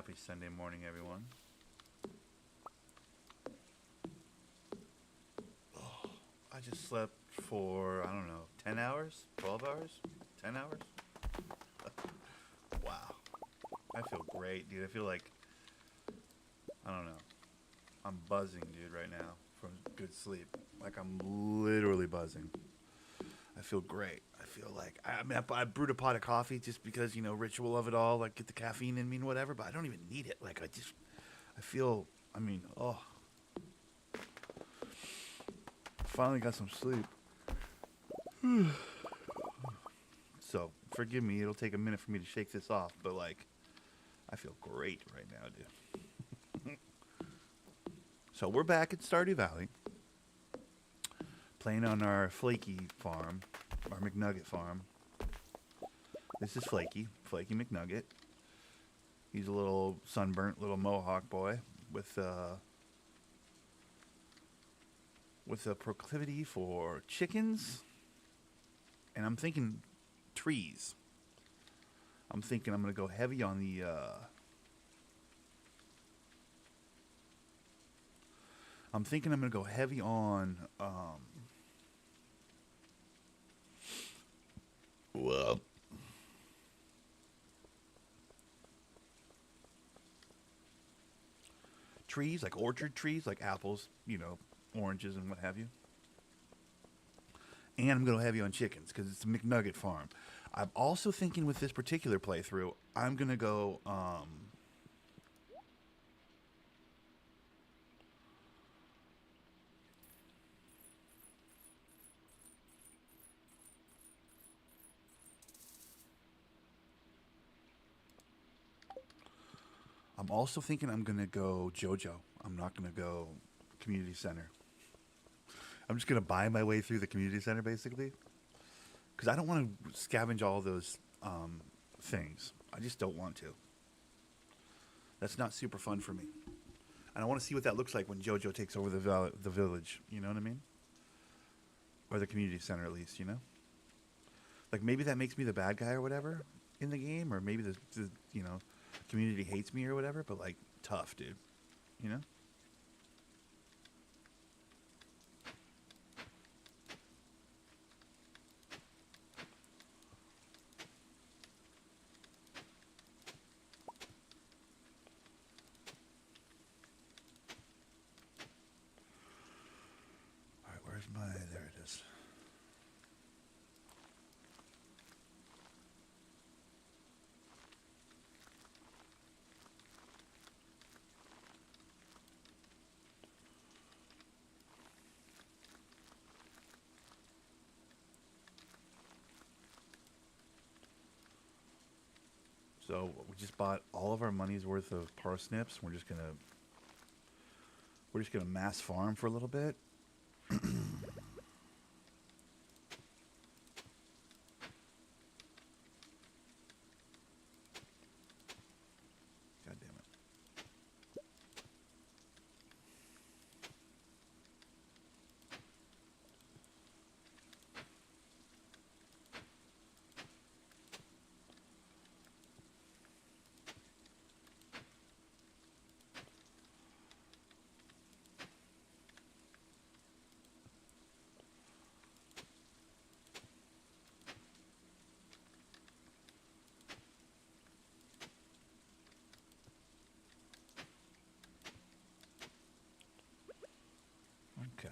Happy Sunday morning, everyone. Oh, I just slept for, I don't know, 10 hours? 12 hours? 10 hours? Wow. I feel great, dude. I feel like, I don't know. I'm buzzing, dude, right now from good sleep. Like, I'm literally buzzing. I feel great. I feel like, I brewed a pot of coffee just because, ritual of it all, like, get the caffeine in me and whatever, but I don't even need it. Like, I feel, oh, finally got some sleep. So, forgive me, it'll take a minute for me to shake this off, but like, I feel great right now, dude. So, we're back at Stardew Valley, playing on our Flaky farm, our McNugget farm. This is Flaky McNugget. He's a little sunburnt little mohawk boy with a proclivity for chickens, and I'm thinking trees. I'm thinking I'm gonna go heavy on the. I'm thinking I'm gonna go heavy on. Well, trees like orchard trees, like apples, oranges and what have you. And I'm going to go heavy on chickens because it's a McNugget farm. I'm also thinking with this particular playthrough, I'm going to go. I'm also thinking I'm going to go JoJo. I'm not going to go community center. I'm just going to buy my way through the community center basically because I don't want to scavenge all those things. I just don't want to. That's not super fun for me. And I want to see what that looks like when JoJo takes over the village. You know what I mean? Or the community center, at least. Like maybe that makes me the bad guy or whatever in the game, or maybe the community hates me or whatever. But like, tough, dude. You know? All right, where's my? There it is. So we just bought all of our money's worth of parsnips. We're just gonna mass farm for a little bit. God damn it. Okay.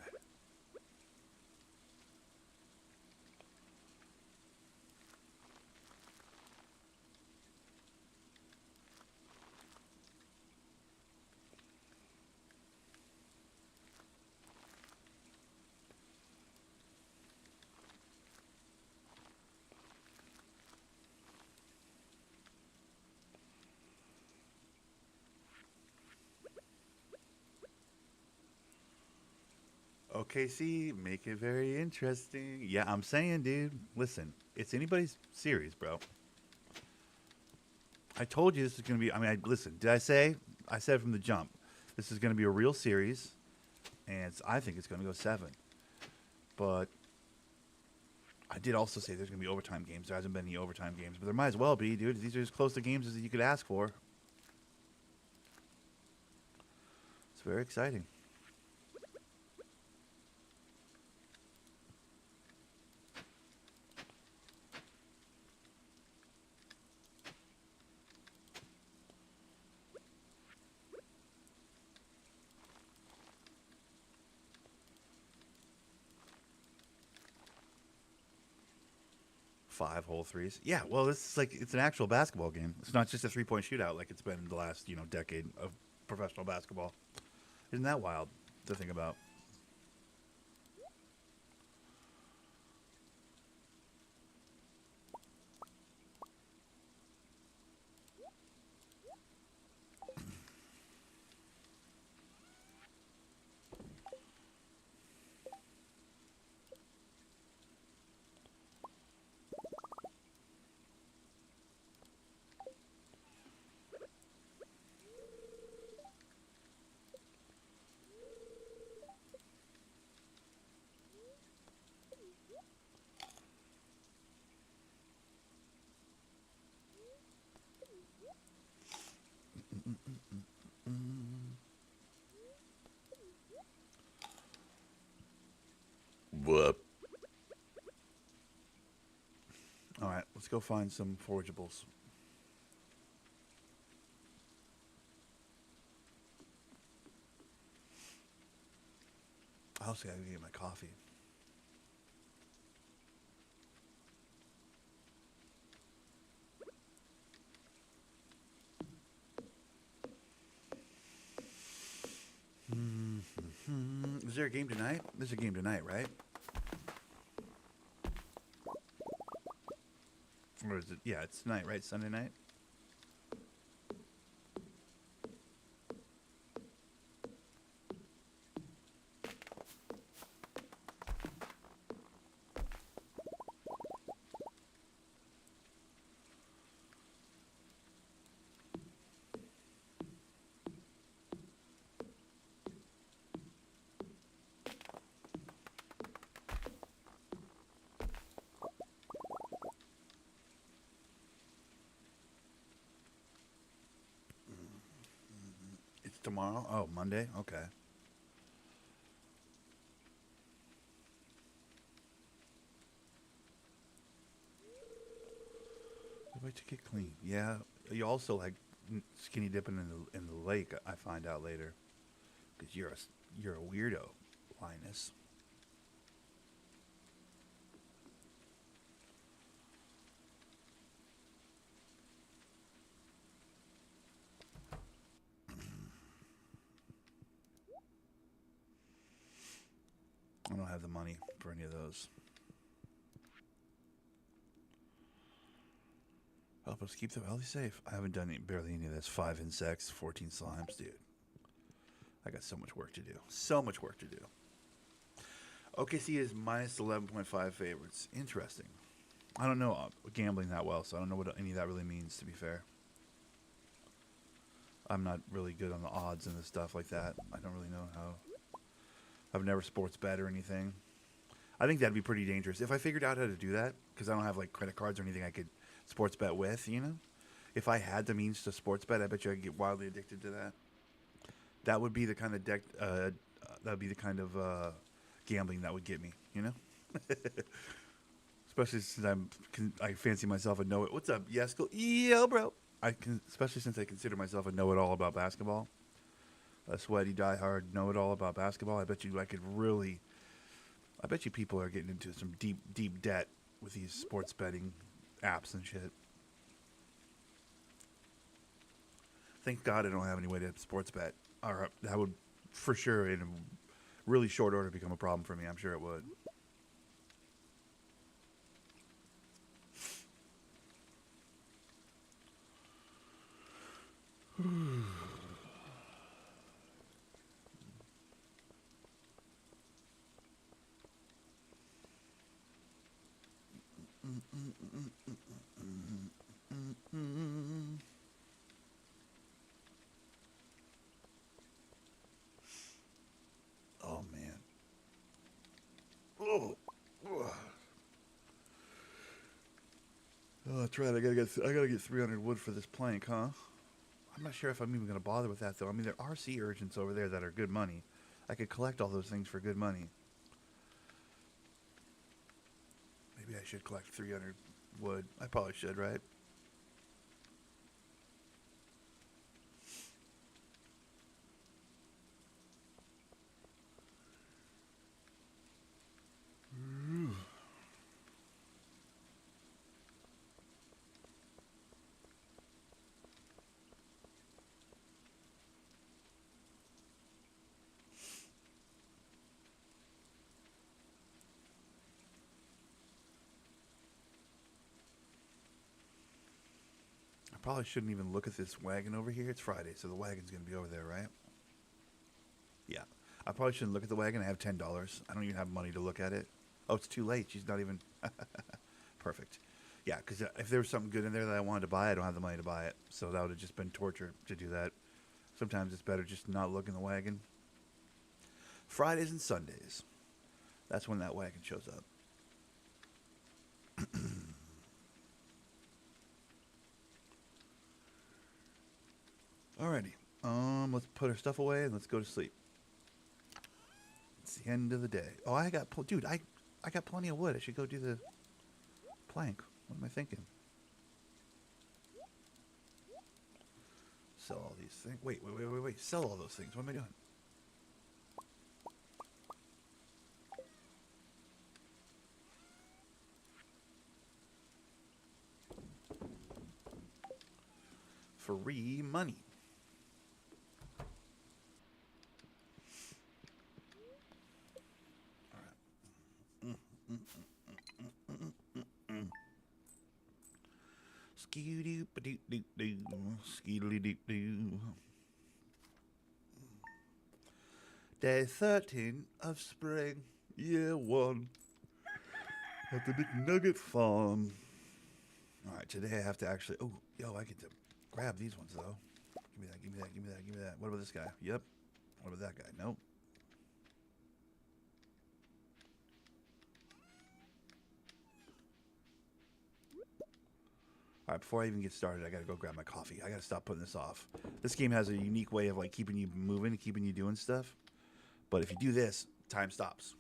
Okay, see, make it very interesting. Yeah, I'm saying, dude, listen, it's anybody's series, bro. I told you this is going to be, listen, did I say? I said from the jump, this is going to be a real series, and I think it's going to go 7. But I did also say there's going to be overtime games. There hasn't been any overtime games, but there might as well be, dude. These are as close to games as you could ask for. It's very exciting. Five hole threes. Yeah, well, this is like it's an actual basketball game. It's not just a 3-point shootout like it's been in the last decade of professional basketball. Isn't that wild to think about? Whoop. All right, let's go find some forageables. I also gotta get my coffee. Is there a game tonight? There's a game tonight, right? Or is it? Yeah, it's tonight, right? Sunday night? It's tomorrow? Oh, Monday? Okay. Wait to get clean. Yeah, you also like skinny dipping in the lake. I find out later, because you're a weirdo, Linus. I don't have the money for any of those. Help us keep the valley safe. I haven't done barely any of this. 5 insects, 14 slimes, dude. I got so much work to do. So much work to do. OKC is minus 11.5 favorites. Interesting. I don't know gambling that well, so I don't know what any of that really means, to be fair. I'm not really good on the odds and the stuff like that. I don't really know how. I've never sports bet or anything. I think that'd be pretty dangerous. If I figured out how to do that, because I don't have like credit cards or anything I could sports bet with, If I had the means to sports bet, I bet you I'd get wildly addicted to that. That would be the kind of gambling that would get me. Especially since I fancy myself a know it. What's up, Yesko? Yo, bro. Especially since I consider myself a know-it-all about basketball. A sweaty, die-hard know-it-all about basketball. I bet you people are getting into some deep, deep debt with these sports betting apps and shit. Thank God I don't have any way to sports bet. Or that would, for sure, in a really short order, become a problem for me. I'm sure it would. Oh man. Oh. Oh, that's right. I gotta get 300 wood for this plank, huh? I'm not sure if I'm even going to bother with that, though. I mean, there are sea urchins over there that are good money. I could collect all those things for good money. Maybe I should collect 300 wood. I probably should, right? I probably shouldn't even look at this wagon over here. It's Friday, so the wagon's going to be over there, right? Yeah. I probably shouldn't look at the wagon. I have $10. I don't even have money to look at it. Oh, it's too late. She's not even... Perfect. Yeah, because if there was something good in there that I wanted to buy, I don't have the money to buy it. So that would have just been torture to do that. Sometimes it's better just not look in the wagon. Fridays and Sundays. That's when that wagon shows up. Alrighty. Let's put our stuff away and let's go to sleep. It's the end of the day. Oh, I got... Dude, I got plenty of wood. I should go do the plank. What am I thinking? Sell all these things. Wait. Sell all those things. What am I doing? Free money. Skee-doo-ba-doo-doo-doo. Skee-doo-doo-doo. Day 13 of spring, year 1, at the McNugget Farm. Alright, today I have to actually... Oh, yo, I get to grab these ones, though. Give me that, give me that, give me that, give me that. What about this guy? Yep. What about that guy? Nope. Alright, before I even get started, I gotta go grab my coffee. I gotta stop putting this off. This game has a unique way of, like, keeping you moving, keeping you doing stuff. But if you do this, time stops.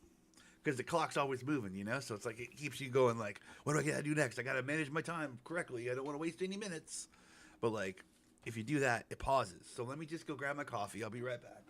Because the clock's always moving, you know? So it's like it keeps you going like, what do I gotta do next? I gotta manage my time correctly. I don't want to waste any minutes. But like, if you do that, it pauses. So let me just go grab my coffee. I'll be right back.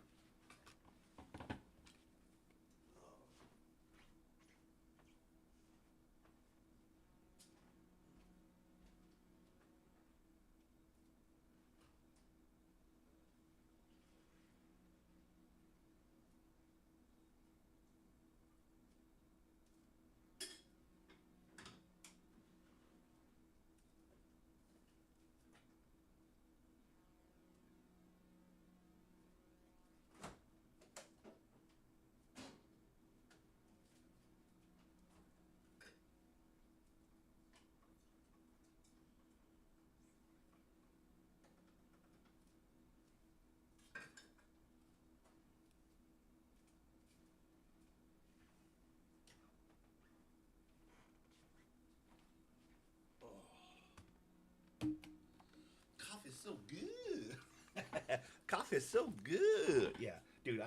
Coffee's so good. Coffee's so good. Yeah, dude,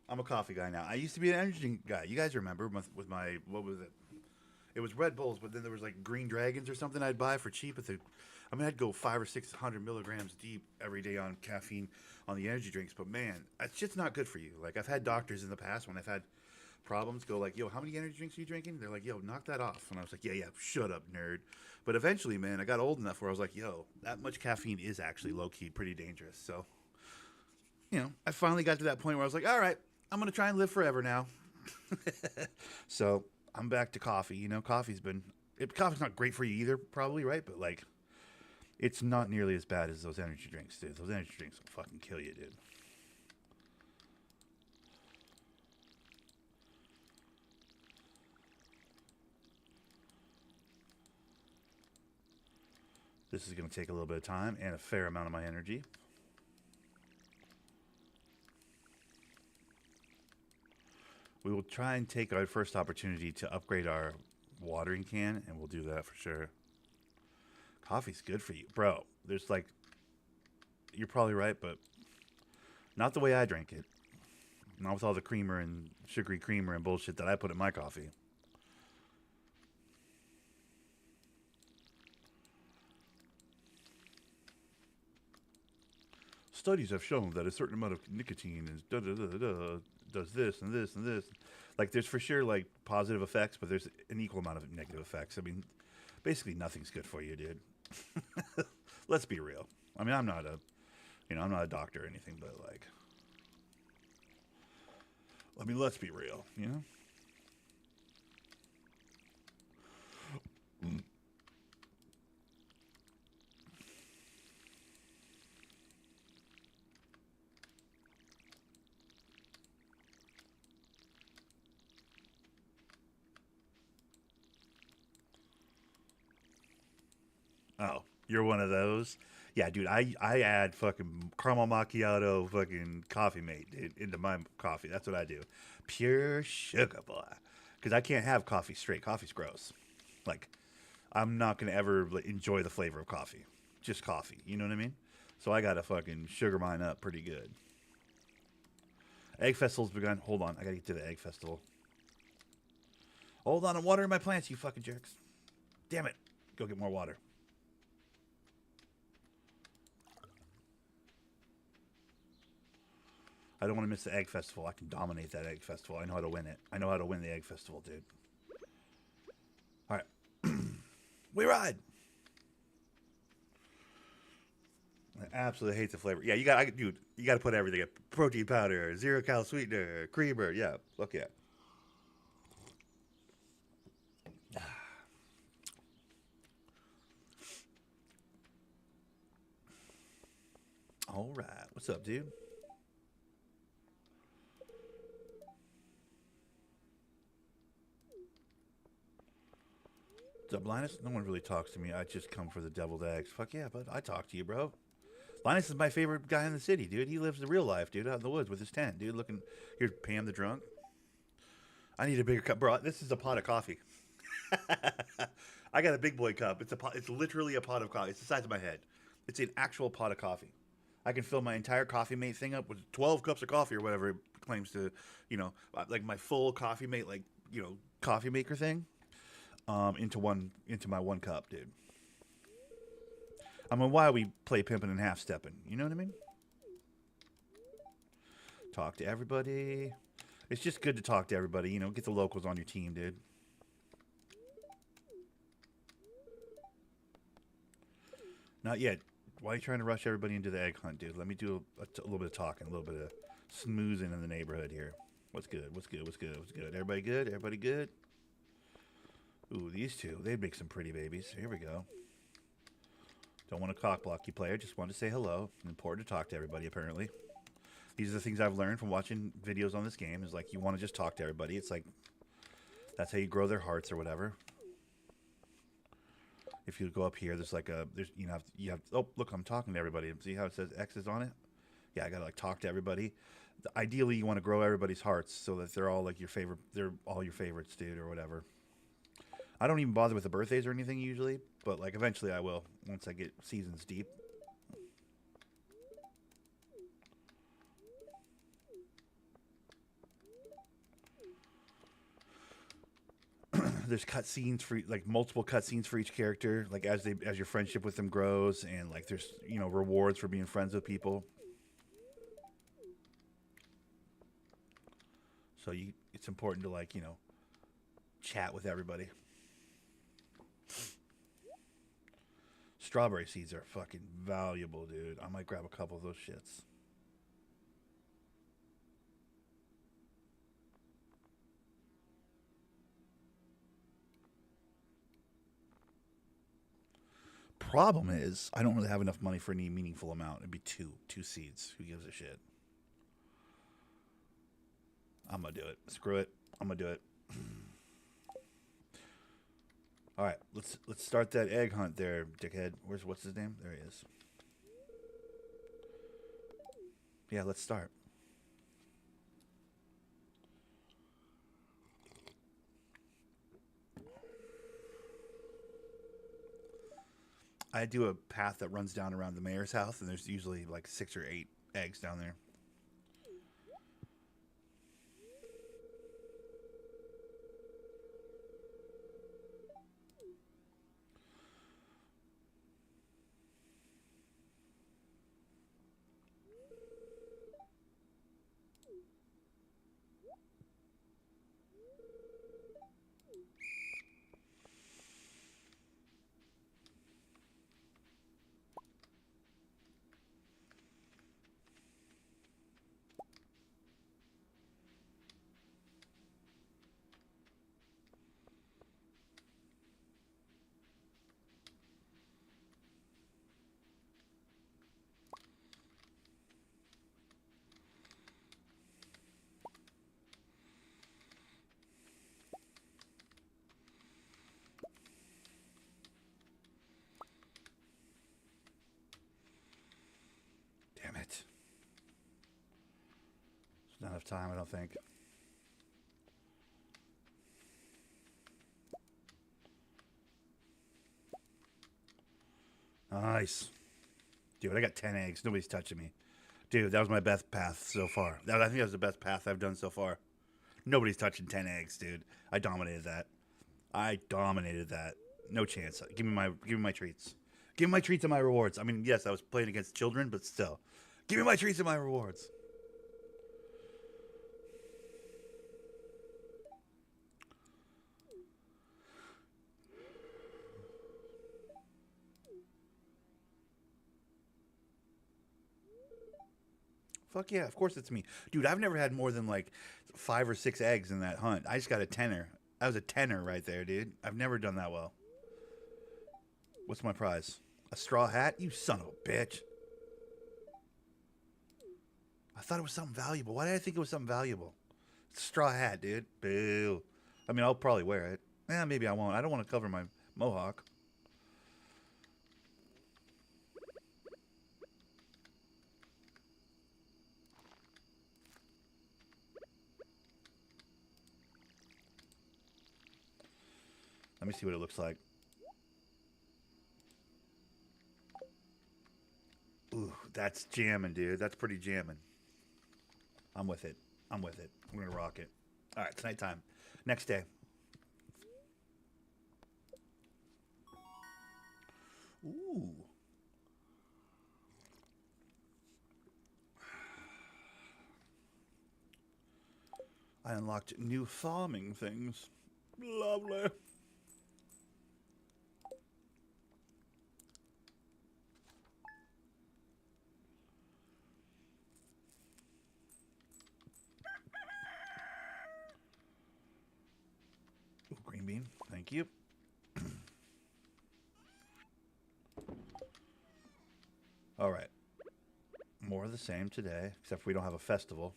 I'm a coffee guy now. I used to be an energy drink guy. You guys remember with my what was it? It was Red Bulls, but then there was like Green Dragons or something I'd buy for cheap at the. I mean, I'd go 500 or 600 milligrams deep every day on caffeine on the energy drinks. But man, that shit's not good for you. Like I've had doctors in the past when I've had problems go like, "Yo, how many energy drinks are you drinking?" They're like, "Yo, knock that off." And I was like, "Yeah, shut up, nerd." But eventually, man, I got old enough where I was like, "Yo, that much caffeine is actually low key pretty dangerous." So, I finally got to that point where I was like, "All right, I'm gonna try and live forever now." So I'm back to coffee. Coffee's not great for you either, probably, right? But like, it's not nearly as bad as those energy drinks, dude. Those energy drinks will fucking kill you, dude. This is going to take a little bit of time and a fair amount of my energy. We will try and take our first opportunity to upgrade our watering can, and we'll do that for sure. Coffee's good for you, bro. There's like, you're probably right, but not the way I drink it. Not with all the creamer and sugary creamer and bullshit that I put in my coffee. Studies have shown that a certain amount of nicotine is does this and this and this. Like, there's for sure like positive effects, but there's an equal amount of negative effects. I mean, basically nothing's good for you, dude. Let's be real. I mean, I'm not a doctor or anything, but like, I mean, let's be real, you know? Oh, you're one of those? Yeah, dude, I add fucking caramel macchiato fucking coffee mate dude, into my coffee. That's what I do. Pure sugar, boy. Because I can't have coffee straight. Coffee's gross. Like, I'm not going to ever like, enjoy the flavor of coffee. Just coffee. You know what I mean? So I got to fucking sugar mine up pretty good. Egg festival's begun. Hold on. I got to get to the egg festival. Hold on. I'm watering my plants, you fucking jerks. Damn it. Go get more water. I don't want to miss the egg festival. I can dominate that egg festival. I know how to win it. I know how to win the egg festival, dude. All right. We ride. I absolutely hate the flavor. Yeah, dude, you got to put everything. Protein powder, 0 cal sweetener, creamer. Yeah, look yeah. All right. What's up, dude? What's up, Linus? No one really talks to me. I just come for the deviled eggs. Fuck yeah, but I talk to you, bro. Linus is my favorite guy in the city, dude. He lives the real life, dude, out in the woods with his tent, dude. Looking, here's Pam the drunk. I need a bigger cup, bro. This is a pot of coffee. I got a big boy cup. It's a pot. It's literally a pot of coffee. It's the size of my head. It's an actual pot of coffee. I can fill my entire coffee mate thing up with 12 cups of coffee or whatever it claims to, like my full coffee mate, like coffee maker thing, into my one cup, dude. I mean, why we play pimping and half stepping? You know what I mean? Talk to everybody. It's just good to talk to everybody. Get the locals on your team, dude. Not yet. Why are you trying to rush everybody into the egg hunt, dude? Let me do a little bit of talking, a little bit of smoozing in the neighborhood here. What's good? What's good? What's good? What's good? Everybody good? Everybody good? Ooh, these two. They'd make some pretty babies. Here we go. Don't want to cock block you, player. Just want to say hello. Important to talk to everybody, apparently. These are the things I've learned from watching videos on this game. Is like you want to just talk to everybody. It's like that's how you grow their hearts or whatever. If you go up here, you have. Oh, look, I'm talking to everybody. See how it says X's on it? Yeah, I gotta like talk to everybody. Ideally, you want to grow everybody's hearts so that they're all like your favorite. They're all your favorites, dude, or whatever. I don't even bother with the birthdays or anything usually, but like eventually I will once I get seasons deep. There's cutscenes for like multiple cutscenes for each character, like as your friendship with them grows, and like there's rewards for being friends with people. So it's important to like chat with everybody. Strawberry seeds are fucking valuable, dude. I might grab a couple of those shits. Problem is, I don't really have enough money for any meaningful amount. It'd be two seeds. Who gives a shit? I'm gonna do it. Screw it. I'm gonna do it. All right, let's start that egg hunt there, dickhead. What's his name? There he is. Yeah, let's start. I do a path that runs down around the mayor's house, and there's usually like 6 or 8 eggs down there. Damn it. There's not enough time, I don't think. Nice. Dude, I got 10 eggs. Nobody's touching me. Dude, that was my best path so far. I think that was the best path I've done so far. Nobody's touching 10 eggs, dude. I dominated that. No chance. Give me my treats. Give me my treats and my rewards. I mean, yes, I was playing against children, but still. Give me my treats and my rewards. Fuck yeah, of course it's me. Dude, I've never had more than like 5 or 6 eggs in that hunt. I just got a tenner. That was a tenner right there, dude. I've never done that well. What's my prize? A straw hat? You son of a bitch. I thought it was something valuable. Why did I think it was something valuable? It's a straw hat, dude. Boo. I mean, I'll probably wear it. Eh, maybe I won't. I don't want to cover my mohawk. Let me see what it looks like. Ooh, that's jamming, dude. That's pretty jamming. I'm with it. I'm with it. I'm going to rock it. All right, it's nighttime. Next day. Ooh. I unlocked new farming things. Lovely. Ooh, green bean. Thank you. All right. More of the same today, except we don't have a festival.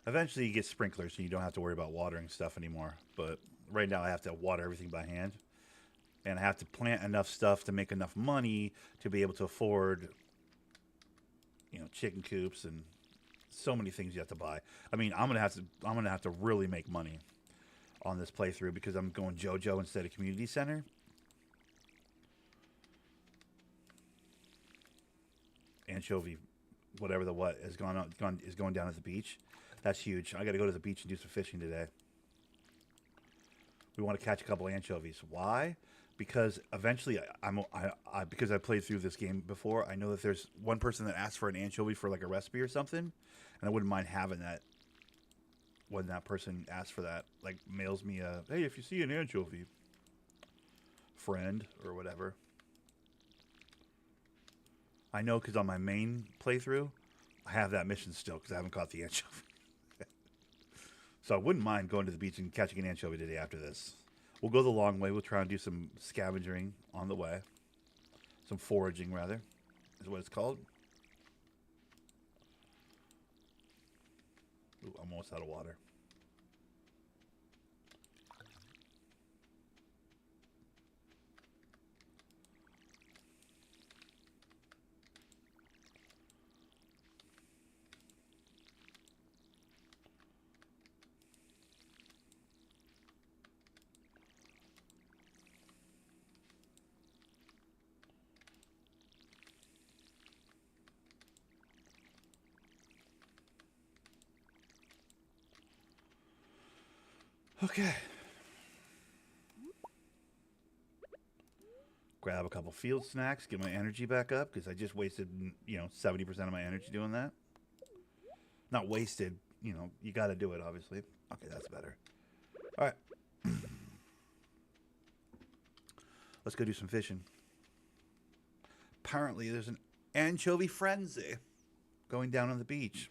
Eventually, you get sprinklers, and you don't have to worry about watering stuff anymore. But right now, I have to water everything by hand, and I have to plant enough stuff to make enough money to be able to afford, chicken coops and so many things you have to buy. I mean, I'm gonna have to really make money on this playthrough because I'm going JoJo instead of community center. Anchovy, whatever the what is going down at the beach. That's huge. I got to go to the beach and do some fishing today. We want to catch a couple anchovies. Why? Because eventually, because I played through this game before, I know that there's one person that asks for an anchovy for like a recipe or something, and I wouldn't mind having that when that person asks for that. Like mails me a, hey, if you see an anchovy, friend or whatever. I know because on my main playthrough, I have that mission still because I haven't caught the anchovy. So I wouldn't mind going to the beach and catching an anchovy today after this. We'll go the long way. We'll try and do some scavenging on the way. Some foraging, rather, is what it's called. Ooh, I'm almost out of water. Okay. Grab a couple field snacks, get my energy back up, because I just wasted, 70% of my energy doing that. Not wasted, you got to do it, obviously. Okay, that's better. All right. Let's go do some fishing. Apparently, there's an anchovy frenzy going down on the beach.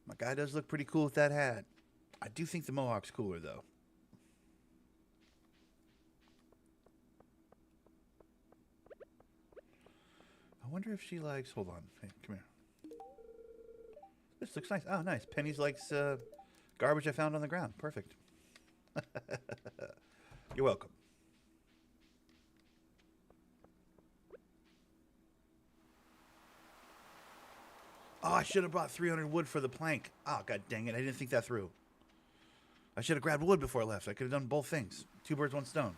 My guy does look pretty cool with that hat. I do think the mohawk's cooler, though. I wonder if she likes... Hold on. Hey, come here. This looks nice. Oh, nice. Penny's likes garbage I found on the ground. Perfect. You're welcome. Oh, I should have brought 300 wood for the plank. Oh, god dang it. I didn't think that through. I should have grabbed wood before I left. I could have done both things. 2 birds, 1 stone.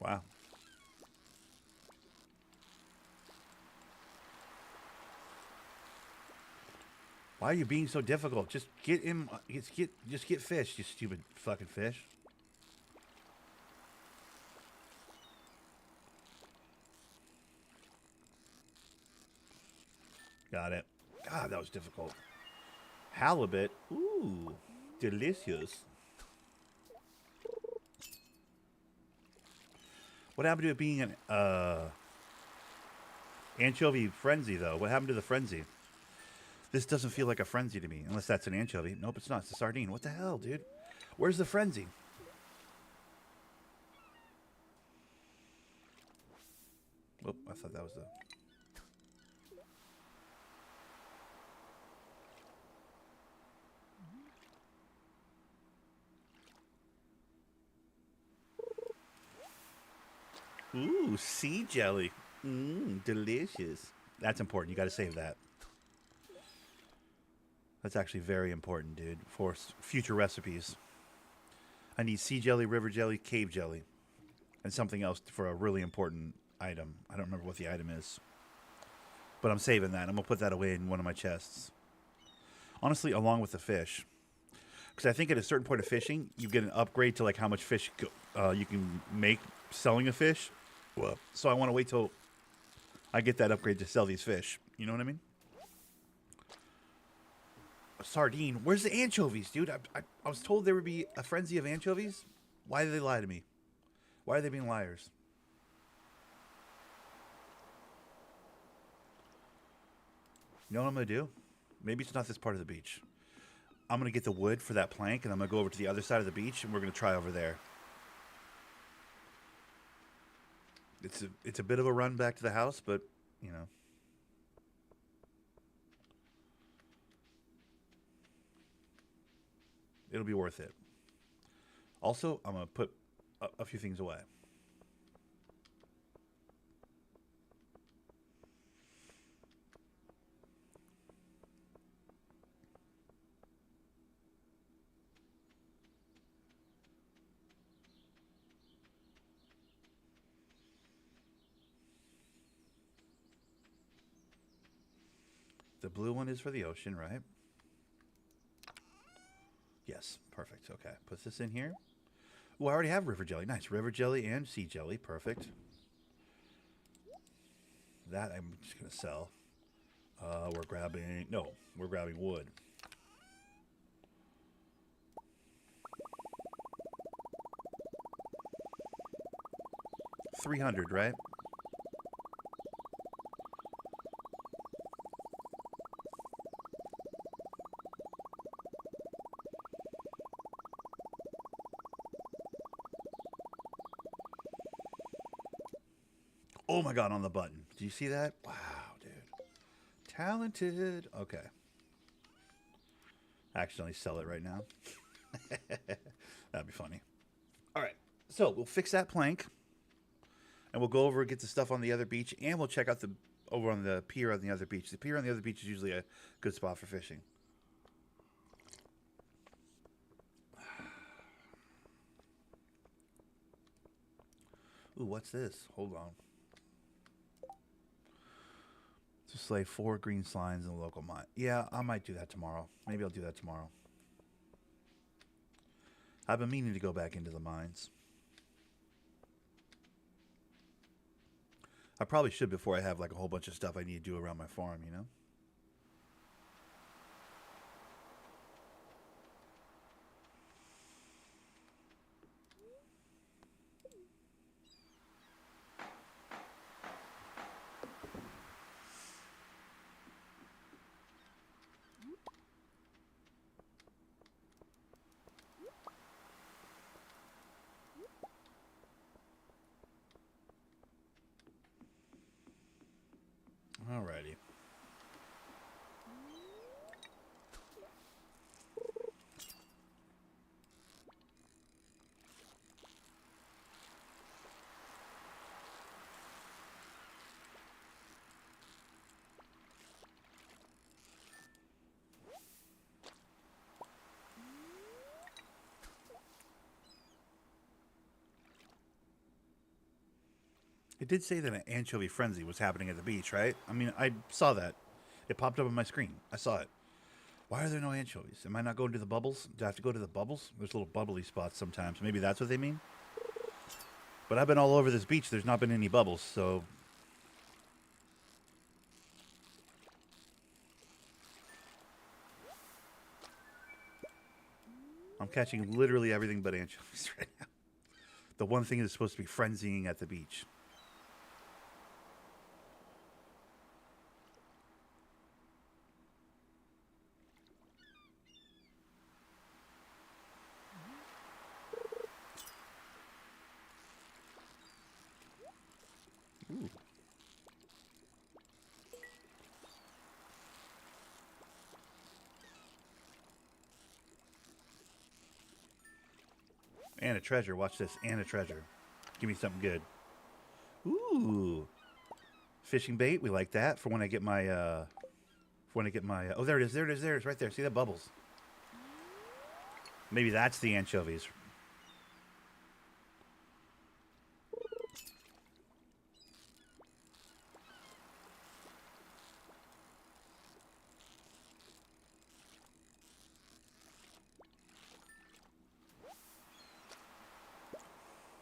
Wow. Why are you being so difficult? Just get him. Just get fish, you stupid fucking fish. Got it. God, that was difficult. Halibut. Ooh, delicious. What happened to it being an anchovy frenzy, though? What happened to the frenzy? This doesn't feel like a frenzy to me, unless that's an anchovy. Nope, it's not. It's a sardine. What the hell, dude? Where's the frenzy? Oh, I thought that was the... Ooh, sea jelly. Mmm, delicious. That's important. You got to save that. That's actually very important, dude, for future recipes. I need sea jelly, river jelly, cave jelly, and something else for a really important item. I don't remember what the item is, but I'm saving that. I'm going to put that away in one of my chests. Honestly, along with the fish. Because I think at a certain point of fishing, you get an upgrade to like how much fish you can make selling a fish. Well, so I want to wait till I get that upgrade to sell these fish. You know what I mean? A sardine. Where's the anchovies, dude? I was told there would be a frenzy of anchovies. Why did they lie to me? Why are they being liars? You know what I'm going to do? Maybe it's not this part of the beach. I'm going to get the wood for that plank, and I'm going to go over to the other side of the beach, and we're going to try over there. It's a bit of a run back to the house, but, you know. It'll be worth it. Also, I'm going to put a few things away. The blue one is for the ocean, right? Yes, perfect. Okay, put this in here. Oh, I already have river jelly. Nice. River jelly and sea jelly. Perfect. That I'm just going to sell. We're grabbing... No, we're grabbing wood. $300, right? Oh my god, on the button. Do you see that? Wow, dude. Talented. Okay. Accidentally sell it right now. That'd be funny. All right. So we'll fix that plank, and we'll go over and get the stuff on the other beach, and we'll check out the over on the pier on the other beach. The pier on the other beach is usually a good spot for fishing. Ooh, what's this? Hold on. To slay 4 green slimes in the local mine. Yeah, I might do that tomorrow. Maybe I'll do that tomorrow. I've been meaning to go back into the mines. I probably should before I have like a whole bunch of stuff I need to do around my farm, you know? Alrighty. It did say that an anchovy frenzy was happening at the beach, right? I mean, I saw that. It popped up on my screen. I saw it. Why are there no anchovies? Am I not going to the bubbles? Do I have to go to the bubbles? There's little bubbly spots sometimes. Maybe that's what they mean? But I've been all over this beach. There's not been any bubbles, so... I'm catching literally everything but anchovies right now. The one thing that's supposed to be frenzying at the beach. Ooh. And a treasure. Watch this. And a treasure. Give me something good. Ooh. Fishing bait. We like that for when I get my... for when I get my... oh, there it is. There it is. There it is. Right there. See that bubbles? Maybe that's the anchovies.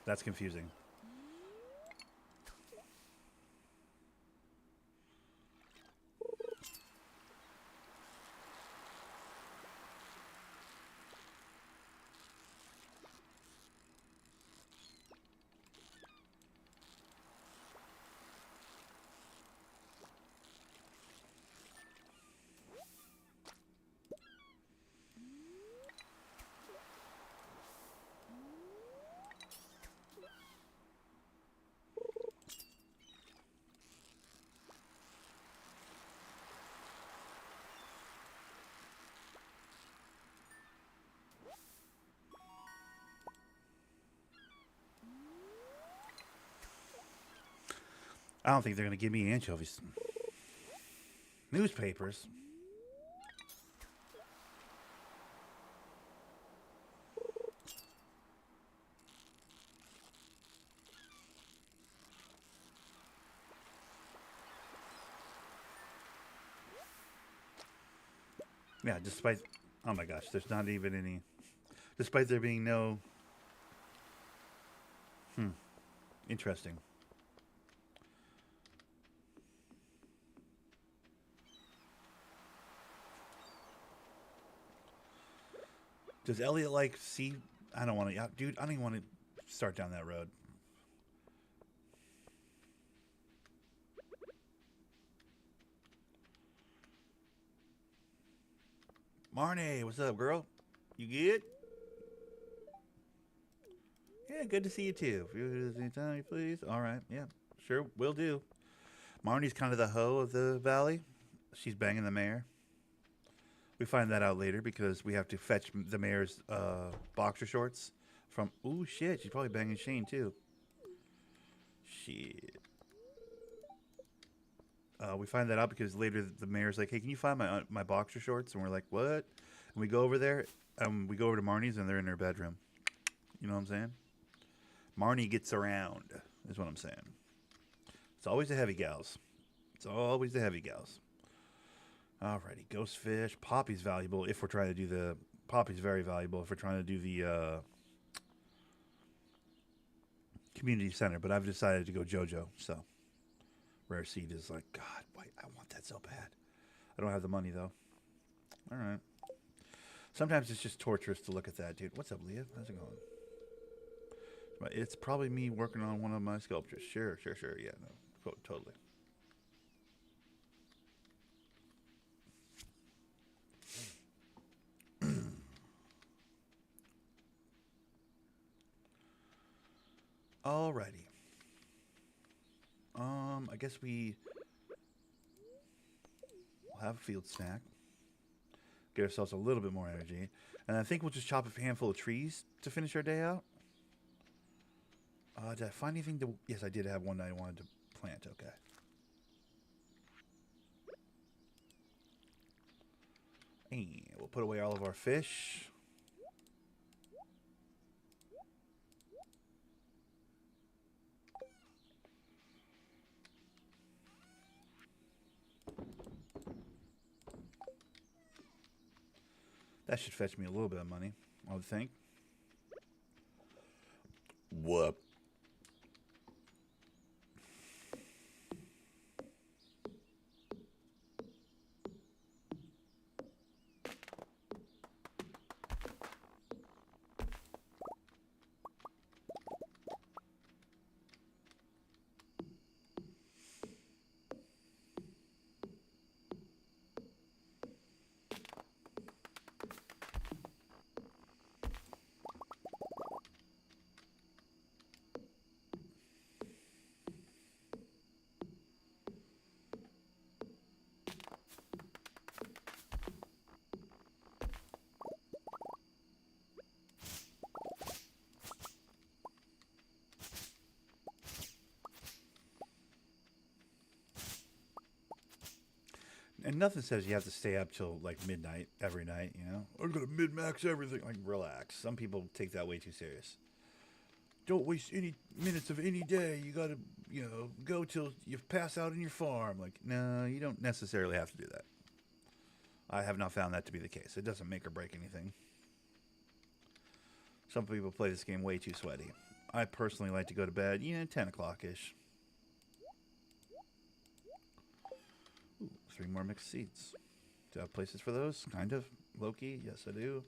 That's confusing. I don't think they're going to give me anchovies. Newspapers. Yeah, despite... oh my gosh, there's not even any... despite there being no... Interesting. Does Elliot like see... I don't want to... dude, I don't even want to start down that road. Marnie, what's up, girl? You good? Yeah, good to see you too. If you anytime, please. All right, yeah, sure, will do. Marnie's kind of the hoe of the valley. She's banging the mayor. We find that out later because we have to fetch the mayor's boxer shorts from. Ooh, shit. She's probably banging Shane, too. Shit. We find that out because later the mayor's like, hey, can you find my boxer shorts? And we're like, what? And we go over there. We go over to Marnie's, and they're in their bedroom. You know what I'm saying? Marnie gets around, is what I'm saying. It's always the heavy gals. It's always the heavy gals. Alrighty, ghost fish. Poppy's valuable if we're trying to do the... Poppy's very valuable if we're trying to do the community center. But I've decided to go JoJo, so... Rare seed is like, God, wait, I want that so bad. I don't have the money, though. Alright. Sometimes it's just torturous to look at that, dude. What's up, Leah? How's it going? It's probably me working on one of my sculptures. Sure. Yeah, no, totally. Alrighty. I guess we'll have a field snack. Get ourselves a little bit more energy. And I think we'll just chop a handful of trees to finish our day out. Did I find anything to... Yes, I did have one that I wanted to plant. Okay. And we'll put away all of our fish. That should fetch me a little bit of money, I would think. Whoop. And nothing says you have to stay up till like midnight every night, you know? I'm going to min-max everything. Like, relax. Some people take that way too serious. Don't waste any minutes of any day. You got to, you know, go till you pass out in your farm. Like, no, you don't necessarily have to do that. I have not found that to be the case. It doesn't make or break anything. Some people play this game way too sweaty. I personally like to go to bed, 10 o'clock-ish. 3 more mixed seeds. Do I have places for those? Kind of. Loki? Yes, I do.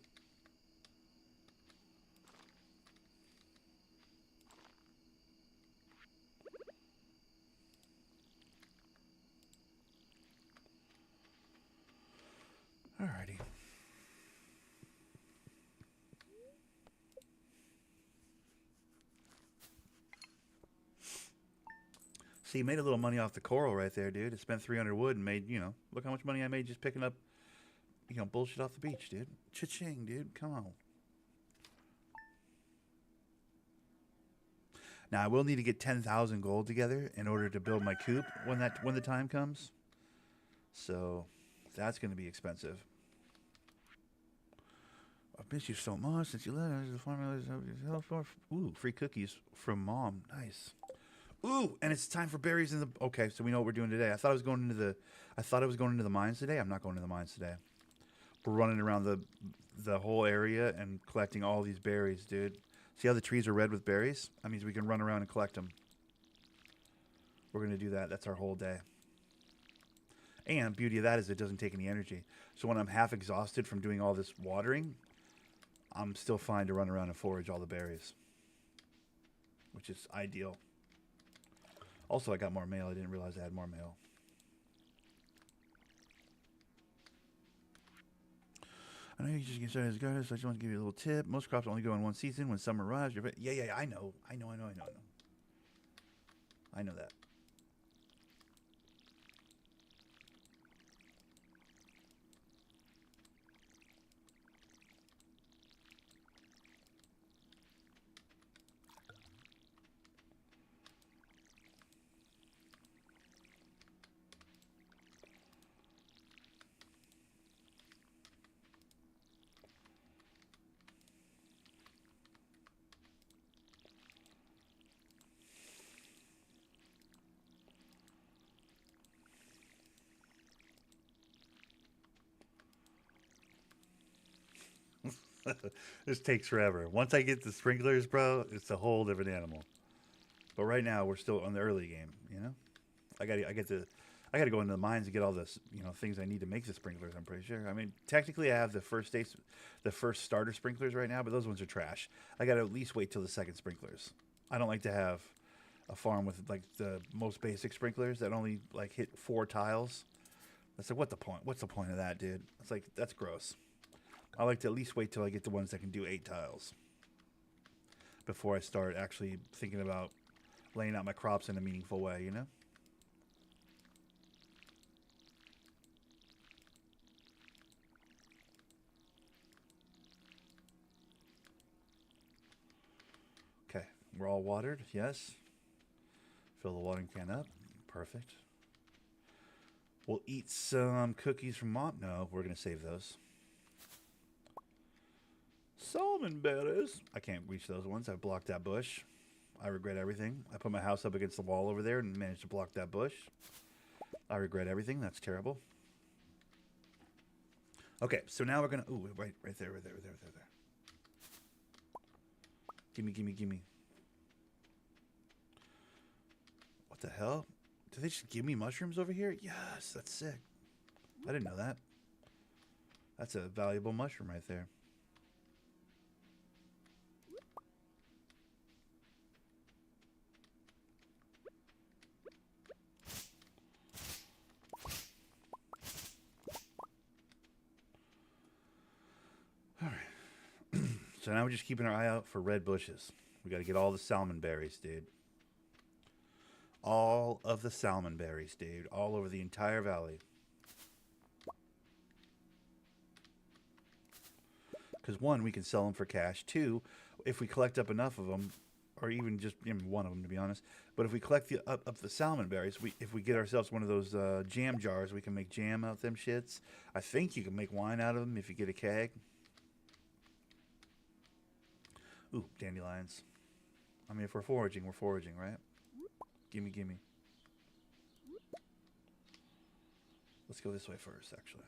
Alrighty. See, you made a little money off the coral right there, dude. I spent 300 wood and made, look how much money I made just picking up, bullshit off the beach, dude. Cha-ching, dude. Come on. Now, I will need to get 10,000 gold together in order to build my coop when the time comes. So, that's going to be expensive. I miss you so much since you left. Ooh, free cookies from Mom. Nice. Ooh, and it's time for berries in the... Okay, so we know what we're doing today. I thought I was going into the mines today. I'm not going to the mines today. We're running around the whole area and collecting all these berries, dude. See how the trees are red with berries? That means we can run around and collect them. We're going to do that. That's our whole day. And beauty of that is it doesn't take any energy. So when I'm half exhausted from doing all this watering, I'm still fine to run around and forage all the berries, which is ideal. Also, I got more mail. I didn't realize I had more mail. I know you just get started as a gardener, so I just want to give you a little tip. Most crops only grow in one season. When summer arrives, yeah, I know. I know that. This takes forever. Once I get the sprinklers, bro, it's a whole different animal. But right now we're still on the early game. You know, I got to go into the mines and get all this, things I need to make the sprinklers. I'm pretty sure. I mean, technically, I have the first starter sprinklers right now, but those ones are trash. I got to at least wait till the second sprinklers. I don't like to have a farm with like the most basic sprinklers that only like hit 4 tiles. That's like, what the point? What's the point of that, dude? It's like, that's gross. I like to at least wait till I get the ones that can do 8 tiles before I start actually thinking about laying out my crops in a meaningful way, you know? Okay, we're all watered, yes. Fill the watering can up. Perfect. We'll eat some cookies from Mom. No, we're going to save those. Salmon berries. I can't reach those ones. I've blocked that bush. I regret everything. I put my house up against the wall over there and managed to block that bush. I regret everything. That's terrible. Okay, so now we're going to... Ooh, right there, right there, right there, right there. Gimme, gimme, gimme. What the hell? Did they just give me mushrooms over here? Yes, that's sick. I didn't know that. That's a valuable mushroom right there. All right. So now we're just keeping our eye out for red bushes. We got to get all the salmon berries, dude. All of the salmon berries, dude. All over the entire valley. Because 1, we can sell them for cash. 2, if we collect up enough of them, or even just one of them, to be honest. But if we collect up the salmon berries, if we get ourselves one of those jam jars, we can make jam out of them shits. I think you can make wine out of them if you get a keg. Ooh, dandelions. I mean, if we're foraging, right? Gimme, gimme. Let's go this way first, actually.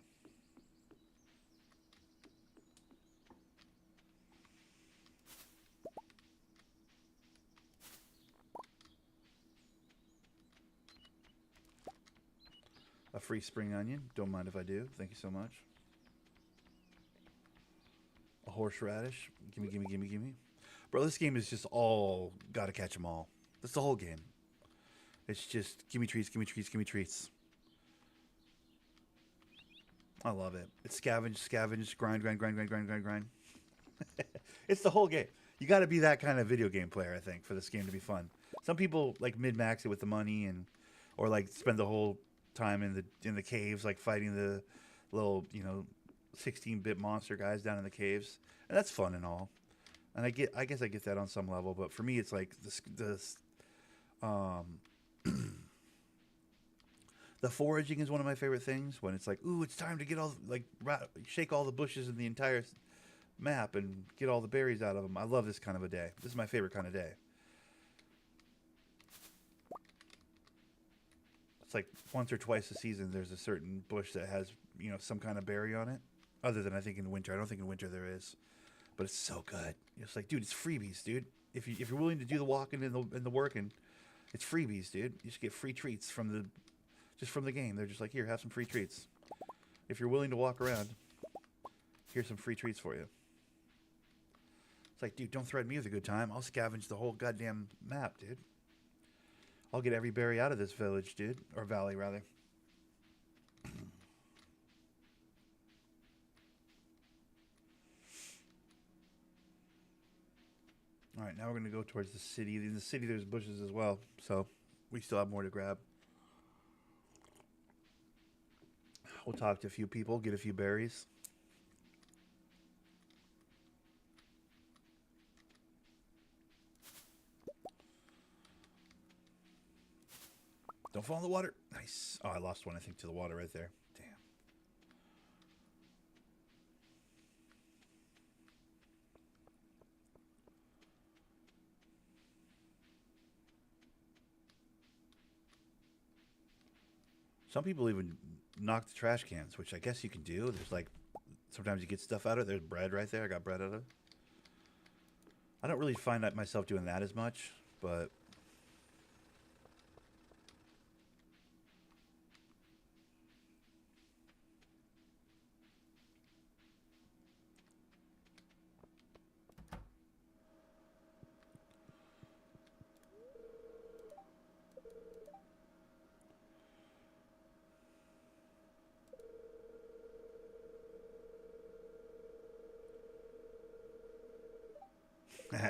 A free spring onion. Don't mind if I do. Thank you so much. A horseradish. Gimme, gimme, gimme, gimme. Bro, this game is just all gotta catch them all. That's the whole game. It's just gimme treats, gimme treats, gimme treats. I love it. It's scavenge, scavenge, grind, grind, grind, grind, grind, grind, grind. It's the whole game. You got to be that kind of video game player, I think, for this game to be fun. Some people like min-max it with the money or like spend the whole time in the caves, like fighting the little 16-bit monster guys down in the caves, and that's fun and all. And I guess I get that on some level, but for me, it's like this the foraging is one of my favorite things. When it's like, ooh, it's time to get shake all the bushes in the entire map and get all the berries out of them. I love this kind of a day. This is my favorite kind of day. It's like once or twice a season, there's a certain bush that has some kind of berry on it. Other than I think in winter, I don't think in winter there is, but it's so good. It's like, dude, it's freebies, dude. If you're willing to do the walking and the working, it's freebies, dude. You just get free treats from the game. They're just like, here, have some free treats. If you're willing to walk around, here's some free treats for you. It's like, dude, don't threaten me with a good time. I'll scavenge the whole goddamn map, dude. I'll get every berry out of this village, dude. Or valley, rather. All right, now we're going to go towards the city. In the city, there's bushes as well, so we still have more to grab. We'll talk to a few people, get a few berries. Don't fall in the water. Nice. Oh, I lost one, I think, to the water right there. Damn. Some people even knock the trash cans, which I guess you can do. There's like Sometimes you get stuff out of it. There's bread right there. I got bread out of it. I don't really find myself doing that as much, but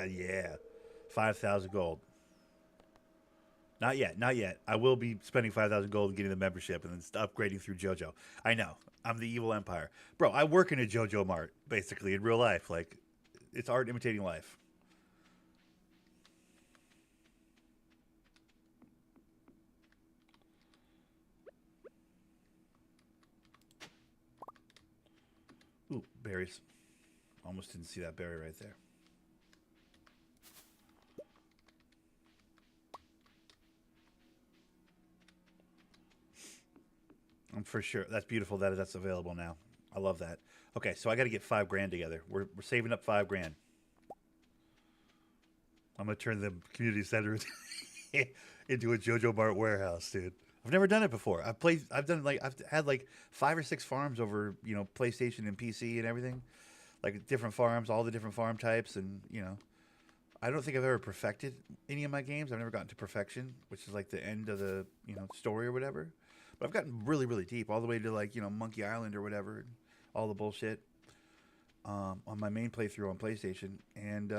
yeah, 5,000 gold. Not yet, not yet. I will be spending 5,000 gold and getting the membership and then upgrading through JoJo. I know. I'm the evil empire. Bro, I work in a JoJo mart, basically, in real life. Like, it's art imitating life. Ooh, berries. Almost didn't see that berry right there. I'm for sure. That's beautiful that that's available now. I love that. Okay, so I got to get 5 grand together. We're saving up 5 grand. I'm gonna turn the community center into a JoJo Mart warehouse, dude. I've never done it before. I've done like I've had like 5 or 6 farms over PlayStation and PC and everything, like different farms, all the different farm types, and I don't think I've ever perfected any of my games. I've never gotten to perfection, which is like the end of the story or whatever. But I've gotten really, really deep, all the way to like Monkey Island or whatever, all the bullshit on my main playthrough on PlayStation. And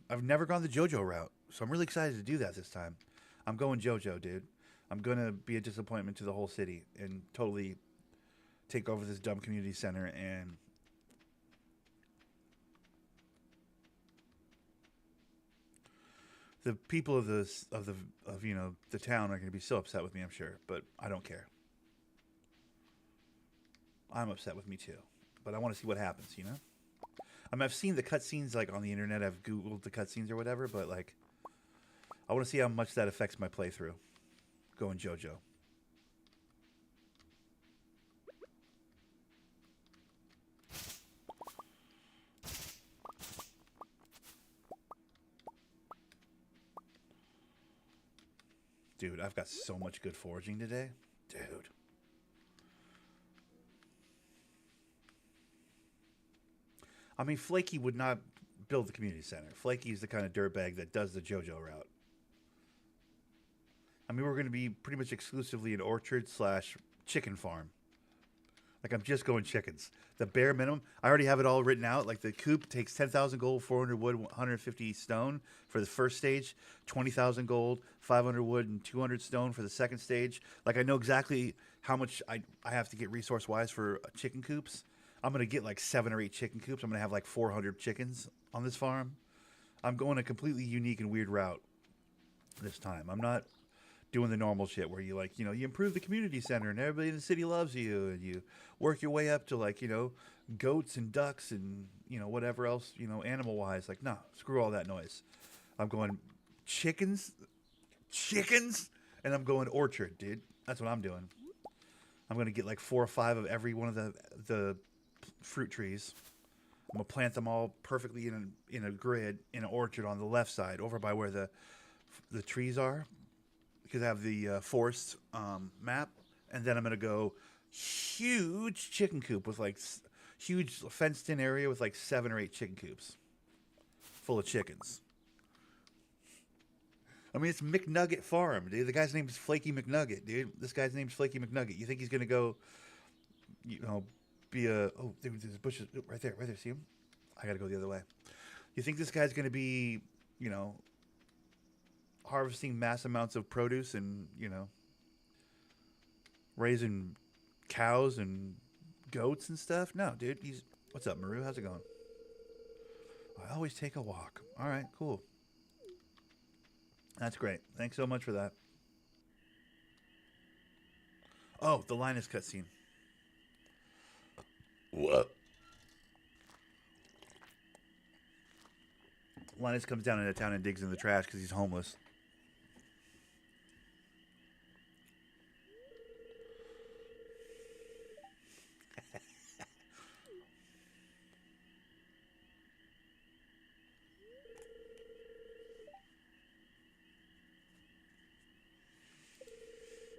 I've never gone the JoJo route, so I'm really excited to do that this time. I'm going JoJo, dude. I'm gonna be a disappointment to the whole city and totally take over this dumb community center and the people of the town are going to be so upset with me, I'm sure, but I don't care. I'm upset with me too, but I want to see what happens. I mean, I've seen the cutscenes like on the internet. I've googled the cutscenes or whatever, but like, I want to see how much that affects my playthrough. Going JoJo. Dude, I've got so much good foraging today. Dude. I mean, Flaky would not build the community center. Flaky is the kind of dirtbag that does the JoJo route. I mean, we're going to be pretty much exclusively an orchard slash chicken farm. Like, I'm just going chickens. The bare minimum, I already have it all written out. Like, the coop takes 10,000 gold, 400 wood, 150 stone for the first stage, 20,000 gold, 500 wood, and 200 stone for the second stage. Like, I know exactly how much I have to get resource-wise for chicken coops. I'm going to get like 7 or 8 chicken coops. I'm going to have like 400 chickens on this farm. I'm going a completely unique and weird route this time. I'm not doing the normal shit where you like, you improve the community center and everybody in the city loves you and you work your way up to like, goats and ducks and, whatever else, animal wise. Like, no, screw all that noise. I'm going chickens, and I'm going orchard, dude. That's what I'm doing. I'm going to get like 4 or 5 of every one of the fruit trees. I'm going to plant them all perfectly in a grid in an orchard on the left side over by where the trees are. Because I have the forest map, and then I'm gonna go huge chicken coop with like huge fenced in area with like 7 or 8 chicken coops full of chickens. I mean, it's McNugget Farm, dude. The guy's name is Flaky McNugget, dude. This guy's name's Flaky McNugget. You think he's gonna go, be a there's bushes right there, See him? I gotta go the other way. You think this guy's gonna be, harvesting mass amounts of produce and raising cows and goats and stuff? No, dude. What's up, Maru? How's it going? I always take a walk. All right, cool. That's great. Thanks so much for that. Oh, the Linus cutscene. What? Linus comes down into town and digs in the trash because he's homeless.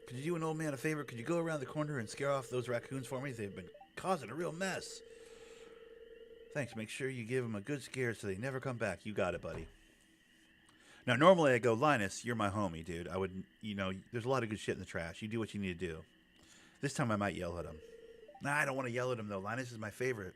Could you do an old man a favor? Could you go around the corner and scare off those raccoons for me? They've been causing a real mess. Thanks. Make sure you give them a good scare so they never come back. You got it, buddy. Now, normally I go, Linus, you're my homie, dude. I would, there's a lot of good shit in the trash. You do what you need to do. This time I might yell at him. Nah, I don't want to yell at him, though. Linus is my favorite.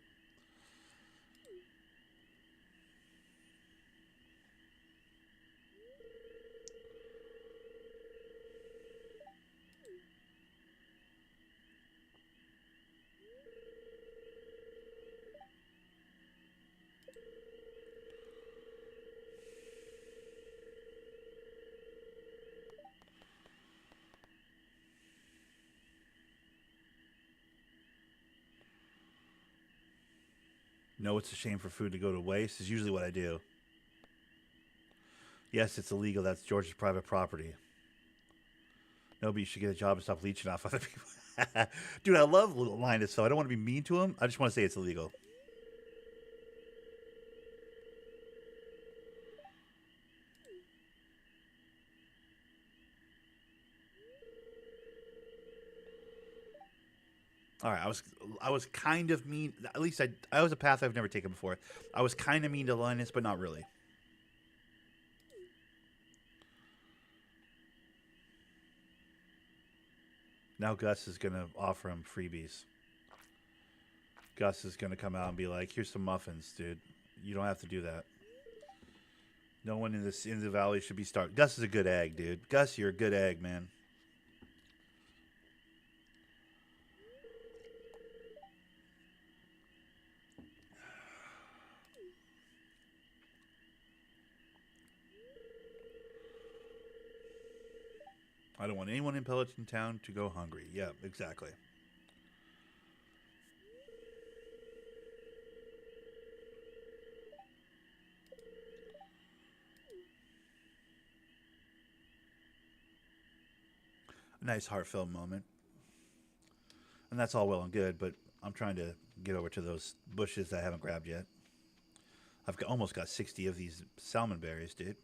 No, it's a shame for food to go to waste is usually what I do. Yes, it's illegal. That's George's private property. No, but you should get a job and stop leeching off other people. Dude, I love little Linus, so I don't want to be mean to him. I just want to say it's illegal. All right, I was kind of mean. At least I was a path I've never taken before. I was kind of mean to Linus, but not really. Now Gus is gonna offer him freebies. Gus is gonna come out and be like, "Here's some muffins, dude. You don't have to do that. No one in the valley should be starved." Gus is a good egg, dude. Gus, you're a good egg, man. I don't want anyone in Pelican Town to go hungry. Yeah, exactly. A nice heartfelt moment. And that's all well and good, but I'm trying to get over to those bushes that I haven't grabbed yet. Almost got 60 of these salmon berries, dude.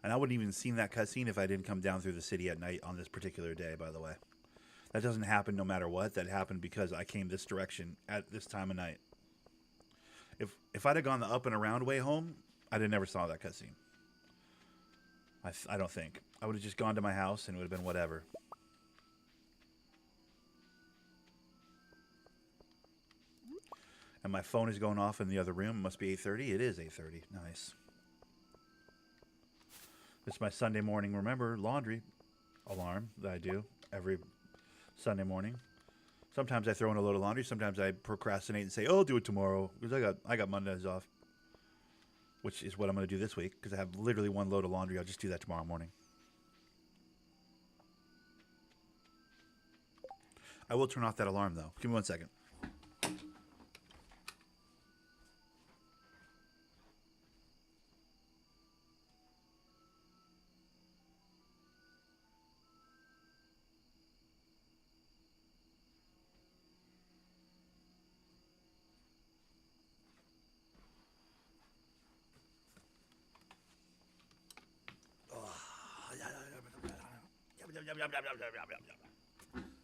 And I wouldn't even seen that cutscene if I didn't come down through the city at night on this particular day, by the way. That doesn't happen no matter what. That happened because I came this direction at this time of night. If I'd have gone the up and around way home, I'd have never saw that cutscene. I don't think. I would have just gone to my house and it would have been whatever. And my phone is going off in the other room. It must be 8:30. It is 8:30. Nice. It's my Sunday morning, remember, laundry alarm that I do every Sunday morning. Sometimes I throw in a load of laundry. Sometimes I procrastinate and say, "Oh, I'll do it tomorrow," because I got Mondays off, which is what I'm going to do this week because I have literally one load of laundry. I'll just do that tomorrow morning. I will turn off that alarm, though. Give me 1 second.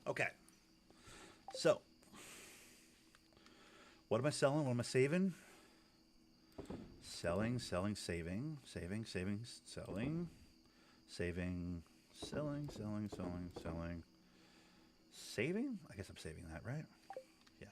Okay. So, what am I selling? What am I saving? Selling, selling, saving, saving, saving, selling, saving, selling, selling, selling, selling, saving? I guess I'm saving that, right? Yeah.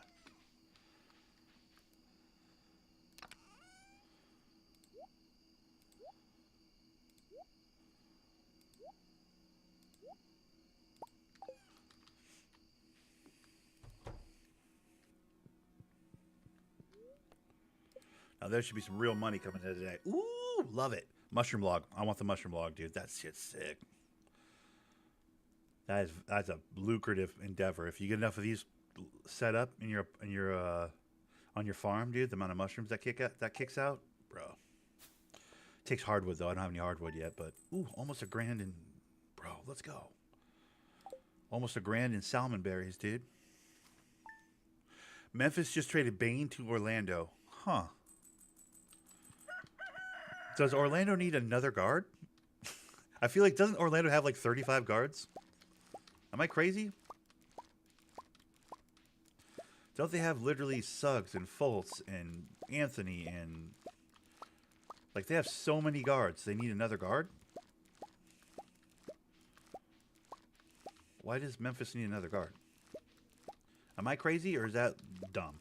Now there should be some real money coming in today. Ooh, love it. Mushroom log. I want the mushroom log, dude. That shit's sick. That's a lucrative endeavor. If you get enough of these set up in your on your farm, dude, the amount of mushrooms that kicks out, bro. Takes hardwood though. I don't have any hardwood yet, but ooh, almost $1,000 in, bro. Let's go. Almost $1,000 in salmon berries, dude. Memphis just traded Bane to Orlando. Huh. Does Orlando need another guard? I feel like doesn't Orlando have like 35 guards? Am I crazy? Don't they have literally Suggs and Fultz and Anthony and like they have so many guards? They need another guard? Why does Memphis need another guard? Am I crazy or is that dumb?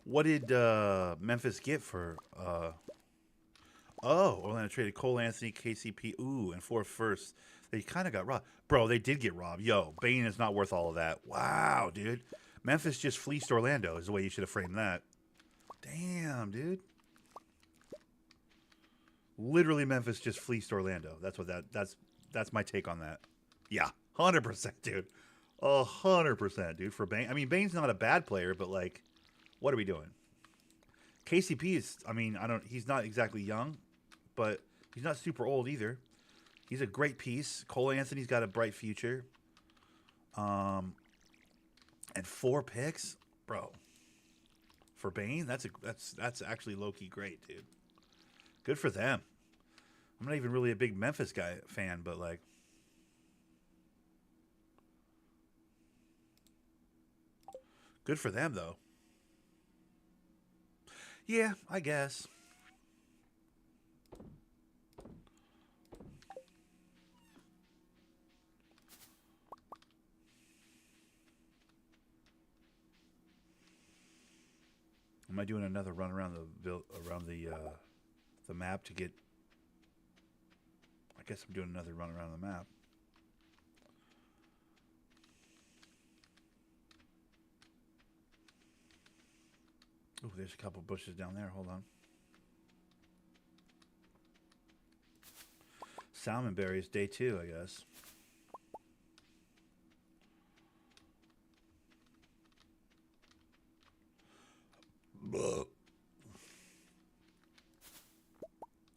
What did Memphis get for? Orlando traded Cole Anthony, KCP, and 4 firsts. They kind of got robbed, bro. They did get robbed. Yo, Bane is not worth all of that. Wow, dude. Memphis just fleeced Orlando. Is the way you should have framed that. Damn, dude. Literally, Memphis just fleeced Orlando. That's my take on that. Yeah, 100%, dude. 100%, dude. For Bane, I mean, Bane's not a bad player, but like. What are we doing? KCP is, I mean, he's not exactly young, but he's not super old either. He's a great piece. Cole Anthony's got a bright future. And 4 picks, bro. For Bane, that's actually low-key great, dude. Good for them. I'm not even really a big Memphis fan, but like good for them though. Yeah, I guess. Am I doing another run around the map to get? I guess I'm doing another run around the map. Oh, there's a couple bushes down there. Hold on. Salmon berries, day 2, I guess.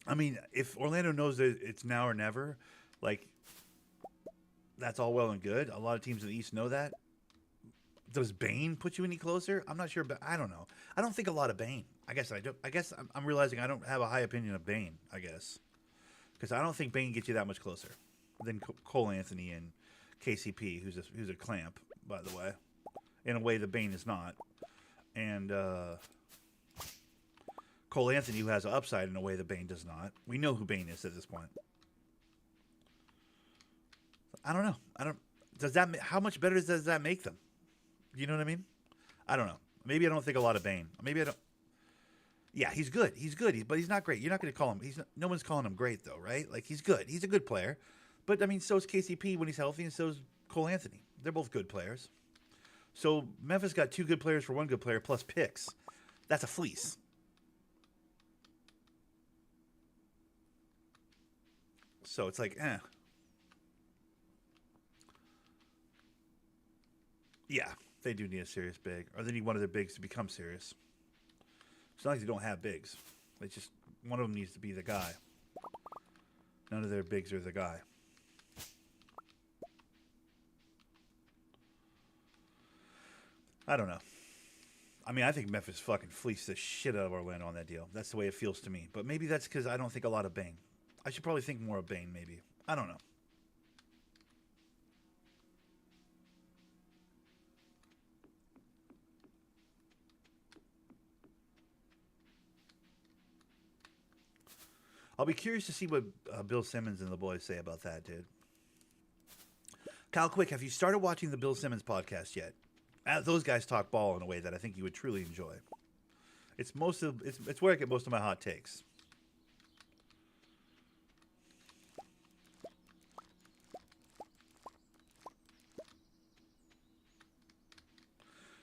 I mean, if Orlando knows that it's now or never, like, that's all well and good. A lot of teams in the East know that. Does Bane put you any closer? I'm not sure, but I don't know. I don't think a lot of Bane. I guess I do. I guess I'm realizing I don't have a high opinion of Bane. I guess because I don't think Bane gets you that much closer than Cole Anthony and KCP, who's a clamp, by the way, in a way that Bane is not, and Cole Anthony, who has an upside in a way that Bane does not. We know who Bane is at this point. I don't know. Does that? How much better does that make them? You know what I mean? I don't know. Maybe I don't think a lot of Bane. Maybe I don't. Yeah, he's good. He's good, but he's not great. You're not going to call him. No one's calling him great though, right? Like he's good. He's a good player, but I mean, so is KCP when he's healthy, and so is Cole Anthony. They're both good players. So Memphis got 2 good players for 1 good player plus picks. That's a fleece. So it's like, yeah, they do need a serious big, or they need one of their bigs to become serious. It's not like they don't have bigs. They just one of them needs to be the guy. None of their bigs are the guy. I don't know. I mean, I think Memphis fucking fleeced the shit out of Orlando on that deal. That's the way it feels to me. But maybe that's because I don't think a lot of Bane. I should probably think more of Bane, maybe. I don't know. I'll be curious to see what Bill Simmons and the boys say about that, dude. Kyle Quick, have you started watching the Bill Simmons podcast yet? Those guys talk ball in a way that I think you would truly enjoy. It's where I get most of my hot takes.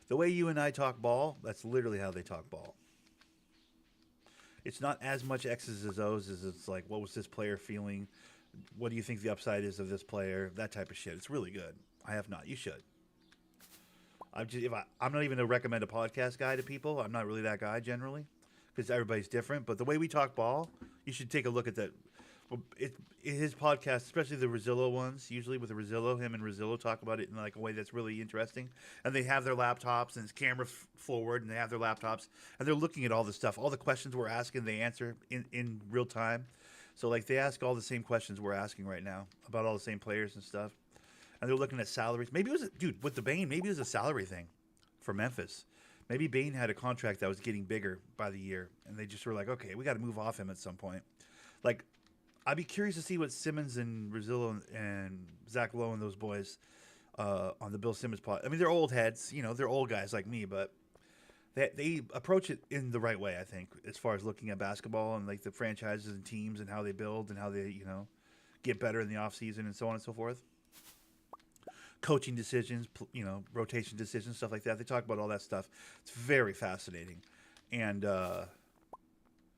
The way you and I talk ball, that's literally how they talk ball. It's not as much X's as O's as it's like, what was this player feeling? What do you think the upside is of this player? That type of shit. It's really good. I have not. You should. I'm not even a recommend a podcast guy to people. I'm not really that guy generally because everybody's different. But the way we talk ball, you should take a look at that. Well, his podcast, especially the Rosillo ones, usually with the Rosillo, him and Rosillo talk about it in like a way that's really interesting. And they have their laptops and it's camera forward, and they have their laptops and they're looking at all the stuff, all the questions we're asking, they answer in real time. So like they ask all the same questions we're asking right now about all the same players and stuff. And they're looking at salaries. Maybe it was dude with the Bane. Maybe it was a salary thing for Memphis. Maybe Bane had a contract that was getting bigger by the year, and they just were like, okay, we got to move off him at some point. Like, I'd be curious to see what Simmons and Rosillo and Zach Lowe and those boys on the Bill Simmons pod. I mean, they're old heads, you know, they're old guys like me, but they approach it in the right way, I think, as far as looking at basketball and like the franchises and teams and how they build and how they, you know, get better in the offseason and so on and so forth. Coaching decisions, you know, rotation decisions, stuff like that. They talk about all that stuff. It's very fascinating. And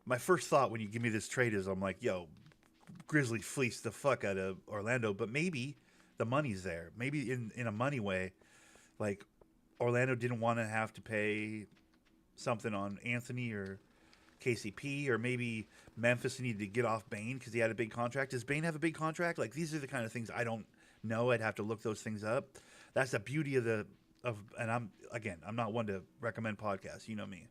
my first thought when you give me this trade is I'm like, yo, Grizzlies fleeced the fuck out of Orlando, but maybe the money's there. Maybe in a money way, like Orlando didn't want to have to pay something on Anthony or KCP, or maybe Memphis needed to get off Bane because he had a big contract. Does Bane have a big contract? Like, these are the kind of things I don't know. I'd have to look those things up. That's the beauty and I'm not one to recommend podcasts. You know me.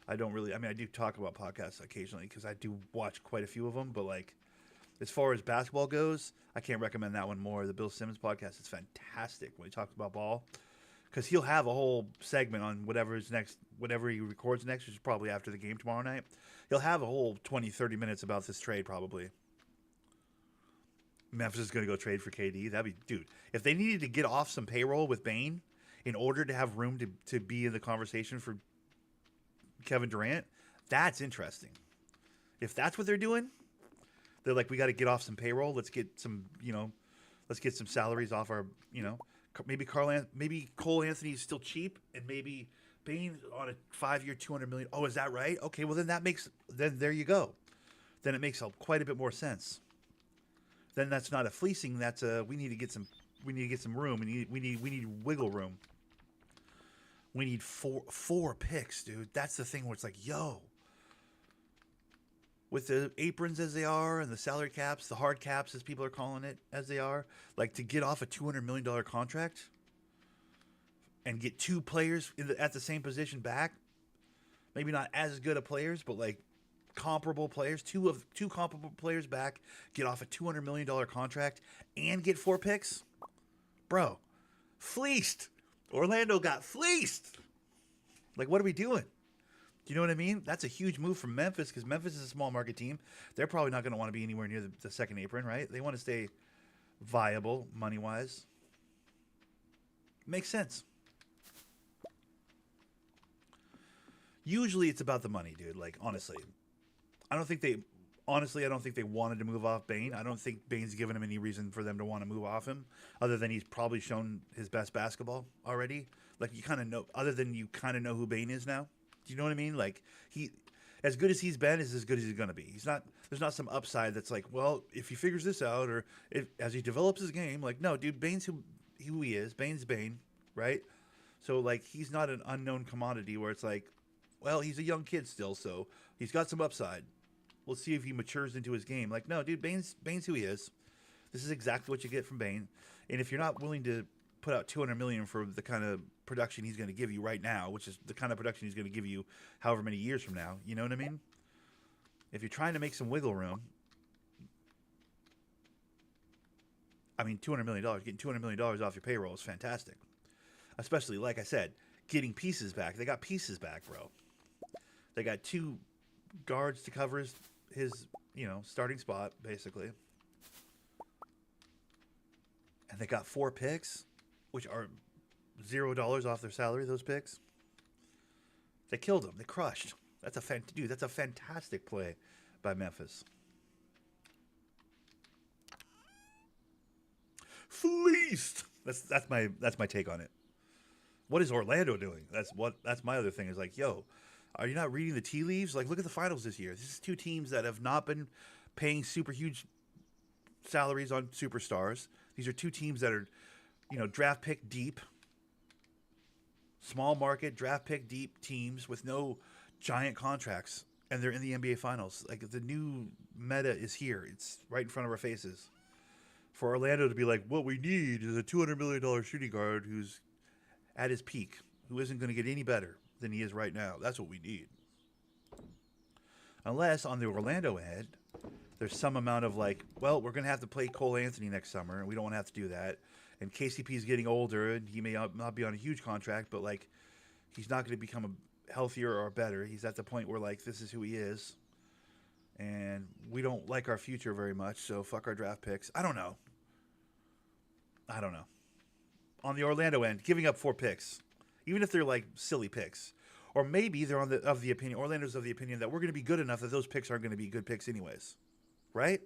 I don't really, I mean, I do talk about podcasts occasionally because I do watch quite a few of them, but like, as far as basketball goes, I can't recommend that one more. The Bill Simmons podcast is fantastic when he talks about ball, because he'll have a whole segment on whatever he records next, which is probably after the game tomorrow night. He'll have a whole 20, 30 minutes about this trade probably. Memphis is going to go trade for KD. That'd be, dude, if they needed to get off some payroll with Bane in order to have room to be in the conversation for Kevin Durant, that's interesting. If that's what they're doing, they're like, we got to get off some payroll. Let's get some salaries off our, you know, maybe Cole Anthony's still cheap, and maybe Bane on a 5-year, $200 million. Oh, is that right? Okay, well then then there you go. Then it makes quite a bit more sense. Then that's not a fleecing. That's we need to get some room. We need wiggle room. We need four picks, dude. That's the thing where it's like, yo, with the aprons as they are and the salary caps, the hard caps as people are calling it as they are, like to get off a $200 million contract and get two players at the same position back, maybe not as good of players, but like comparable players, two comparable players back, get off a $200 million contract and get 4 picks, bro, fleeced. Orlando got fleeced. Like, what are we doing? Do you know what I mean? That's a huge move from Memphis, because Memphis is a small market team. They're probably not going to want to be anywhere near the second apron, right? They want to stay viable money-wise. Makes sense. Usually it's about the money, dude. Like, honestly. I don't think they wanted to move off Bane. I don't think Bane's given them any reason for them to want to move off him, other than he's probably shown his best basketball already. Like, you kind of know, other than you kind of know who Bane is now. Do you know what I mean? Like, he, as good as he's been, is as good as he's going to be. There's not some upside that's like, well, if he figures this out, or as he develops his game, like, no, dude, Bane's who he is. Bane's Bane, right? So, like, he's not an unknown commodity where it's like, well, he's a young kid still, so he's got some upside. We'll see if he matures into his game. Like, no, dude, Bane's who he is. This is exactly what you get from Bane. And if you're not willing to put out $200 million for the kind of production he's going to give you right now, which is the kind of production he's going to give you however many years from now, you know what I mean? If you're trying to make some wiggle room, I mean, $200 million, getting $200 million off your payroll is fantastic. Especially, like I said, getting pieces back. They got pieces back, bro. They got 2 guards to cover his starting spot, basically. And they got 4 picks, which are $0 off their salary, those picks. They killed them. They crushed. That's a fantastic play by Memphis. Fleeced. That's my take on it. What is Orlando doing? That's my other thing, is like, yo, are you not reading the tea leaves? Like, look at the finals this year. This is 2 teams that have not been paying super huge salaries on superstars. These are 2 teams that are, draft pick deep, small market, draft pick deep teams with no giant contracts and they're in the NBA Finals. Like the new meta is here. It's right in front of our faces. For Orlando to be like, what we need is a $200 million shooting guard who's at his peak, who isn't going to get any better than he is right now. That's what we need. Unless on the Orlando end, there's some amount of like, well, we're going to have to play Cole Anthony next summer, and we don't want to have to do that. And KCP is getting older, and he may not be on a huge contract, but like, he's not going to become a healthier or better. He's at the point where like, this is who he is, and we don't like our future very much. So fuck our draft picks. I don't know. On the Orlando end, giving up 4 picks, even if they're like silly picks, or maybe they're of the opinion. Orlando's of the opinion that we're going to be good enough that those picks aren't going to be good picks anyways, right?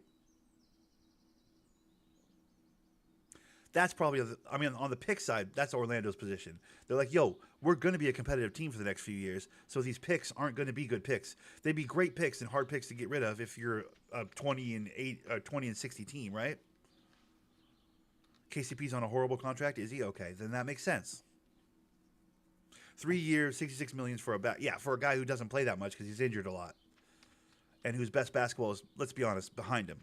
That's probably, on the pick side, that's Orlando's position. They're like, yo, we're going to be a competitive team for the next few years, so these picks aren't going to be good picks. They'd be great picks and hard picks to get rid of if you're a 20-60 team, right? KCP's on a horrible contract. Is he? Okay, then that makes sense. 3 years, $66 million for a for a guy who doesn't play that much because he's injured a lot, and whose best basketball is, let's be honest, behind him.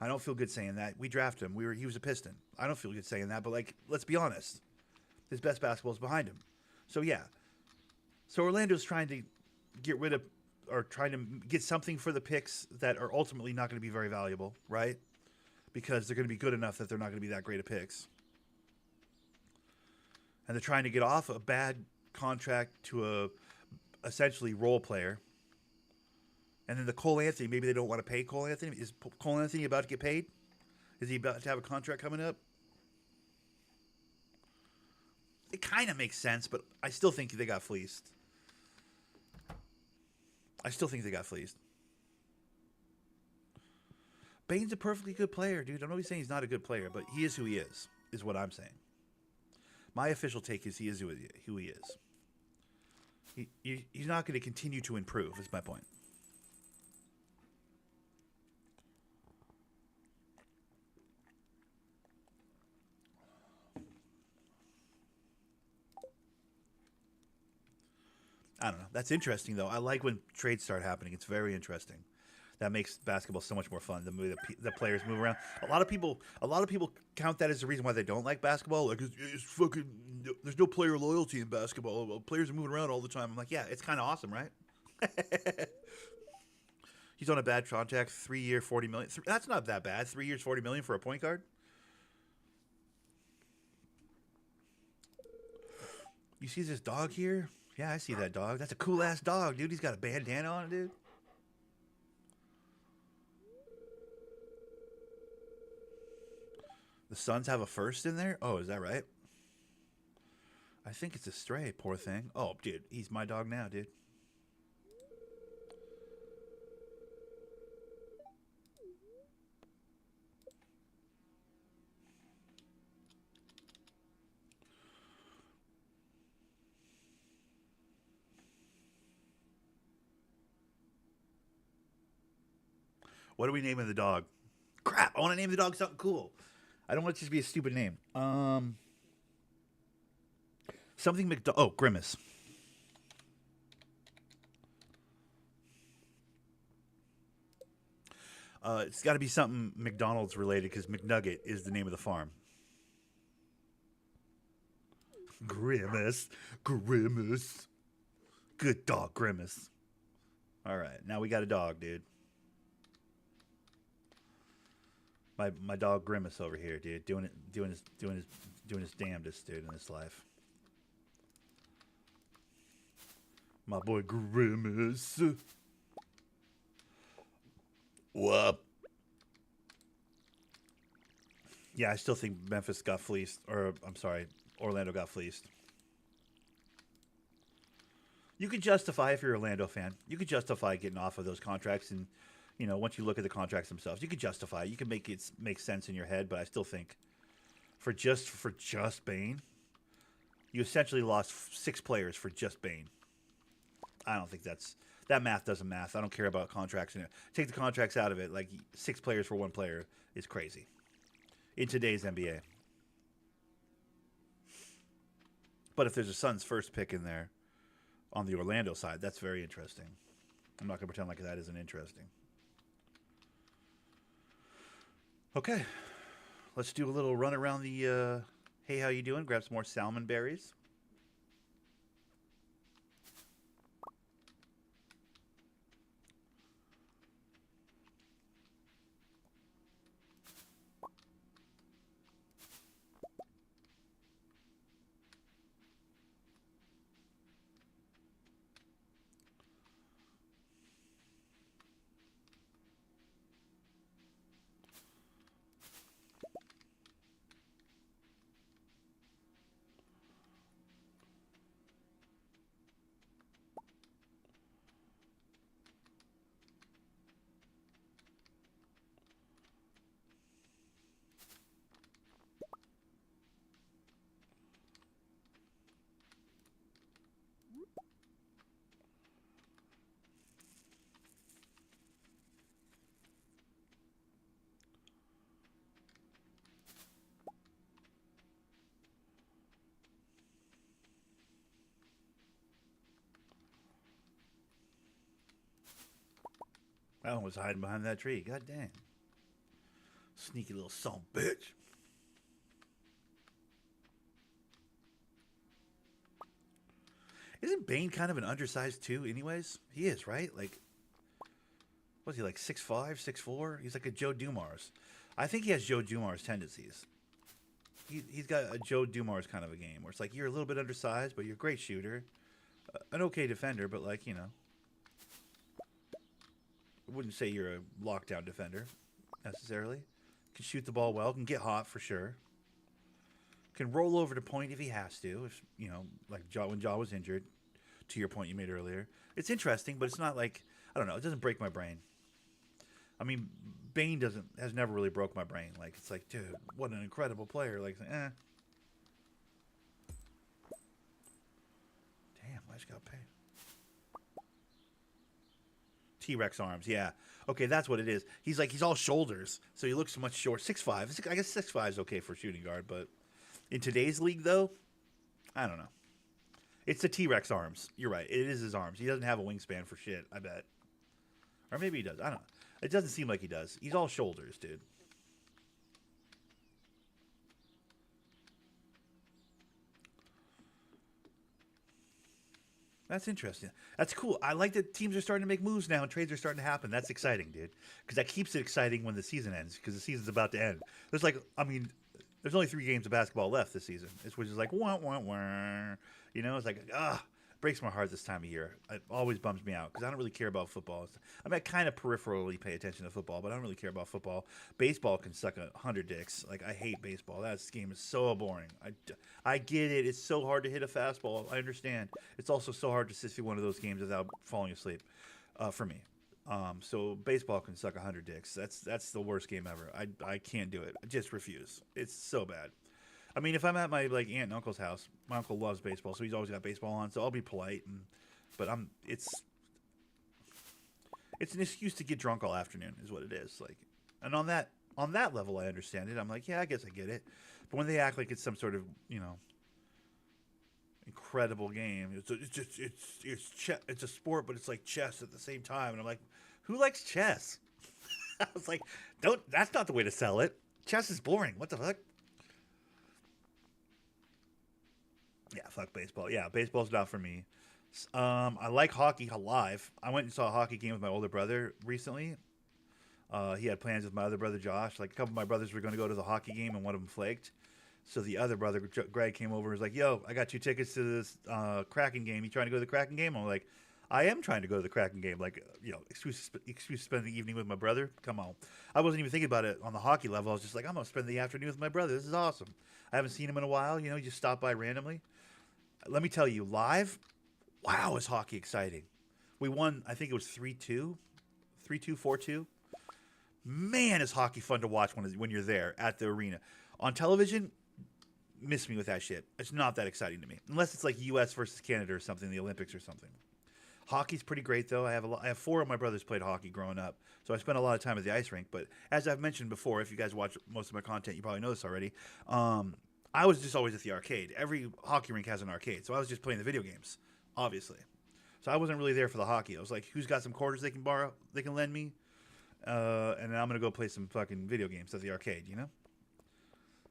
I don't feel good saying that. We drafted him. He was a Piston. I don't feel good saying that, but like, let's be honest, his best basketball is behind him. So yeah, so Orlando's trying to get rid of or trying to get something for the picks that are ultimately not going to be very valuable, right? Because they're going to be good enough that they're not going to be that great of picks. And they're trying to get off a bad contract to a essentially role player. And then the Cole Anthony, maybe they don't want to pay Cole Anthony. Is Cole Anthony about to get paid? Is he about to have a contract coming up? It kind of makes sense, but I still think they got fleeced. Bane's a perfectly good player, dude. I'm not saying he's not a good player, but he is who he is what I'm saying. My official take is he is who he is. He's not going to continue to improve, is my point. I don't know. That's interesting, though. I like when trades start happening. It's very interesting. That makes basketball so much more fun. The players move around. A lot of people count that as the reason why they don't like basketball. Like it's fucking. There's no player loyalty in basketball. Players are moving around all the time. I'm like, yeah, it's kind of awesome, right? He's on a bad contract, 3 year, $40 million. That's not that bad. 3 years, $40 million for a point guard. You see this dog here? Yeah, I see that dog. That's a cool ass dog, dude. He's got a bandana on it, dude. The Suns have a first in there? Oh, is that right? I think it's a stray, poor thing. Oh, dude, he's my dog now, dude. What are we naming the dog? Crap, I want to name the dog something cool. I don't want it to just be a stupid name. Something Grimace. It's got to be something McDonald's related because McNugget is the name of the farm. Grimace. Good dog, Grimace. All right, now we got a dog, dude. My dog Grimace over here, dude, doing his damnedest, dude, in this life. My boy Grimace. What? Yeah, I still think Memphis got fleeced, or I'm sorry, Orlando got fleeced. You could justify, if you're an Orlando fan, you could justify getting off of those contracts, and once you look at the contracts themselves, you could justify. You can make it make sense in your head, but I still think for just Bane, you essentially lost 6 players for just Bane. I don't think that math doesn't math. I don't care about contracts. Take the contracts out of it. Like 6 players for 1 player is crazy in today's NBA. But if there's a Suns first pick in there on the Orlando side, that's very interesting. I'm not going to pretend like that isn't interesting. Okay. Let's do a little run around the, hey, how you doing? Grab some more salmon berries. That one was hiding behind that tree. God dang. Sneaky little son of a bitch. Isn't Bane kind of an undersized too, anyways? He is, right? Like, what's he, like 6'5", 6'4"? He's like a Joe Dumars. I think he has Joe Dumars tendencies. He's got a Joe Dumars kind of a game where it's like you're a little bit undersized, but you're a great shooter. An okay defender, but like, you know. I wouldn't say you're a lockdown defender, necessarily. Can shoot the ball well, can get hot for sure. Can roll over to point if he has to, if, you know, like when Jaw was injured, to your point you made earlier. It's interesting, but it's not like, I don't know, it doesn't break my brain. I mean, Bane has never really broke my brain. Like, it's like, dude, what an incredible player. Like, Damn, I just got paid. T-Rex arms, yeah. Okay, that's what it is. He's all shoulders, so he looks much short. 6'5". I guess 6'5" is okay for shooting guard, but in today's league, though, I don't know. It's the T-Rex arms. You're right. It is his arms. He doesn't have a wingspan for shit, I bet. Or maybe he does. I don't know. It doesn't seem like he does. He's all shoulders, dude. That's interesting. That's cool. I like that teams are starting to make moves now and trades are starting to happen. That's exciting, dude. Because that keeps it exciting when the season ends. Because the season's about to end. There's only 3 games of basketball left this season. Which is like, wah, wah, wah. You know, it's like, breaks my heart this time of year. It always bums me out because I don't really care about football. I mean, I kind of peripherally pay attention to football, but I don't really care about football. Baseball can suck 100 dicks. Like, I hate baseball. That game is so boring. I get it. It's so hard to hit a fastball. I understand. It's also so hard to sit through one of those games without falling asleep for me. So baseball can suck 100 dicks. That's the worst game ever. I can't do it. I just refuse. It's so bad. I mean, if I'm at my like aunt and uncle's house, my uncle loves baseball, so he's always got baseball on. So I'll be polite, but it's an excuse to get drunk all afternoon, is what it is. Like, and on that level, I understand it. I'm like, yeah, I guess I get it. But when they act like it's some sort of, you know, incredible game, it's a sport, but it's like chess at the same time, and I'm like, who likes chess? I was like, that's not the way to sell it. Chess is boring. What the fuck? Yeah, fuck baseball. Yeah, baseball's not for me. I like hockey live. I went and saw a hockey game with my older brother recently. He had plans with my other brother Josh. Like, a couple of my brothers were going to go to the hockey game, and one of them flaked. So the other brother, Greg, came over and was like, "Yo, I got 2 tickets to this Kraken game. You trying to go to the Kraken game?" I'm like, "I am trying to go to the Kraken game." Like, you know, excuse to spend the evening with my brother. Come on. I wasn't even thinking about it on the hockey level. I was just like, I'm gonna spend the afternoon with my brother. This is awesome. I haven't seen him in a while. You know, he just stopped by randomly. Let me tell you, live, wow, is hockey exciting. We won, I think it was 3-2, 3-2, 4-2. Man, is hockey fun to watch when you're there at the arena. On television, miss me with that shit. It's not that exciting to me. Unless it's like U.S. versus Canada or something, the Olympics or something. Hockey's pretty great, though. I have 4 of my brothers played hockey growing up, so I spent a lot of time at the ice rink. But as I've mentioned before, if you guys watch most of my content, you probably know this already. I was just always at the arcade. Every hockey rink has an arcade, so I was just playing the video games, obviously. So I wasn't really there for the hockey. I was like, who's got some quarters they can borrow, they can lend me? And then I'm going to go play some fucking video games at the arcade, you know?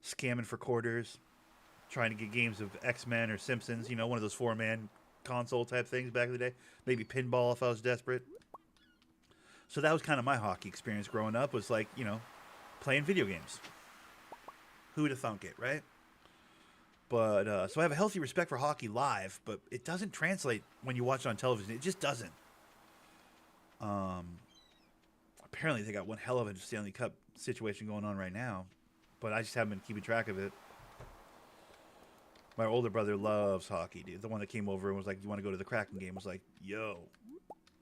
Scamming for quarters, trying to get games of X-Men or Simpsons, you know, one of those 4-man console type things back in the day. Maybe pinball if I was desperate. So that was kind of my hockey experience growing up, was like, you know, playing video games. Who'd have thunk it, right? But so I have a healthy respect for hockey live, but it doesn't translate when you watch it on television. It just doesn't. Apparently they got one hell of a Stanley Cup situation going on right now, but I just haven't been keeping track of it. My older brother loves hockey, dude. The one that came over and was like, "You want to go to the Kraken game?" Was like, "Yo."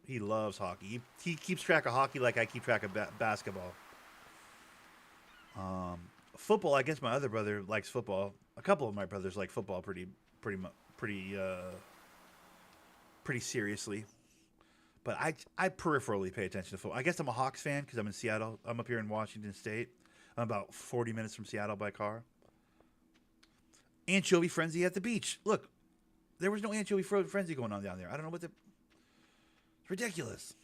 He loves hockey. He keeps track of hockey like I keep track of basketball. Football, I guess my other brother likes football. A couple of my brothers like football pretty seriously. But I peripherally pay attention to football. I guess I'm a Hawks fan because I'm in Seattle. I'm up here in Washington State. I'm about 40 minutes from Seattle by car. Anchovy frenzy at the beach. Look, there was no anchovy frenzy going on down there. I don't know what the... It's ridiculous.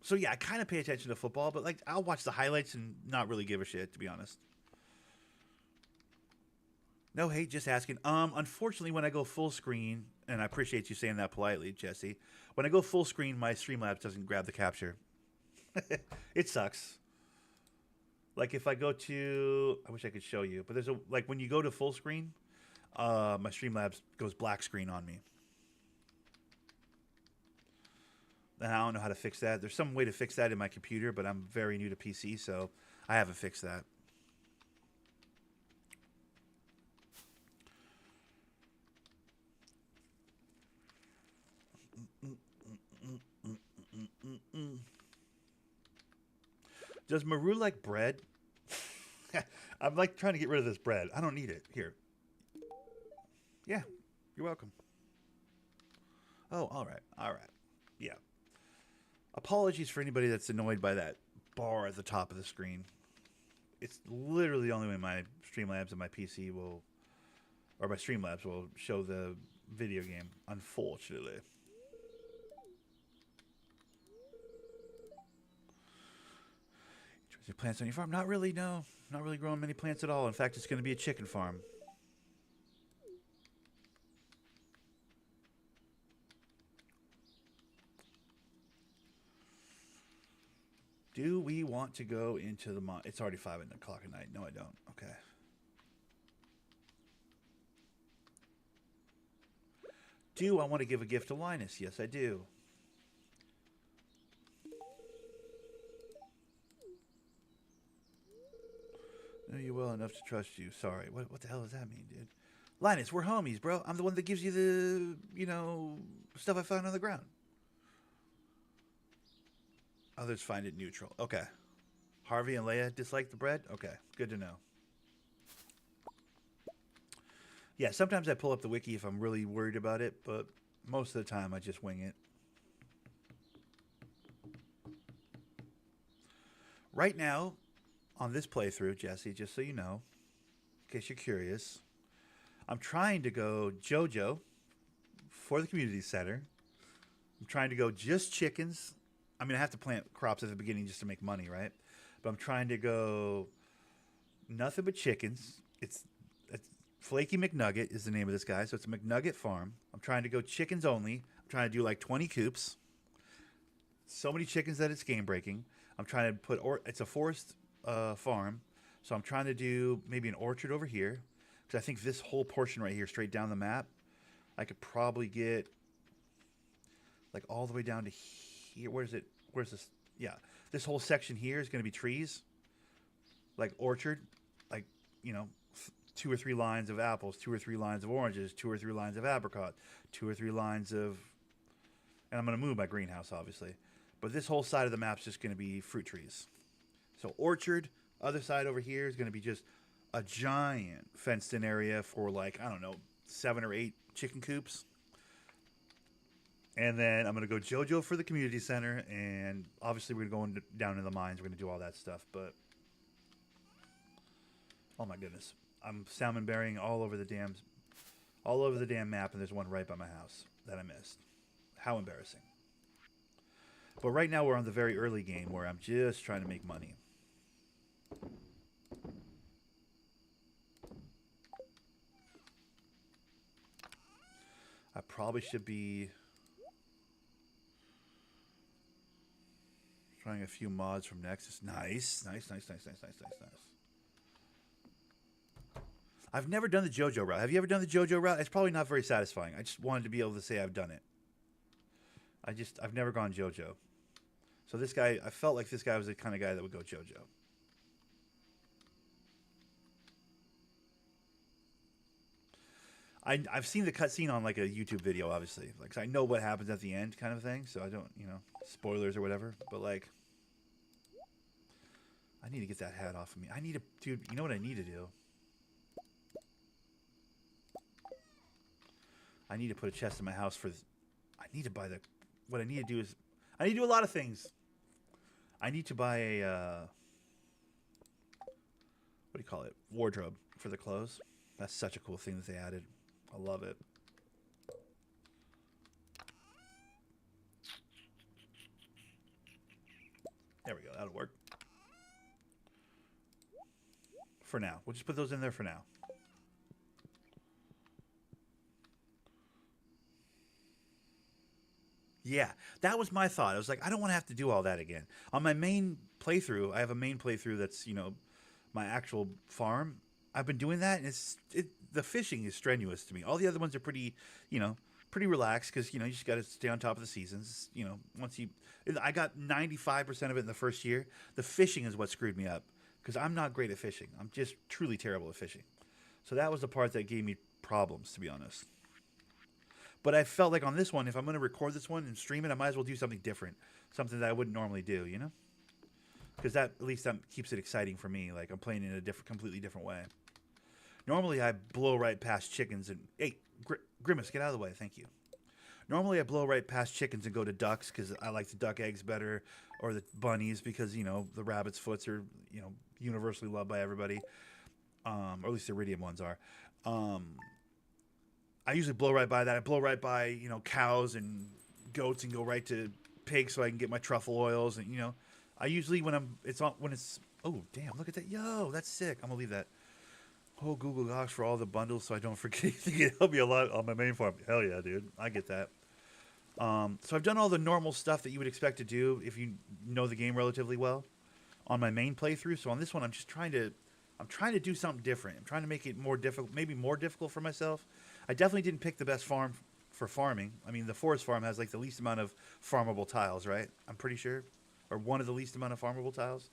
So yeah, I kind of pay attention to football, but like I'll watch the highlights and not really give a shit, to be honest. No hate, just asking. Unfortunately, when I go full screen, and I appreciate you saying that politely, Jesse. When I go full screen, my Streamlabs doesn't grab the capture. It sucks. Like if I go to, I wish I could show you, but there's a like when you go to full screen, my Streamlabs goes black screen on me. And I don't know how to fix that. There's some way to fix that in my computer, but I'm very new to PC, so I haven't fixed that. Does Maru like bread? I'm like trying to get rid of this bread. I don't need it. Here. Yeah, you're welcome. Oh, all right. All right. Yeah. Apologies for anybody that's annoyed by that bar at the top of the screen. It's literally the only way my Streamlabs and my PC will, or my Streamlabs will show the video game, unfortunately. Interesting plants on your farm? Not really, no. Not really growing many plants at all. In fact, it's going to be a chicken farm. Do we want to go into the It's already 5 o'clock at night. No, I don't. Okay. Do I want to give a gift to Linus? Yes, I do. Know you well enough to trust you. Sorry. What the hell does that mean, dude? Linus, we're homies, bro. I'm the one that gives you the, stuff I found on the ground. Others find it neutral. Okay. Harvey and Leia dislike the bread? Okay. Good to know. Yeah, sometimes I pull up the wiki if I'm really worried about it, but most of the time I just wing it. Right now, on this playthrough, Jesse, just so you know, in case you're curious, I'm trying to go JoJo for the community center. I'm trying to go just chickens. I mean, I have to plant crops at the beginning just to make money, right? But I'm trying to go nothing but chickens. It's Flaky McNugget is the name of this guy, so it's a McNugget farm. I'm trying to go chickens only. I'm trying to do like 20 coops. So many chickens that it's game breaking. I'm trying to it's a forest farm, so I'm trying to do maybe an orchard over here, because I think this whole portion right here, straight down the map, I could probably get like all the way down to here. Where's this? Yeah, this whole section here is going to be trees, like orchard, like 2 or 3 lines of apples, 2 or 3 lines of oranges, 2 or 3 lines of apricot, 2 or 3 lines of, and I'm going to move my greenhouse obviously, but this whole side of the map is just going to be fruit trees. So orchard, other side over here is going to be just a giant fenced in area for like, I don't know, 7 or 8 chicken coops. And then I'm going to go JoJo for the community center, and obviously we're going down in the mines. We're going to do all that stuff, but oh my goodness. I'm salmon berrying all over the dams. all over the damn map, and there's one right by my house that I missed. How embarrassing. But right now we're on the very early game where I'm just trying to make money. I probably should be trying a few mods from Nexus. Nice. I've never done the JoJo route. Have you ever done the JoJo route? It's probably not very satisfying. I just wanted to be able to say I've done it. I've never gone JoJo. So this guy, I felt like this guy was the kind of guy that would go JoJo. I've seen the cutscene on like a YouTube video, obviously. Like, 'cause I know what happens at the end kind of thing. So I don't, spoilers or whatever. But like, I need to get that hat off of me. I need to, dude, you know what I need to do? I need to put a chest in my house for, I need to buy what I need to do is, I need to do a lot of things. I need to buy a, what do you call it? Wardrobe for the clothes. That's such a cool thing that they added. I love it. There we go. That'll work. For now. We'll just put those in there for now. Yeah, that was my thought. I was like, I don't want to have to do all that again. On my main playthrough, I have a main playthrough that's, my actual farm. I've been doing that, and the fishing is strenuous to me. All the other ones are pretty, pretty relaxed because, you just got to stay on top of the seasons. I got 95% of it in the first year. The fishing is what screwed me up because I'm not great at fishing. I'm just truly terrible at fishing. So that was the part that gave me problems, to be honest. But I felt like on this one, if I'm going to record this one and stream it, I might as well do something different. Something that I wouldn't normally do, Because at least that keeps it exciting for me. Like I'm playing in a completely different way. Normally I blow right past chickens and... Hey, Grimace, get out of the way. Thank you. Normally I blow right past chickens and go to ducks because I like the duck eggs better. Or the bunnies because, the rabbit's foots are, universally loved by everybody. Or at least the iridium ones are. I usually blow right by that. I blow right by, cows and goats and go right to pigs so I can get my truffle oils. And, I usually oh, damn, look at that. Yo, that's sick. I'm going to leave that whole Google Docs for all the bundles so I don't forget anything. It'll help me a lot on my main farm. Hell yeah, dude. I get that. So I've done all the normal stuff that you would expect to do if you know the game relatively well on my main playthrough. So on this one, I'm trying to do something different. I'm trying to make it more difficult, maybe more difficult for myself. I definitely didn't pick the best farm for farming. I mean, the forest farm has like the least amount of farmable tiles, right? I'm pretty sure. Or one of the least amount of farmable tiles.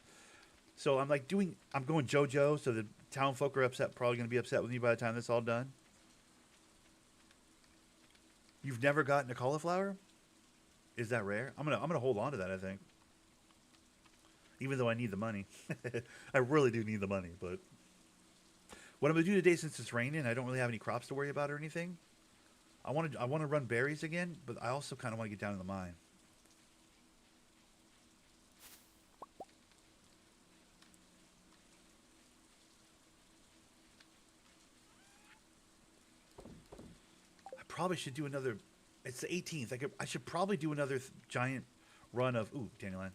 So I'm going JoJo, so the town folk are probably going to be upset with me by the time this is all done. You've never gotten a cauliflower? Is that rare? I'm gonna hold on to that, I think. Even though I need the money. I really do need the money, but what I'm gonna do today, since it's raining, I don't really have any crops to worry about or anything. I want to run berries again, but I also kind of want to get down to the mine. I probably should do another. It's the 18th. I should probably do another giant run of. Ooh, dandelion.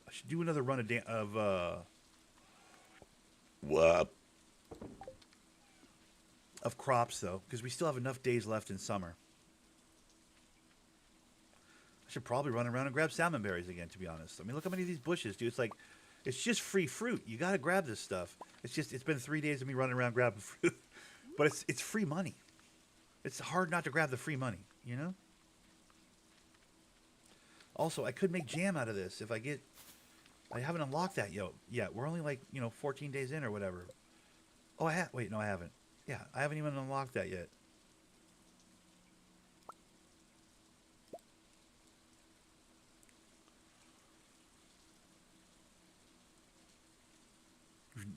I should do another run of crops, though, because we still have enough days left in summer. I should probably run around and grab salmon berries again, to be honest. I mean, look how many of these bushes, dude. It's just free fruit. You got to grab this stuff. It's been 3 days of me running around grabbing fruit. But it's free money. It's hard not to grab the free money, Also, I could make jam out of this if I haven't unlocked that yet. We're only like, 14 days in or whatever. Oh, wait, no, I haven't. Yeah, I haven't even unlocked that yet.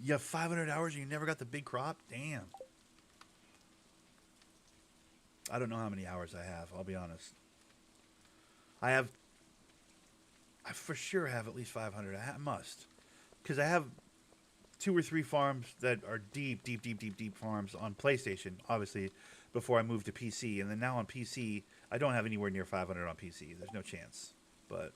You have 500 hours and you never got the big crop? Damn. I don't know how many hours I have, I'll be honest. I for sure have at least 500. I must. Because I have 2 or 3 farms that are deep farms on PlayStation, obviously, before I moved to PC. And then now on PC, I don't have anywhere near 500 on PC. There's no chance. But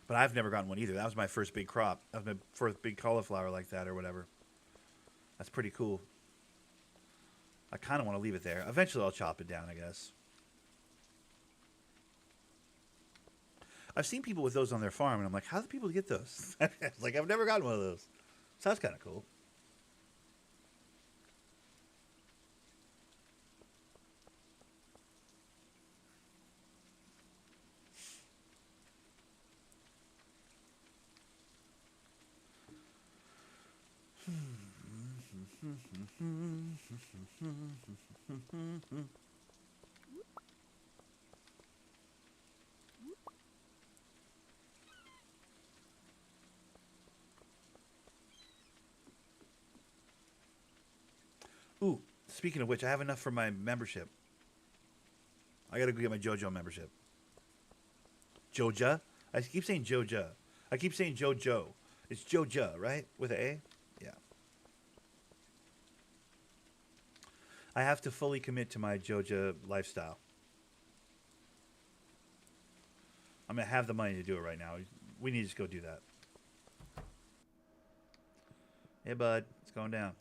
I've never gotten one either. That was my first big crop. That was my first big cauliflower like that or whatever. That's pretty cool. I kind of want to leave it there. Eventually I'll chop it down, I guess. I've seen people with those on their farm, and I'm like, how do people get those? Like, I've never gotten one of those. So that's kind of cool. Ooh, speaking of which, I have enough for my membership. I gotta go get my JoJo membership. Joja? I keep saying Joja. I keep saying JoJo. It's Joja, right? With an A? Yeah. I have to fully commit to my Joja lifestyle. I'm gonna have the money to do it right now. We need to just go do that. Hey, bud. It's going down.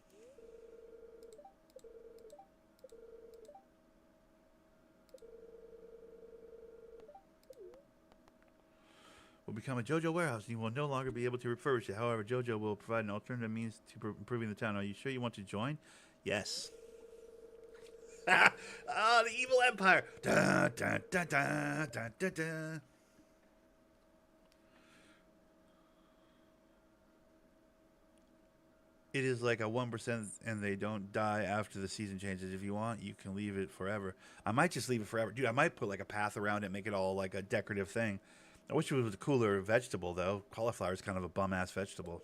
Will become a JoJo warehouse, and you will no longer be able to refurbish it. However, JoJo will provide an alternative means to improving the town. Are you sure you want to join? Yes. Oh, the evil empire. Da, da, da, da, da, da, da. It is like a 1%, and they don't die after the season changes. If you want, you can leave it forever. I might just leave it forever. Dude, I might put like a path around it, make it all like a decorative thing. I wish it was a cooler vegetable, though. Cauliflower is kind of a bum-ass vegetable.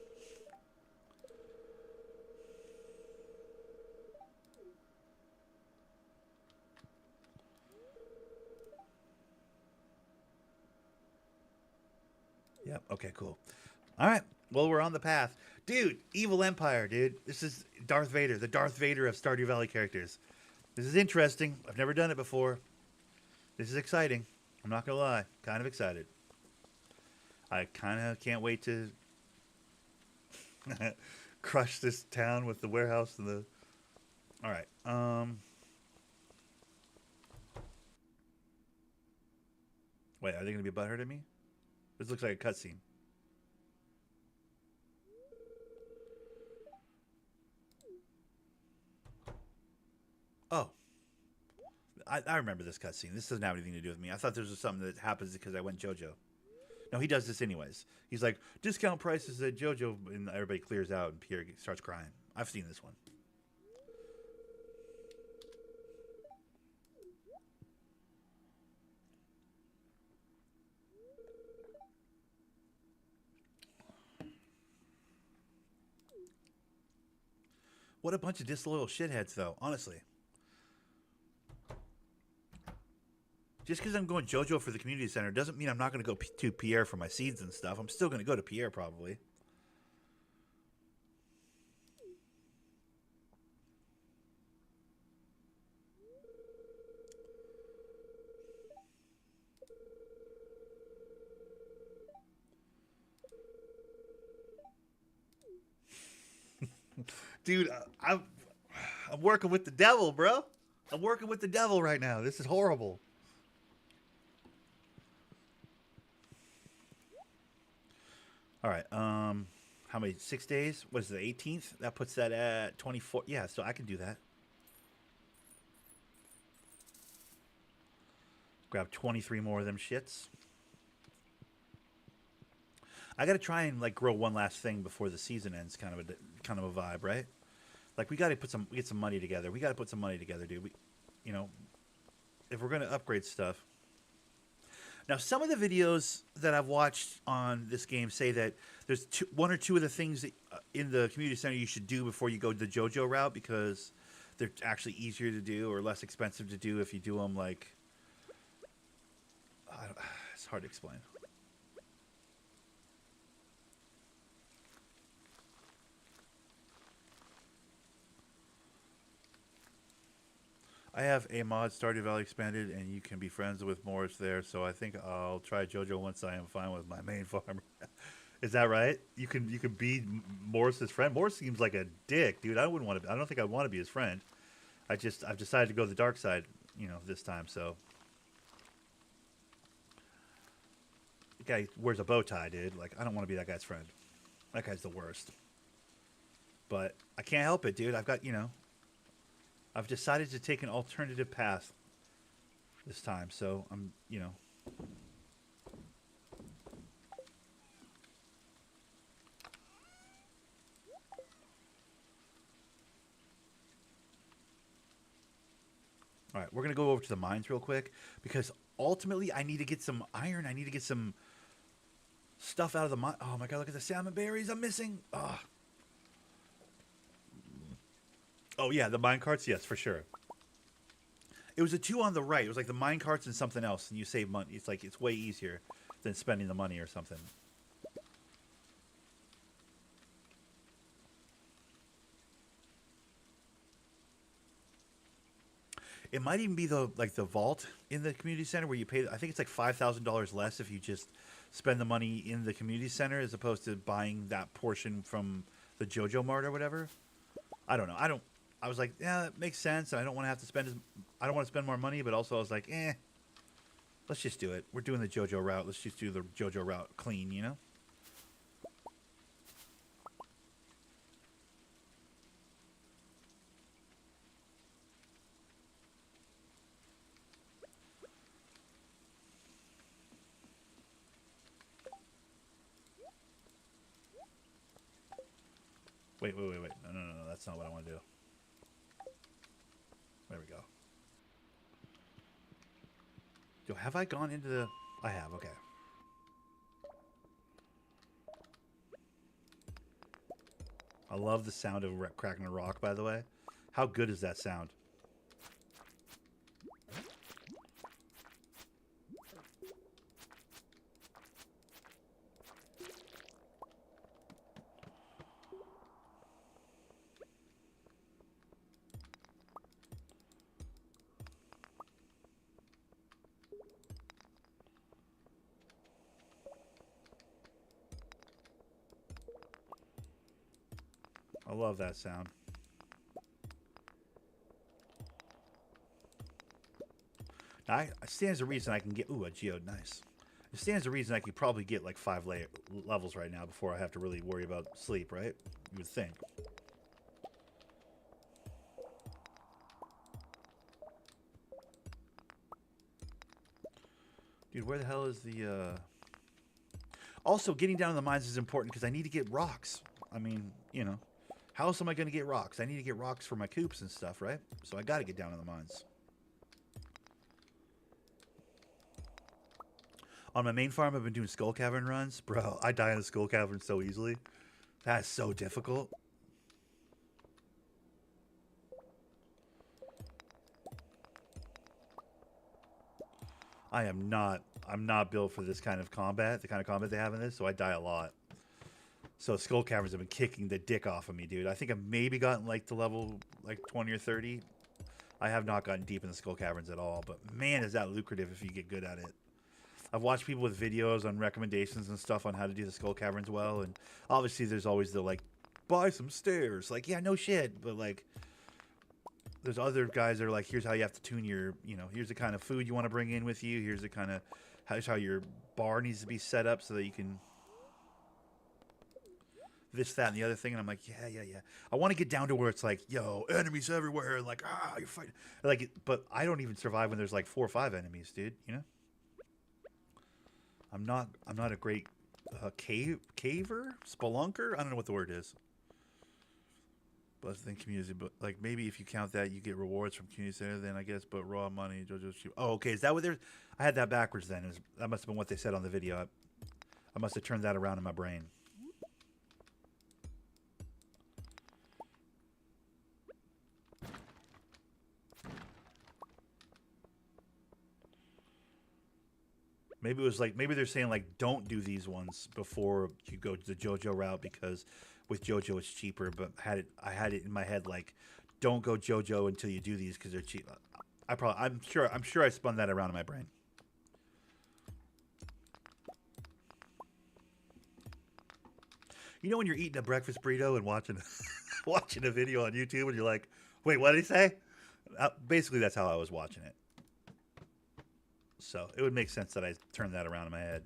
Yep. Okay, cool. All right. Well, we're on the path. Dude, Evil Empire, dude. This is Darth Vader, the Darth Vader of Stardew Valley characters. This is interesting. I've never done it before. This is exciting. I'm not going to lie. Kind of excited. I kind of can't wait to crush this town with the warehouse and the... All right. Wait, are they going to be butthurt at me? This looks like a cutscene. Oh. I remember this cutscene. This doesn't have anything to do with me. I thought this was something that happens because I went JoJo. No, he does this anyways. He's like, discount prices at JoJo, and everybody clears out, and Pierre starts crying. I've seen this one. What a bunch of disloyal shitheads, though, honestly. Just because I'm going JoJo for the community center doesn't mean I'm not going to go to Pierre for my seeds and stuff. I'm still going to go to Pierre, probably. Dude, I'm working with the devil, bro. I'm working with the devil right now. This is horrible. All right. How many? 6 days? What is it, the 18th? That puts that at 24. Yeah, so I can do that. Grab 23 more of them shits. I got to try and like grow one last thing before the season ends. Kind of a vibe, right? Like we got to get some money together. We got to put some money together, dude. You know, if we're gonna upgrade stuff. Now, some of the videos that I've watched on this game say that there's one or two of the things that, in the community center you should do before you go the JoJo route, because they're actually easier to do or less expensive to do if you do them like. It's hard to explain. I have a mod, Stardew Valley Expanded, and you can be friends with Morris there. So I think I'll try JoJo once I am fine with my main farm. Is that right? You can be Morris's friend. Morris seems like a dick, dude. I wouldn't want to. I don't think I want to be his friend. I've decided to go the dark side, this time. So the guy wears a bow tie, dude. Like I don't want to be that guy's friend. That guy's the worst. But I can't help it, dude. I've decided to take an alternative path this time, so I'm. All right, we're going to go over to the mines real quick because ultimately I need to get some iron. I need to get some stuff out of the mine. Oh my god, look at the salmon berries I'm missing. Oh yeah, the mine carts, yes, for sure. It was the two on the right. It was like the mine carts and something else, and you save money. It's like it's way easier than spending the money or something. It might even be the vault in the community center where you pay. I think it's like $5,000 less if you just spend the money in the community center as opposed to buying that portion from the JoJo Mart or whatever. I don't know. I was like, yeah, that makes sense. I don't want to have to spend. I don't want to spend more money, but also I was like, let's just do it. We're doing the JoJo route. Let's just do the JoJo route clean, Wait. No. That's not what I want to do. There we go. Yo, have I gone into the... I have, okay. I love the sound of cracking a rock, by the way. How good is that sound? I love that sound. Now, it stands a reason I can get... Ooh, a geode. Nice. It stands a reason I could probably get like 5 levels right now before I have to really worry about sleep, right? You would think. Dude, where the hell is the... Also, getting down to the mines is important because I need to get rocks. I mean, how else am I going to get rocks? I need to get rocks for my coops and stuff, right? So I got to get down to the mines. On my main farm, I've been doing skull cavern runs. Bro, I die in the skull cavern so easily. That's so difficult. I'm not built for this kind of combat, the kind of combat they have in this, so I die a lot. So skull caverns have been kicking the dick off of me, dude. I think I've maybe gotten like to level like 20 or 30. I have not gotten deep in the skull caverns at all, but man, is that lucrative if you get good at it. I've watched people with videos on recommendations and stuff on how to do the skull caverns well, and obviously there's always the like, buy some stairs. Like, yeah, no shit, but like, there's other guys that are like, here's how you have to tune your, here's the kind of food you want to bring in with you. Here's the kind of, here's how your bar needs to be set up so that you can this, that, and the other thing. And I'm like, yeah. I want to get down to where it's like, yo, enemies everywhere. Like, you're fighting. Like, but I don't even survive when there's like 4 or 5 enemies, dude. I'm not a great caver, spelunker. I don't know what the word is. But I think community, but like maybe if you count that, you get rewards from community center. Then I guess, but raw money, JoJo's cheap. Oh, okay. Is that what there's? I had that backwards. Then that must have been what they said on the video. I must have turned that around in my brain. Maybe it was like maybe they're saying like don't do these ones before you go to the JoJo route because with JoJo it's cheaper. But I had it in my head like don't go JoJo until you do these because they're cheap. I'm sure I spun that around in my brain. You know when you're eating a breakfast burrito and watching watching a video on YouTube and you're like, wait, what did he say? Basically, that's how I was watching it. So it would make sense that I turned that around in my head.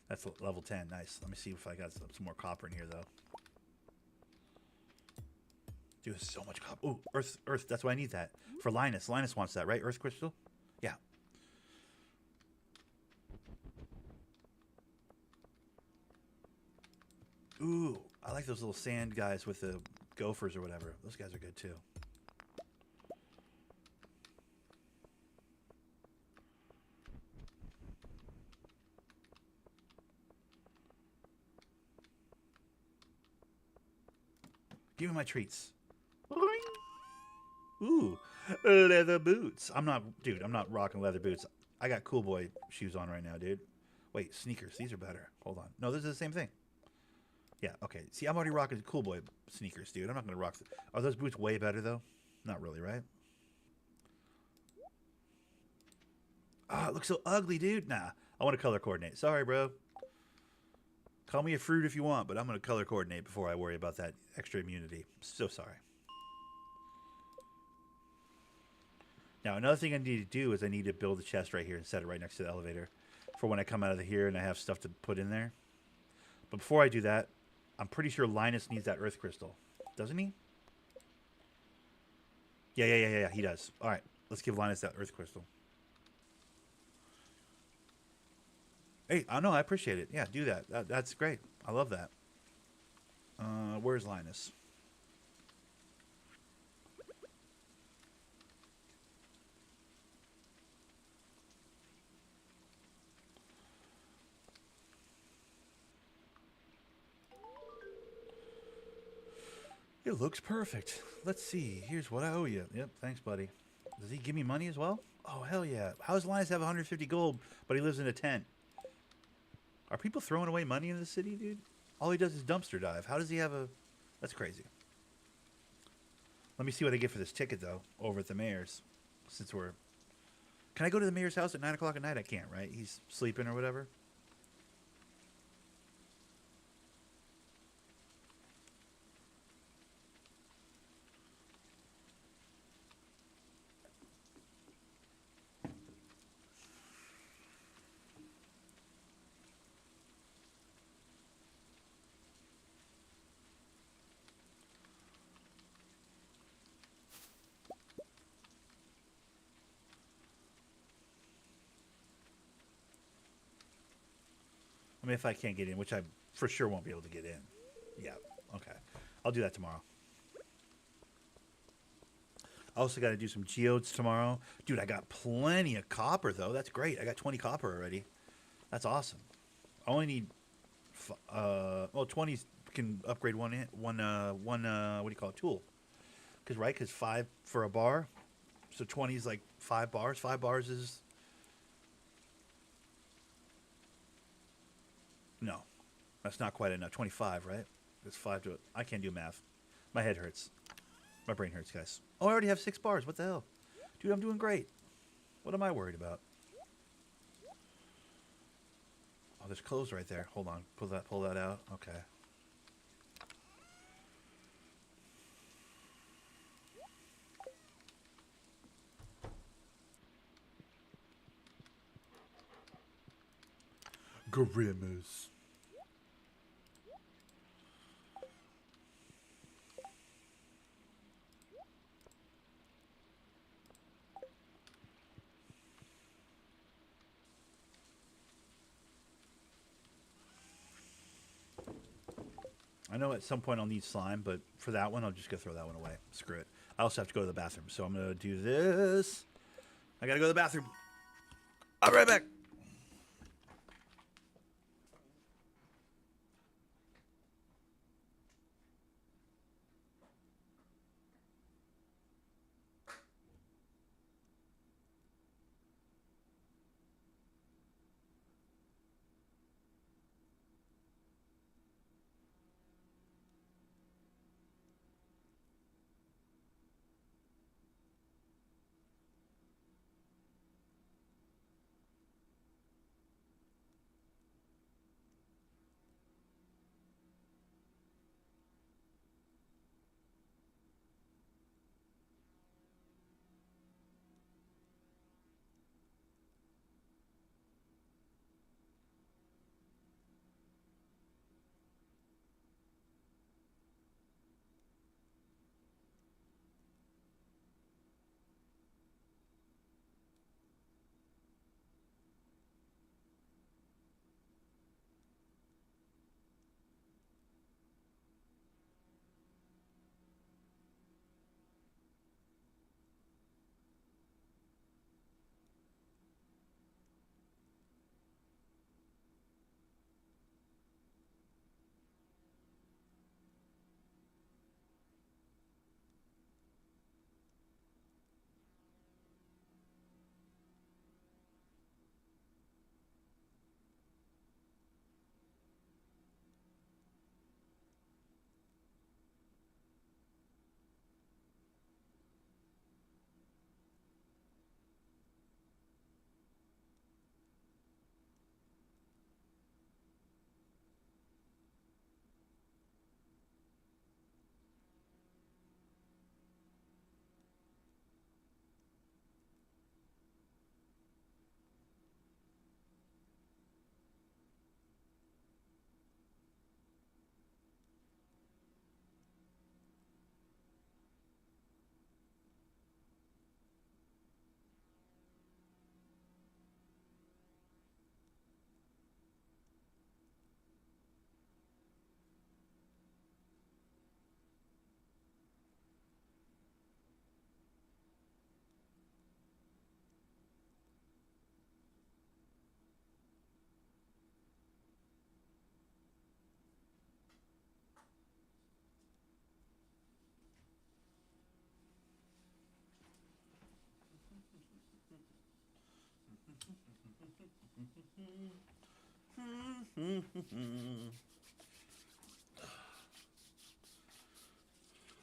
That's level 10. Nice. Let me see if I got some more copper in here, though. Dude, so much copper. Ooh, Earth. That's why I need that. For Linus. Linus wants that, right? Earth crystal? Yeah. Ooh, I like those little sand guys with the gophers or whatever. Those guys are good, too. Give me my treats. Ooh, leather boots. I'm not rocking leather boots. I got cool boy shoes on right now, dude. Wait, sneakers. These are better. Hold on. No, this is the same thing. Yeah, okay. See, I'm already rocking cool boy sneakers, dude. I'm not going to rock. Are those boots way better, though? Not really, right? Ah, it looks so ugly, dude. Nah, I want to color coordinate. Sorry, bro. Call me a fruit if you want, but I'm going to color coordinate before I worry about that extra immunity. So sorry. Now, another thing I need to do is I need to build a chest right here and set it right next to the elevator for when I come out of here and I have stuff to put in there. But before I do that, I'm pretty sure Linus needs that earth crystal. Doesn't he? Yeah, he does. All right, let's give Linus that earth crystal. Hey, I know, I appreciate it. Yeah, do that. That's great. I love that. Where's Linus? It looks perfect. Let's see. Here's what I owe you. Yep, thanks, buddy. Does he give me money as well? Oh, hell yeah. How does Linus have 150 gold, but he lives in a tent? Are people throwing away money in the city, dude? All he does is dumpster dive. How does he have a... That's crazy. Let me see what I get for this ticket, though, over at the mayor's. Since we're... Can I go to the mayor's house at 9 o'clock at night? I can't, right? He's sleeping or whatever. I mean, if I can't get in, which I for sure won't be able to get in. Yeah, okay. I'll do that tomorrow. I also got to do some geodes tomorrow. Dude, I got plenty of copper, though. That's great. I got 20 copper already. That's awesome. I only need... well, 20 can upgrade one what do you call it, tool. Because, right, because 5 for a bar. So 20 is like 5 bars. 5 bars is... No, that's not quite enough. 25, right? That's 5 to it. I can't do math. My head hurts. My brain hurts, guys. Oh, I already have 6 bars. What the hell? Dude, I'm doing great. What am I worried about? Oh, there's clothes right there. Hold on. Pull that out. Okay. Grimace. I know at some point I'll need slime, but for that one, I'll just go throw that one away. Screw it. I also have to go to the bathroom, so I'm going to do this. I got to go to the bathroom. I'll be right back.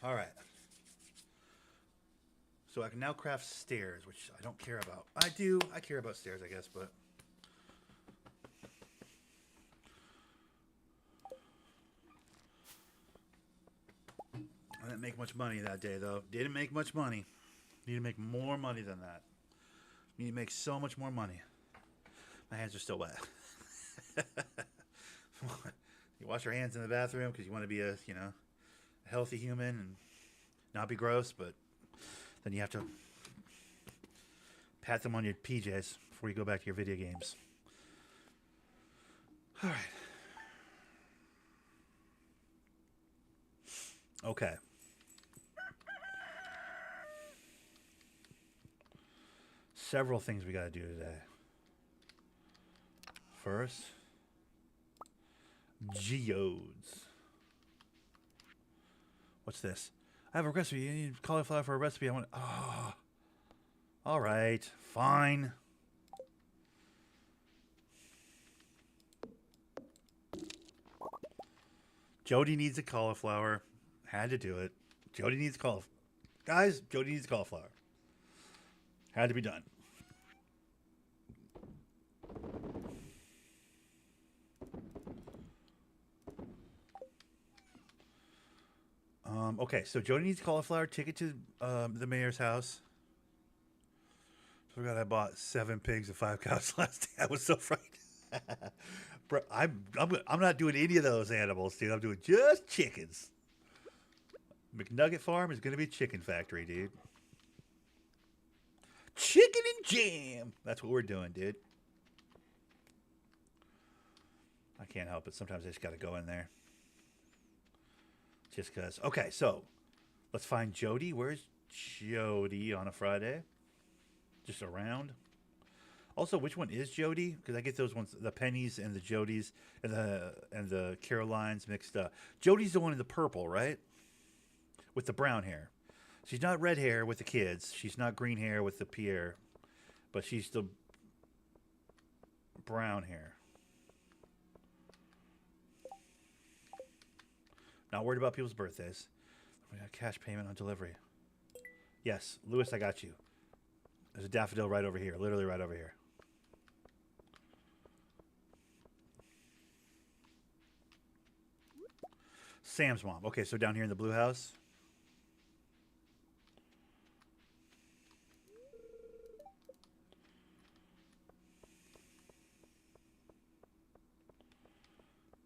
All right. So I can now craft stairs, which I don't care about. I do. I care about stairs, I guess, but... I didn't make much money that day, though. Didn't make much money. Need to make more money than that. Need to make so much more money. My hands are still wet. You wash your hands in the bathroom because you want to be a healthy human and not be gross, but then you have to pat them on your PJs before you go back to your video games. All right. Okay. Several things we got to do today. First, geodes. What's this? I have a recipe. You need cauliflower for a recipe. I want. Oh. All right. Fine. Jody needs a cauliflower. Had to do it. Jody needs cauliflower. Guys, Jody needs cauliflower. Had to be done. Okay, so Jody needs cauliflower. Take it to the mayor's house. Forgot I bought 7 pigs and 5 cows last day. I was so frightened. Bro, I'm not doing any of those animals, dude. I'm doing just chickens. McNugget Farm is going to be a chicken factory, dude. Chicken and jam. That's what we're doing, dude. I can't help it. Sometimes I just got to go in there. Just because. Okay, so let's find Jody. Where's Jody on a Friday? Just around. Also, which one is Jody? Because I get those ones, the Pennies and the Jodys and the Carolines mixed up. Jody's the one in the purple, right? With the brown hair. She's not red hair with the kids. She's not green hair with the Pierre. But she's the brown hair. Not worried about people's birthdays. We got cash payment on delivery. Yes, Lewis, I got you. There's a daffodil right over here. Literally right over here. Sam's mom. Okay, so down here in the blue house.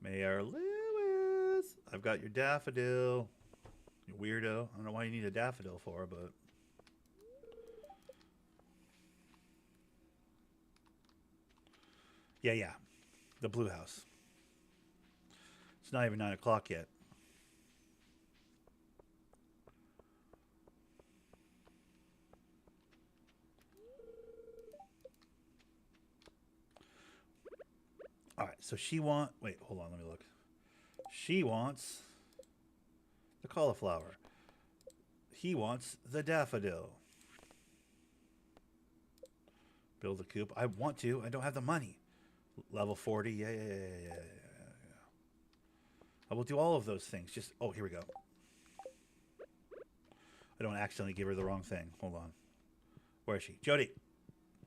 Mayor Lewis. I've got your daffodil. You weirdo. I don't know why you need a daffodil for, but... Yeah. The blue house. It's not even 9 o'clock yet. All right, so she wants... Wait, hold on, let me look. She wants the cauliflower. He wants the daffodil. Build a coop. I want to. I don't have the money. Level 40. Yeah. I will do all of those things. Just... Oh, here we go. I don't accidentally give her the wrong thing. Hold on. Where is she? Jody.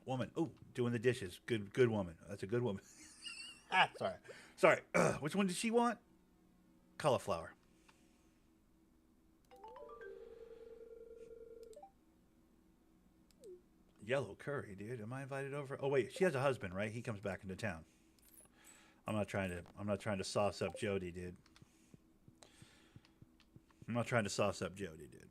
Woman. Oh, doing the dishes. Good woman. That's a good woman. Sorry. Which one did she want? Cauliflower. Yellow curry, dude. Am I invited over? Oh wait, she has a husband, right? He comes back into town. I'm not trying to sauce up Jody, dude. I'm not trying to sauce up Jody, dude.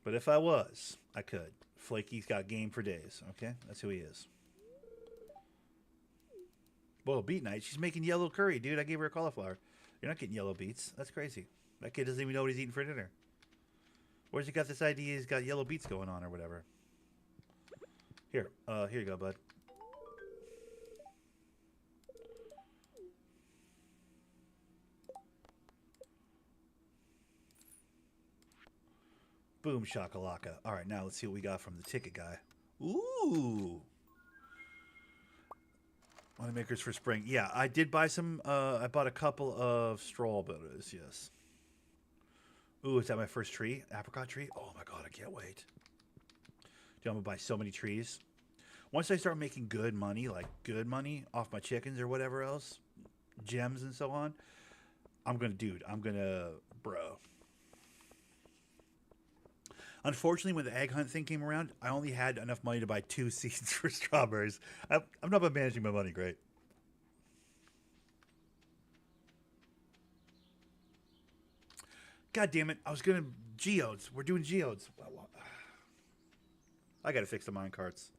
But if I was, I could. Flaky's got game for days, okay? That's who he is. Whoa, beet night. She's making yellow curry, dude. I gave her a cauliflower. You're not getting yellow beets. That's crazy. That kid doesn't even know what he's eating for dinner. Where's he got this idea he's got yellow beets going on or whatever? Here you go, bud. Boom shakalaka. All right, now let's see what we got from the ticket guy. Ooh. Moneymakers for spring. Yeah, I did buy some. I bought a couple of strawberries. Yes. Ooh, is that my first tree? Apricot tree? Oh my god, I can't wait. Dude, I'm gonna buy so many trees. Once I start making good money, like good money off my chickens or whatever else, gems and so on, bro. Unfortunately, when the egg hunt thing came around, I only had enough money to buy 2 seeds for strawberries. I'm not managing my money great. God damn it! I was gonna geodes. We're doing geodes. I gotta fix the mine carts.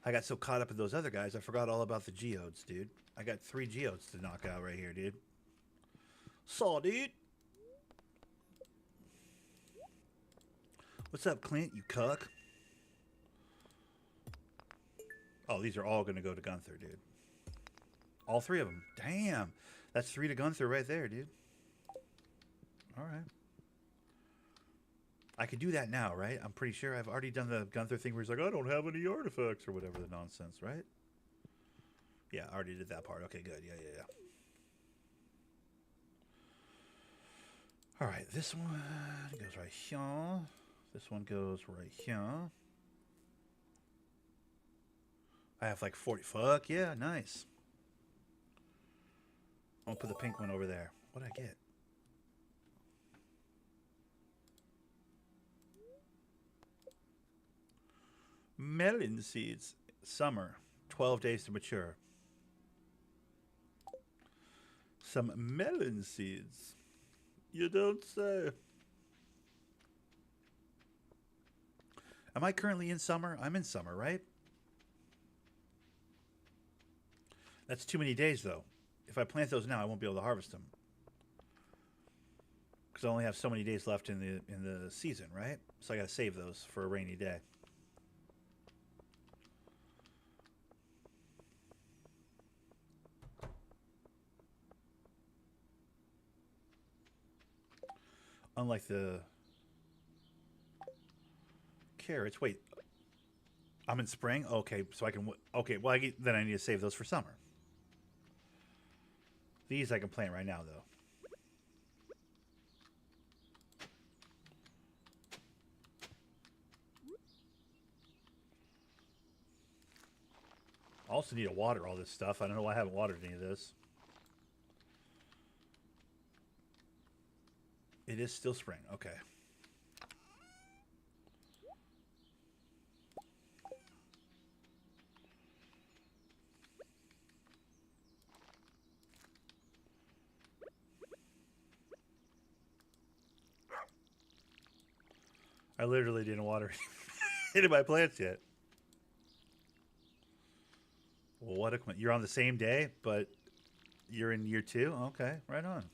I got so caught up in those other guys, I forgot all about the geodes, dude. I got 3 geodes to knock out right here, dude. Saw, dude. What's up, Clint? You cuck. Oh, these are all gonna go to Gunther, dude. All 3 of them. Damn, that's 3 to Gunther right there, dude. All right. I could do that now, right? I'm pretty sure I've already done the Gunther thing where he's like, I don't have any artifacts or whatever the nonsense, right? Yeah, I already did that part. Okay, good. Yeah. All right, this one goes right here. This one goes right here. I have like 40. Fuck yeah, nice. I'll put the pink one over there. What'd I get? Melon seeds. Summer. 12 days to mature. Some melon seeds. You don't say. Am I currently in summer? I'm in summer, right? That's too many days, though. If I plant those now, I won't be able to harvest them. Because I only have so many days left in the season, right? So I got to save those for a rainy day. Unlike the carrots. Wait, I'm in spring? Okay, so I can... Okay, well, then I need to save those for summer. These I can plant right now, though. I also need to water all this stuff. I don't know why I haven't watered any of this. It is still spring. Okay. I literally didn't water any of my plants yet. Well, what a... You're on the same day, but you're in year 2? Okay, right on.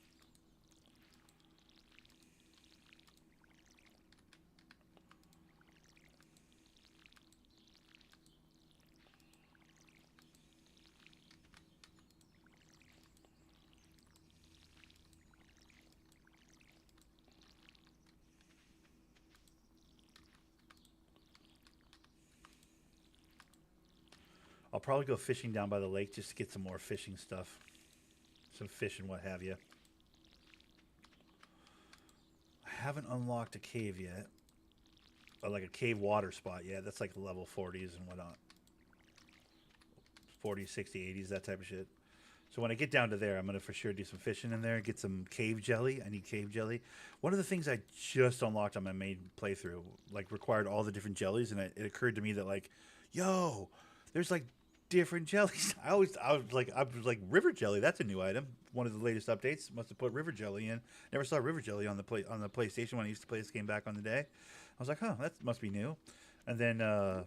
I'll probably go fishing down by the lake just to get some more fishing stuff. Some fish and what have you. I haven't unlocked a cave yet. Or like a cave water spot yet. That's like level 40s and whatnot. 40s, 60, 80s, that type of shit. So when I get down to there, I'm going to for sure do some fishing in there. Get some cave jelly. I need cave jelly. One of the things I just unlocked on my main playthrough, like, required all the different jellies. And it occurred to me that, like, yo, there's, like, different jellies. I was like, river jelly. That's a new item. One of the latest updates must have put river jelly in. Never saw river jelly on the PlayStation when I used to play this game back on the day. I was like, huh, that must be new. And then I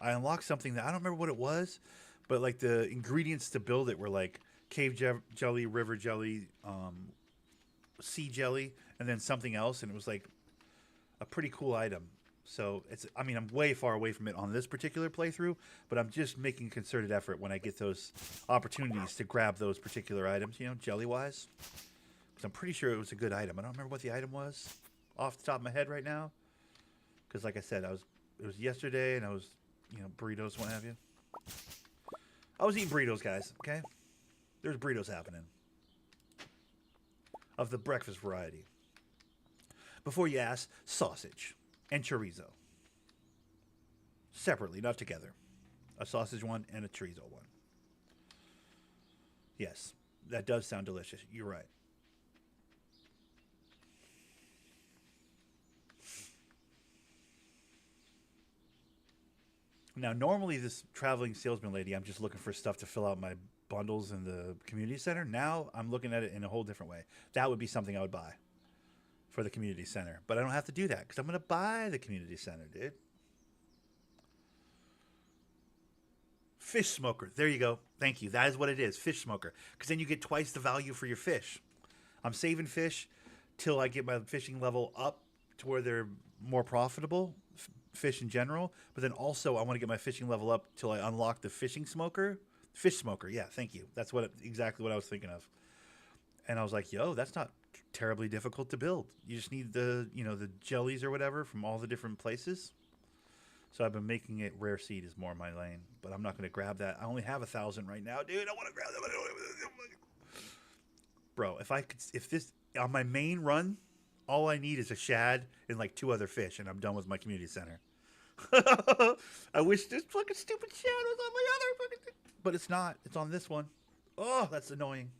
unlocked something that I don't remember what it was, but like the ingredients to build it were like cave jelly, river jelly, sea jelly, and then something else. And it was like a pretty cool item. So it's, I mean, I'm way far away from it on this particular playthrough, but I'm just making a concerted effort when I get those opportunities to grab those particular items, you know, jelly wise. Because I'm pretty sure it was a good item. I don't remember what the item was off the top of my head right now. Because like I said, it was yesterday and I was, you know, burritos, what have you. I was eating burritos, guys, okay? There's burritos happening. Of the breakfast variety. Before you ask, sausage and chorizo. Separately, not together. A sausage one and a chorizo one. Yes, that does sound delicious. You're right. Now, normally this traveling salesman lady, I'm just looking for stuff to fill out my bundles in the community center. Now I'm looking at it in a whole different way. That would be something I would buy for the community center. But I don't have to do that because I'm going to buy the community center, dude. Fish smoker. There you go. Thank you. That is what it is. Fish smoker. Because then you get twice the value for your fish. I'm saving fish till I get my fishing level up to where they're more profitable, fish in general. But then also I want to get my fishing level up till I unlock the fishing smoker. Fish smoker. Yeah, thank you. That's exactly what I was thinking of. And I was like, yo, that's not terribly difficult to build. You just need the, you know, the jellies or whatever from all the different places. So I've been making it rare seed is more my lane, but I'm not going to grab that. I only have 1,000 right now, dude. I want to grab that. Bro, if this on my main run, all I need is a shad and like 2 other fish, and I'm done with my community center. I wish this fucking stupid shad was on my other fucking, but it's not. It's on this one. Oh, that's annoying.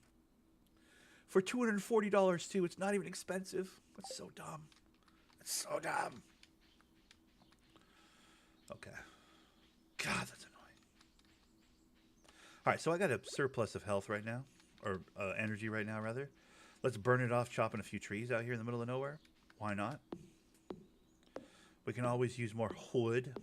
For $240 too. It's not even expensive. That's so dumb. It's so dumb. Okay. God, that's annoying. All right, so I got a surplus of health right now, or energy right now, rather. Let's burn it off chopping a few trees out here in the middle of nowhere. Why not? We can always use more wood.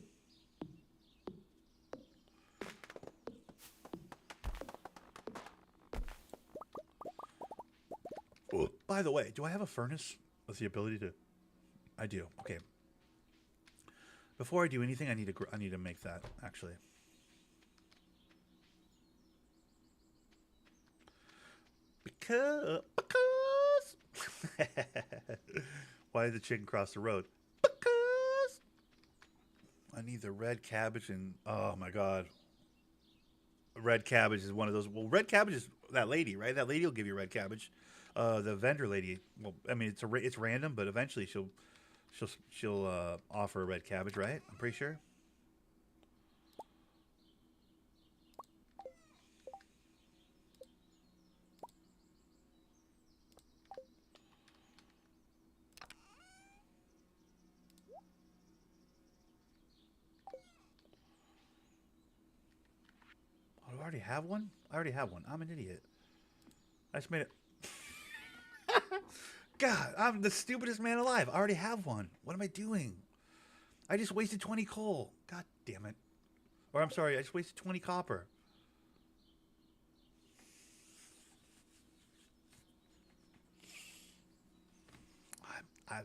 Oh, by the way, do I have a furnace with the ability to... I do. Okay. Before I do anything, I need to make that, actually. Because why did the chicken cross the road? Because I need the red cabbage and oh my god. Red cabbage is one of those. Well, red cabbage is that lady, right? That lady will give you red cabbage. The vendor lady. Well, I mean, it's random, but eventually she'll offer a red cabbage, right? I'm pretty sure. Oh, do I already have one? I already have one. I'm an idiot. I just made it. God, I'm the stupidest man alive. I already have one. What am I doing? I just wasted 20 coal. God damn it. Or I'm sorry, I just wasted 20 copper. I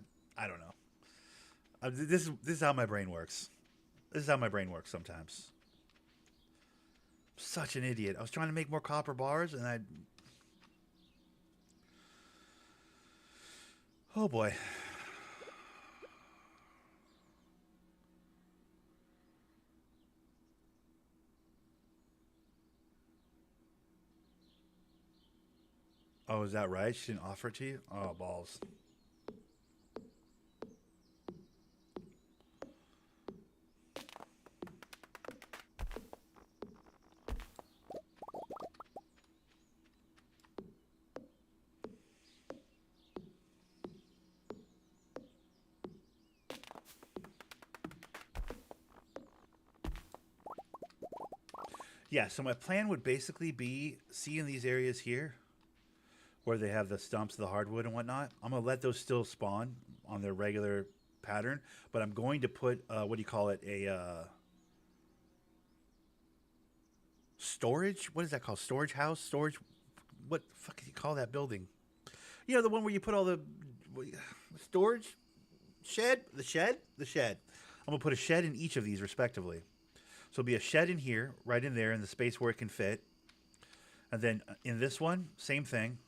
don't know. This is how my brain works. This is how my brain works sometimes. Such an idiot. I was trying to make more copper bars and I... Oh boy. Oh, is that right? She didn't offer it to you? Oh, balls. Yeah, so my plan would basically be, see in these areas here, where they have the stumps of the hardwood and whatnot, I'm going to let those still spawn on their regular pattern, but I'm going to put, what do you call it, a storage? What is that called? Storage house? Storage? What the fuck do you call that building? You know, the one where you put all the storage? the shed. I'm gonna put a shed in each of these respectively. So it'll be a shed in here, right in there, in the space where it can fit. And then in this one, same thing.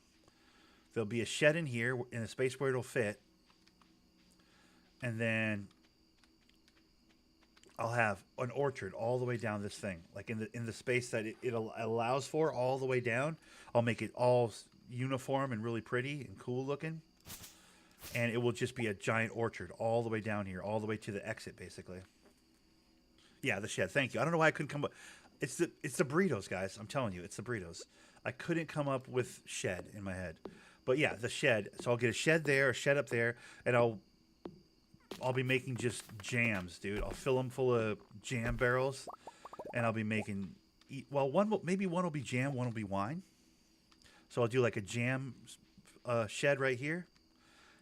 There'll be a shed in here in a space where it'll fit. And then I'll have an orchard all the way down this thing, like in the space that it allows for, all the way down. I'll make it all uniform and really pretty and cool looking, and it will just be a giant orchard all the way down here, all the way to the exit, basically. Yeah, the shed. Thank you. I don't know why I couldn't come up. It's the burritos, guys. I'm telling you, it's the burritos. I couldn't come up with shed in my head, but yeah, the shed. So I'll get a shed there, a shed up there, and I'll be making just jams, dude. I'll fill them full of jam barrels, and I'll be making. Well, maybe one will be jam, one will be wine. So I'll do like a jam shed right here,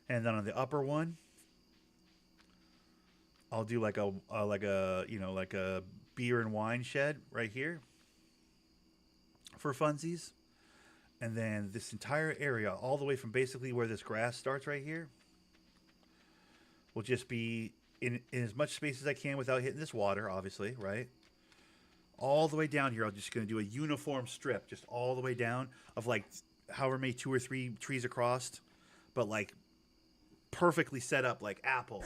and then on the upper one, I'll do like a beer and wine shed right here for funsies, and then this entire area, all the way from basically where this grass starts right here, will just be in as much space as I can without hitting this water, obviously, right? All the way down here, I'm just going to do a uniform strip, just all the way down of like however many 2 or 3 trees across, but like perfectly set up, like apple,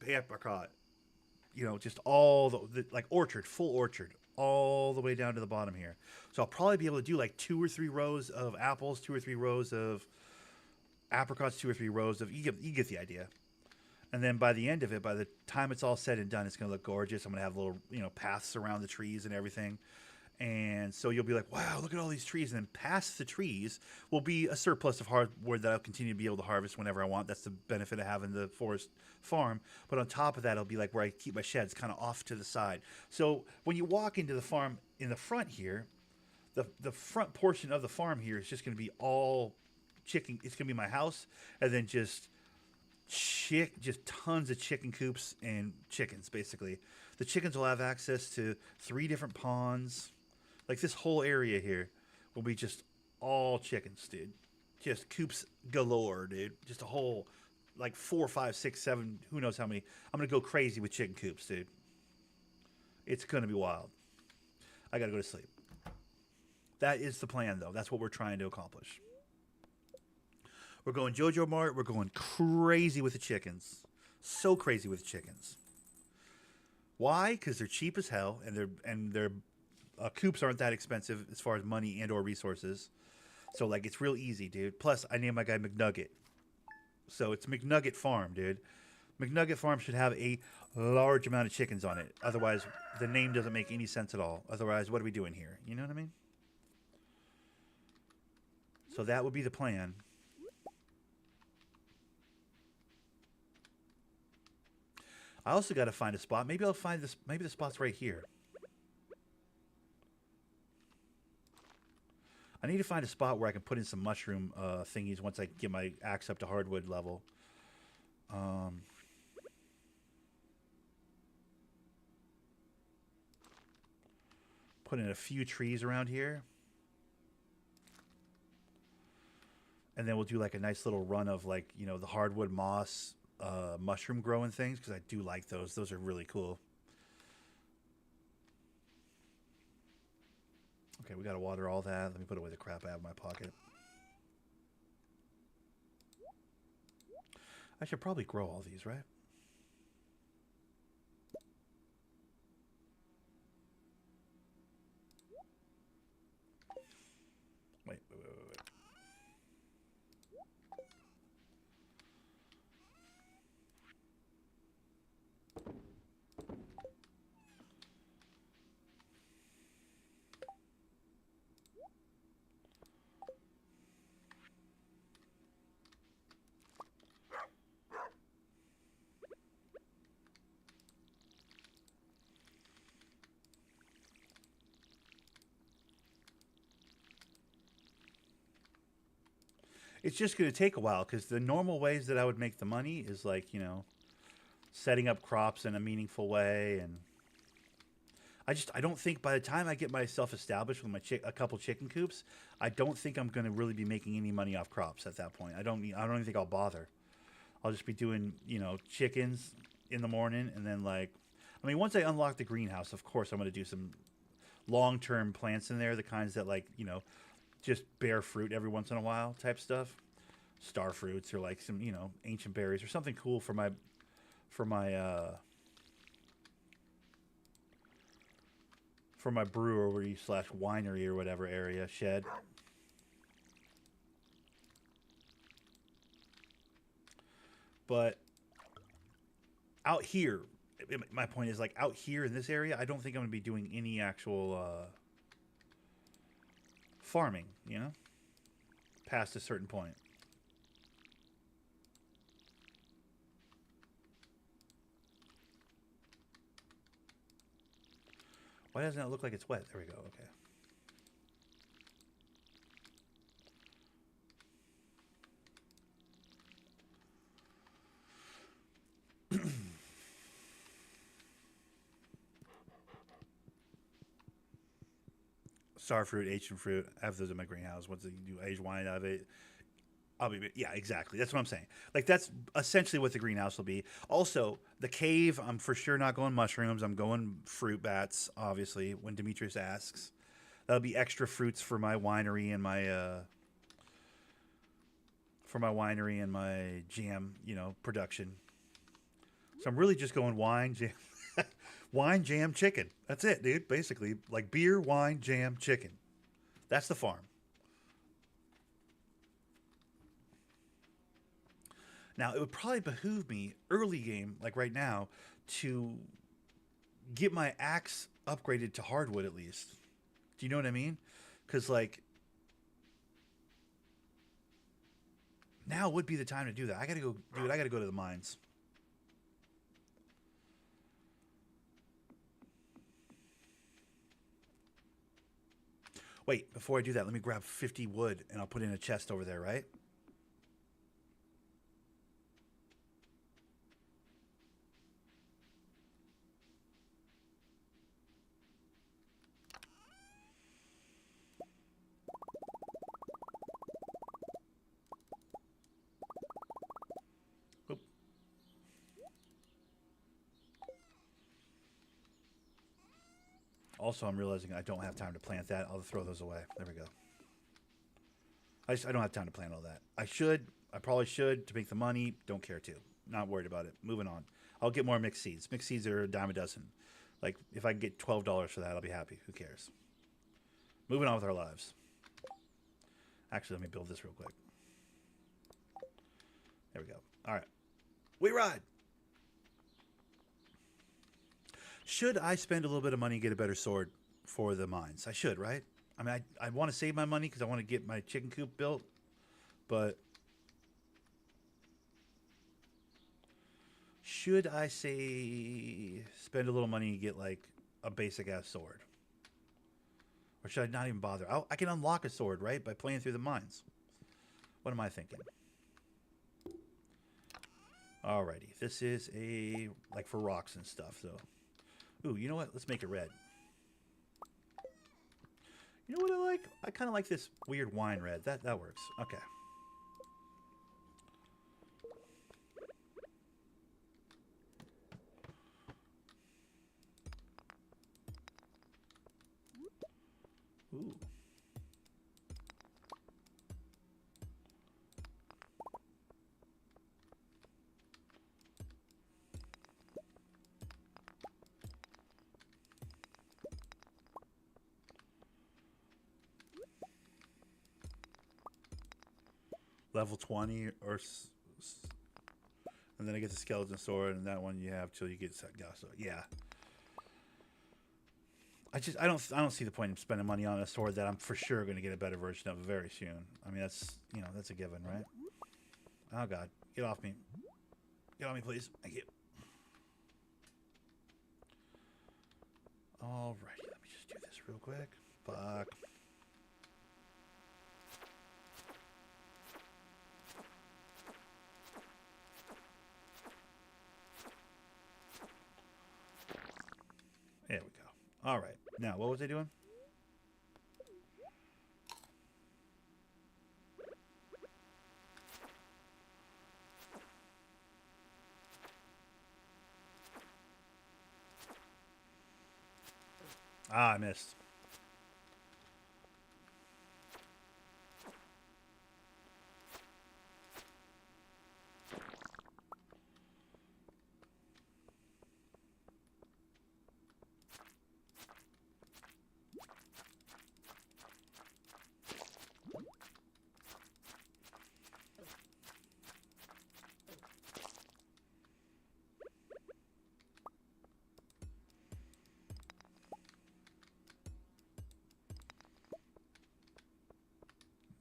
apricot, just all the like orchard, full orchard, all the way down to the bottom here. So I'll probably be able to do like 2 or 3 rows of apples, 2 or 3 rows of apricots, 2 or 3 rows of, you get the idea. And then by the end of it, by the time it's all said and done, it's going to look gorgeous. I'm going to have little, paths around the trees and everything. And so you'll be like, wow, look at all these trees. And then past the trees will be a surplus of hardwood that I'll continue to be able to harvest whenever I want. That's the benefit of having the forest farm. But on top of that, it'll be like where I keep my sheds kind of off to the side. So when you walk into the farm in the front here, the front portion of the farm here is just going to be all chicken. It's going to be my house, and then just tons of chicken coops and chickens. Basically, the chickens will have access to 3 different ponds. Like this whole area here will be just all chickens, dude. Just coops galore, dude. Just a whole like 4, 5, 6, 7, who knows how many. I'm gonna go crazy with chicken coops, dude. It's gonna be wild. I gotta go to sleep. That is the plan, though. That's what we're trying to accomplish. We're going JoJo Mart. We're going crazy with the chickens. So crazy with the chickens. Why? Because they're cheap as hell, and their coops aren't that expensive as far as money and or resources. So like it's real easy, dude. Plus, I named my guy McNugget. So it's McNugget Farm, dude. McNugget Farm should have a large amount of chickens on it. Otherwise, the name doesn't make any sense at all. Otherwise, what are we doing here? You know what I mean? So that would be the plan. I also got to find a spot. Maybe I'll find this. Maybe the spot's right here. I need to find a spot where I can put in some mushroom thingies once I get my axe up to hardwood level. Put in a few trees around here. And then we'll do like a nice little run of like, the hardwood moss mushroom growing things, because I do like those. Those are really cool. Okay, we got to water all that. Let me put away the crap I have in my pocket. I should probably grow all these, right? Wait. It's just going to take a while, because the normal ways that I would make the money is like, setting up crops in a meaningful way. And I don't think by the time I get myself established with a couple chicken coops, I don't think I'm going to really be making any money off crops at that point. I don't even think I'll bother. I'll just be doing, you know, chickens in the morning, and then like, I mean, once I unlock the greenhouse, of course, I'm going to do some long-term plants in there, the kinds that like, you know, just bear fruit every once in a while type stuff, star fruits or like some, you know, ancient berries or something cool for my for my for my brewery slash winery or whatever area shed. But out here, my point is like out here in this area, I don't think I'm going to be doing any actual farming, you know, past a certain point. Why doesn't it look like it's wet? There we go. Okay. Star fruit, Asian fruit. I have those in my greenhouse. Once you do aged wine out of it, I'll be, yeah, exactly. That's what I'm saying. Like that's essentially what the greenhouse will be. Also, the cave, I'm for sure not going mushrooms. I'm going fruit bats. Obviously, when Demetrius asks, that'll be extra fruits for my winery and my jam, you know, production. So I'm really just going wine, jam, wine, jam, chicken. That's it, dude. Basically, like beer, wine, jam, chicken. That's the farm. Now, it would probably behoove me early game, like right now, to get my axe upgraded to hardwood at least. Do you know what I mean? Because like now would be the time to do that. I gotta go, dude. I gotta go to the mines. Wait, before I do that, let me grab 50 wood and I'll put in a chest over there, right? Oop. Also, I'm realizing I don't have time to plant that. I'll throw those away. There we go. I don't have time to plant all that. I should. I probably should to make the money. Don't care to. Not worried about it. Moving on. I'll get more mixed seeds. Mixed seeds are a dime a dozen. Like if I can get $12 for that, I'll be happy. Who cares? Moving on with our lives. Actually, let me build this real quick. There we go. All right. We ride. Should I spend a little bit of money and get a better sword for the mines? I should, right? I mean, I want to save my money because I want to get my chicken coop built, but should I say spend a little money and get like a basic ass sword? Or should I not even bother? I can unlock a sword, right? By playing through the mines. What am I thinking? Alrighty. This is a, like for rocks and stuff, so. Ooh, you know what? Let's make it red. You know what I like? I kind of like this weird wine red. That works. Okay. Ooh. Level 20 or and then I get the skeleton sword, and that one you have till you get so yeah. I don't see the point in spending money on a sword that I'm for sure going to get a better version of very soon. I mean that's, you know, that's a given, right? Oh god, get off me. Get on me, please. Thank you. Alrighty, let me just do this real quick. Fuck. There we go. All right. Now, what was I doing? Ah, I missed.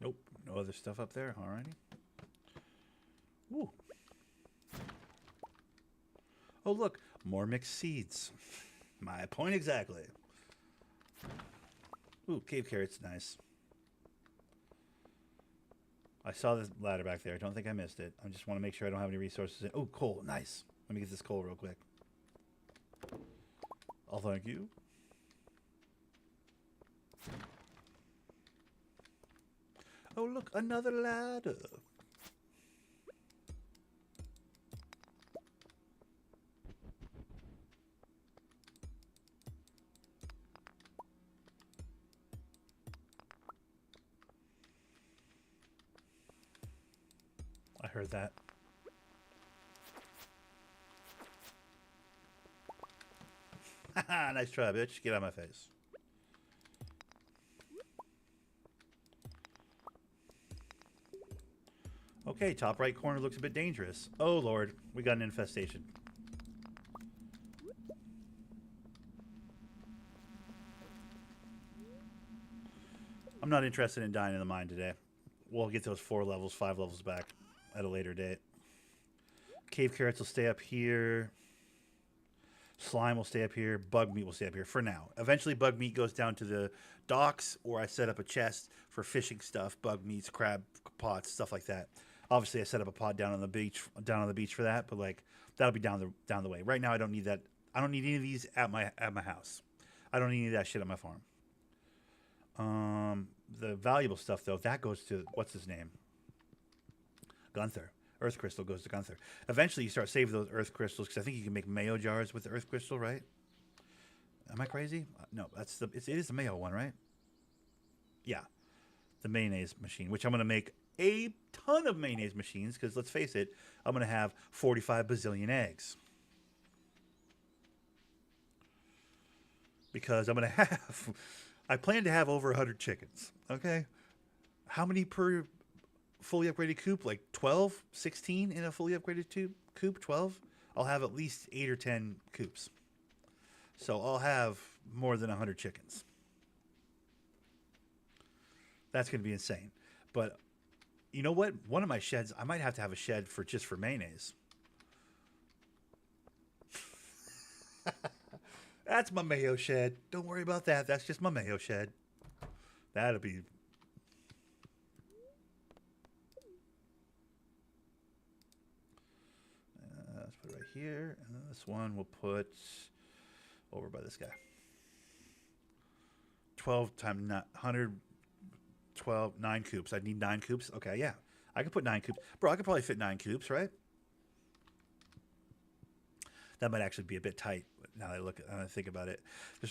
Nope. No other stuff up there. Alrighty. Ooh. Oh, look. More mixed seeds. My point exactly. Ooh, cave carrots. Nice. I saw this ladder back there. I don't think I missed it. I just want to make sure I don't have any resources. Oh, coal. Nice. Let me get this coal real quick. Oh, thank you. Oh, look. Another ladder. I heard that. Haha, nice try, bitch. Get out of my face. Okay, top right corner looks a bit dangerous. Oh, Lord. We got an infestation. I'm not interested in dying in the mine today. We'll get those 4 levels, 5 levels back at a later date. Cave carrots will stay up here. Slime will stay up here. Bug meat will stay up here for now. Eventually, bug meat goes down to the docks, or I set up a chest for fishing stuff, bug meats, crab pots, stuff like that. Obviously, I set up a pod down on the beach for that, but like that'll be down the way. Right now, I don't need that. I don't need any of these at my house. I don't need any of that shit at my farm. The valuable stuff though, that goes to what's his name? Gunther. Earth crystal goes to Gunther. Eventually, you start saving those earth crystals because I think you can make mayo jars with the earth crystal, right? Am I crazy? No, it is the mayo one, right? Yeah, the mayonnaise machine, which I'm going to make a ton of mayonnaise machines because let's face it, I'm going to have 45 bazillion eggs. Because I'm going to have, I plan to have over 100 chickens, okay? How many per fully upgraded coop? Like 12, 16 in a fully upgraded coop? 12? I'll have at least 8 or 10 coops. So I'll have more than 100 chickens. That's going to be insane. But you know what? One of my sheds, I might have to have a shed for just for mayonnaise. That's my mayo shed. Don't worry about that. That's just my mayo shed. That'll be... let's put it right here. And then this one we'll put over by this guy. 12 times 100, 12, 9 coops. I need 9 coops. Okay, yeah. I could put 9 coops. Bro, I could probably fit 9 coops, right? That might actually be a bit tight now that I think about it.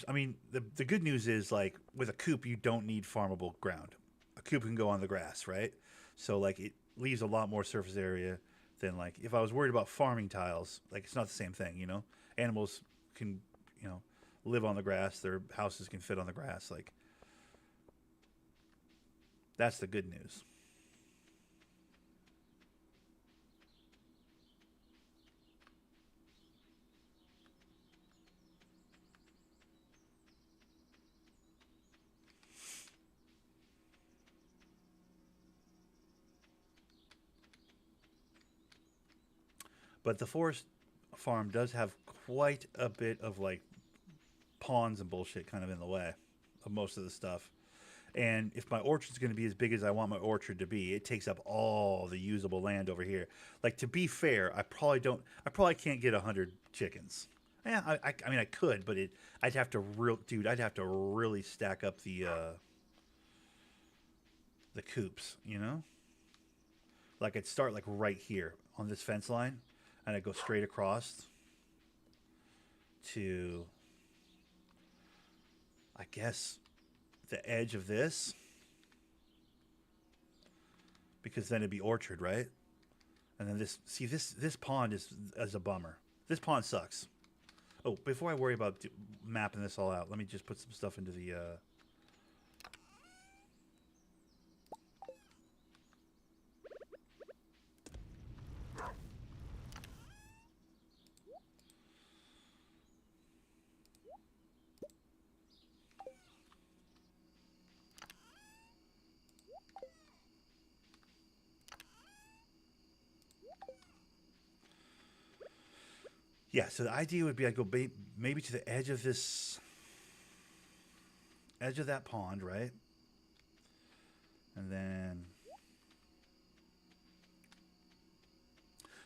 I mean, the good news is, like, with a coop, you don't need farmable ground. A coop can go on the grass, right? So, like, it leaves a lot more surface area than, like, if I was worried about farming tiles, like, it's not the same thing, you know? Animals can, you know, live on the grass. Their houses can fit on the grass. Like, that's the good news. But the forest farm does have quite a bit of, like, ponds and bullshit kind of in the way of most of the stuff. And if my orchard's going to be as big as I want my orchard to be, it takes up all the usable land over here. Like, to be fair, I probably can't get 100 chickens. Yeah, I mean, I could, but I'd have to really stack up the coops, you know? Like, I'd start, like, right here on this fence line, and I'd go straight across to I guess the edge of this, because then it'd be orchard, right? And then this, see, this pond is a bummer. This pond sucks. Oh, before I worry about mapping this all out, let me just put some stuff into the. Yeah, so the idea would be I'd go maybe to the edge of this, edge of that pond, right? And then,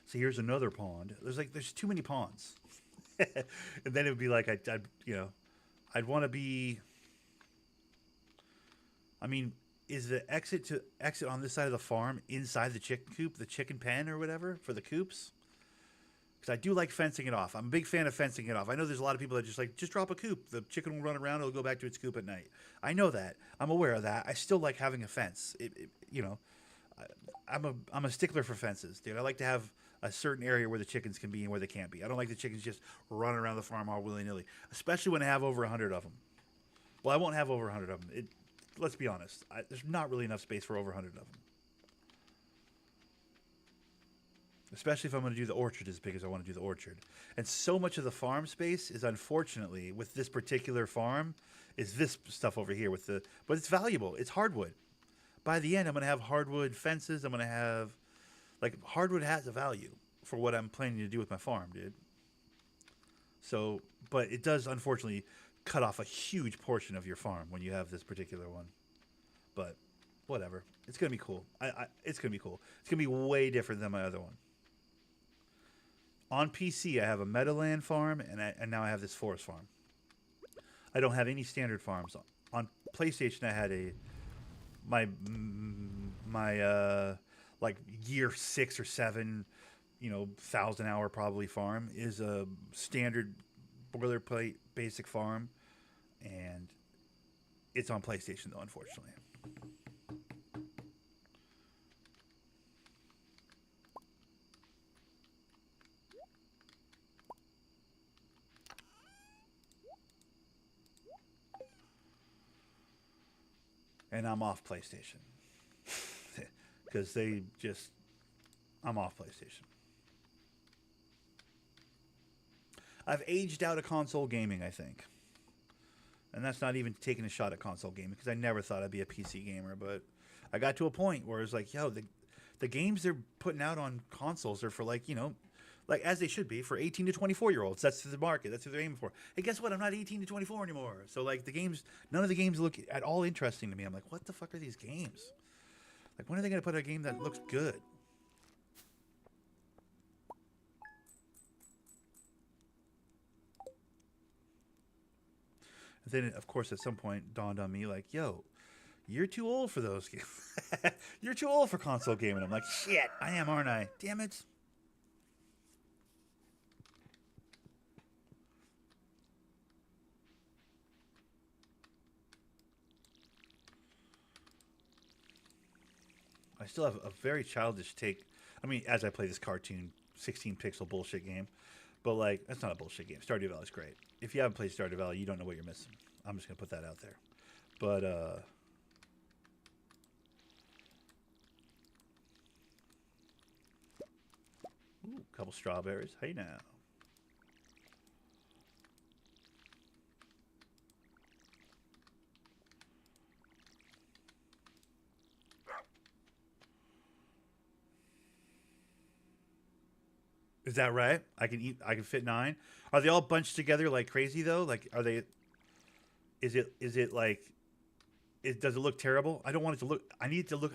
so here's another pond. There's too many ponds, and then it would be like I'd you know, I'd want to be. I mean, is the exit on this side of the farm inside the chicken coop, the chicken pen or whatever for the coops? Because I do like fencing it off. I'm a big fan of fencing it off. I know there's a lot of people that just drop a coop. The chicken will run around. It'll go back to its coop at night. I know that. I'm aware of that. I still like having a fence. You know, I'm a stickler for fences, dude. I like to have a certain area where the chickens can be and where they can't be. I don't like the chickens just running around the farm all willy nilly, especially when I have over 100 of them. Well, I won't have over 100 of them. Let's be honest. There's not really enough space for over 100 of them. Especially if I'm going to do the orchard as big as I want to do the orchard. And so much of the farm space is, unfortunately, with this particular farm, is this stuff over here. But it's valuable. It's hardwood. By the end, I'm going to have hardwood fences. I'm going to have, hardwood has a value for what I'm planning to do with my farm, dude. So, but it does, unfortunately, cut off a huge portion of your farm when you have this particular one. But whatever. It's going to be cool. It's going to be cool. It's going to be way different than my other one. On PC, I have a Meadowland farm, and now I have this forest farm. I don't have any standard farms. On PlayStation, I had my year 6 or 7, 1,000-hour probably farm is a standard boilerplate basic farm, and it's on PlayStation though, unfortunately. And I'm off PlayStation. Because I'm off PlayStation. I've aged out of console gaming, I think. And that's not even taking a shot at console gaming, because I never thought I'd be a PC gamer. But I got to a point where it's like, yo, the games they're putting out on consoles are for as they should be, for 18 to 24-year-olds. That's the market. That's what they're aiming for. Hey, guess what? I'm not 18 to 24 anymore. So, none of the games look at all interesting to me. I'm like, what the fuck are these games? When are they going to put a game that looks good? And then, of course, at some point, dawned on me, yo, you're too old for those games. You're too old for console gaming. I'm like, shit, I am, aren't I? Damn it. I still have a very childish take. I mean, as I play this cartoon 16 pixel bullshit game, but that's not a bullshit game. Stardew Valley is great. If you haven't played Stardew Valley, you don't know what you're missing. I'm just gonna put that out there. But ooh, couple strawberries. Hey now. Is that right? I can fit 9. Are they all bunched together like crazy though? Are they? Is it does it look terrible? I don't want it to look. I need it to look.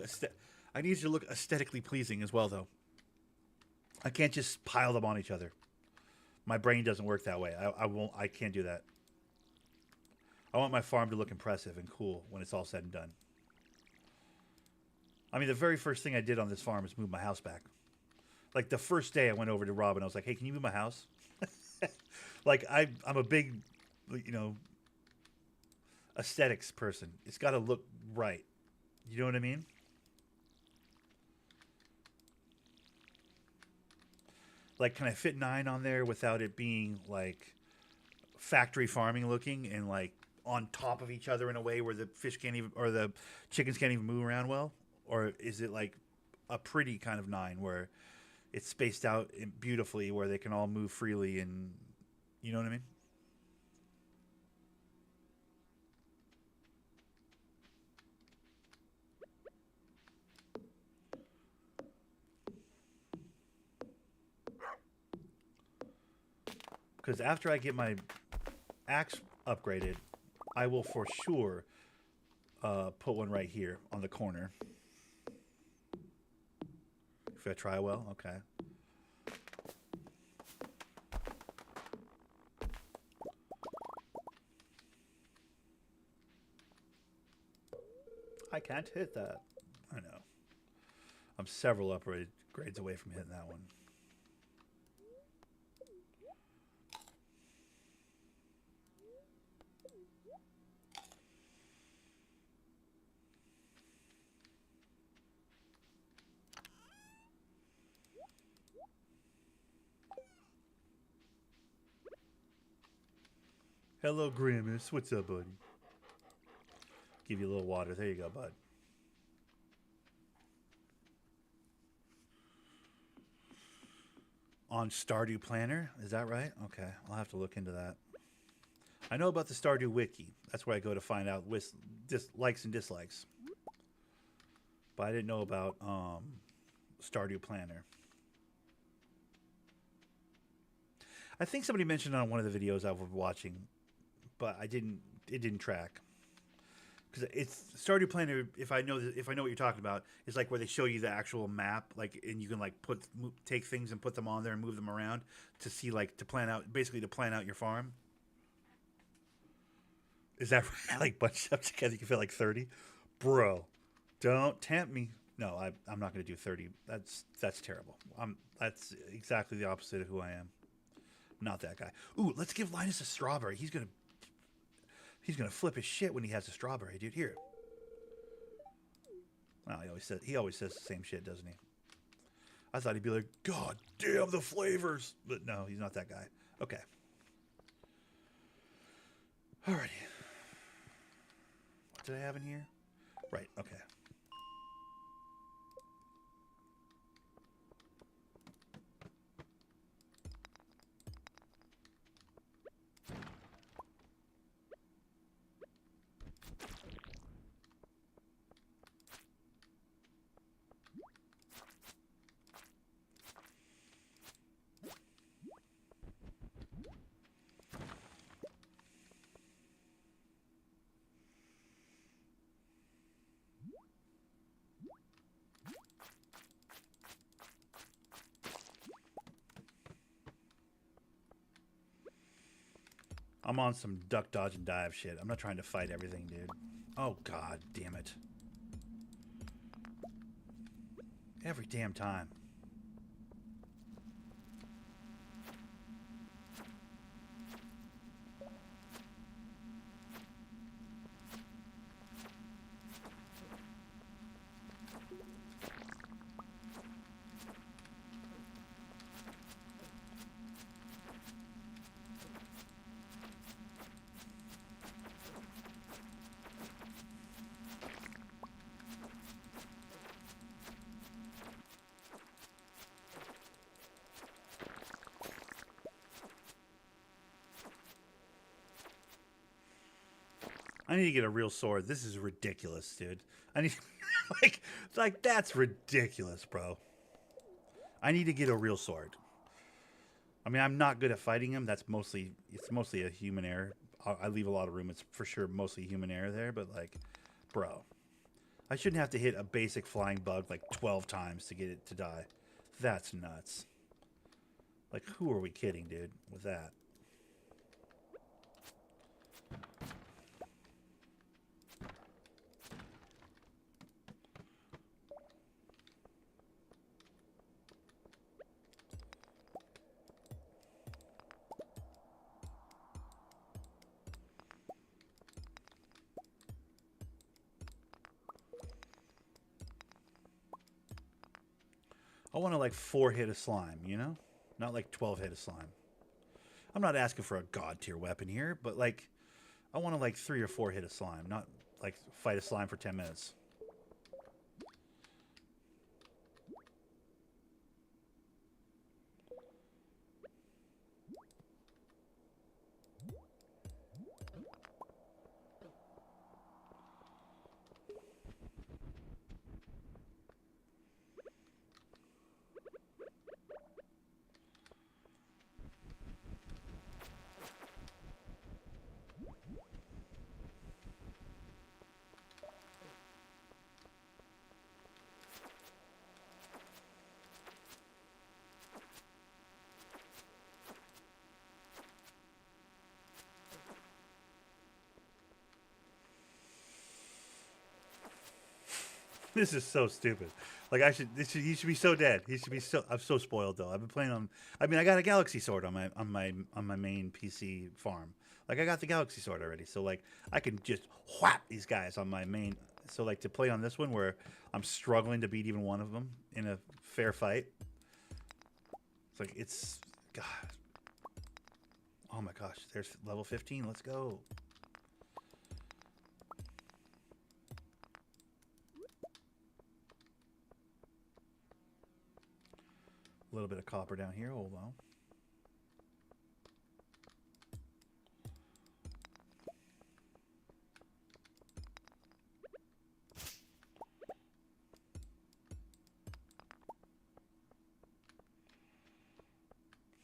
I need it to look aesthetically pleasing as well though. I can't just pile them on each other. My brain doesn't work that way. I won't. I can't do that. I want my farm to look impressive and cool when it's all said and done. I mean, the very first thing I did on this farm is move my house back. The first day I went over to Rob and I was like, hey, can you move my house? I'm a big, aesthetics person. It's got to look right. You know what I mean? Like, can I fit 9 on there without it being like factory farming looking and like on top of each other in a way where the fish can't even or the chickens can't even move around well? Or is it like a pretty kind of 9 where it's spaced out beautifully where they can all move freely and you know what I mean? Because after I get my axe upgraded, I will for sure put one right here on the corner. If I try well, okay. I can't hit that. I know. I'm several upgrades away from hitting that one. Hello, Grimace. What's up, buddy? Give you a little water. There you go, bud. On Stardew Planner, is that right? Okay, I'll have to look into that. I know about the Stardew Wiki. That's where I go to find out likes and dislikes. But I didn't know about Stardew Planner. I think somebody mentioned on one of the videos I was watching, but it didn't track. Because it's Stardew Planner. If I know what you're talking about, is like where they show you the actual map, like, and you can like take things and put them on there and move them around to see to plan out your farm. Is that right? Like bunched up together, you can feel like 30, bro. Don't tempt me. No, I'm not going to do 30. That's terrible. That's exactly the opposite of who I am. Not that guy. Ooh, let's give Linus a strawberry. He's gonna flip his shit when he has a strawberry, dude. Here. Well, he always says the same shit, doesn't he? I thought he'd be like, God damn the flavors, but no, he's not that guy. Okay. Alrighty. What did I have in here? Right. Okay. I'm on some duck, dodge, and dive shit. I'm not trying to fight everything, dude. Oh, God damn it. Every damn time. I need to get a real sword. This is ridiculous, dude. I need like that's ridiculous, bro. I need to get a real sword. I mean, I'm not good at fighting him. It's mostly a human error. I leave a lot of room. It's for sure mostly human error there, but like, bro, I shouldn't have to hit a basic flying bug like 12 times to get it to die. That's nuts. Like, who are we kidding, dude, with that? I want to like 4 hit of slime, you know? Not like 12 hit of slime. I'm not asking for a god tier weapon here, but like I want to like 3 or 4 hit of slime, not like fight a slime for 10 minutes. This is so stupid. Like he should be so dead. He should be so. I'm so spoiled though. I've been playing on. I mean, I got a Galaxy Sword on my main PC farm. Like I got the Galaxy Sword already, so like I can just whap these guys on my main. So like to play on this one where I'm struggling to beat even one of them in a fair fight. It's like it's God. Oh my gosh! There's level 15. Let's go. A little bit of copper down here. Hold on.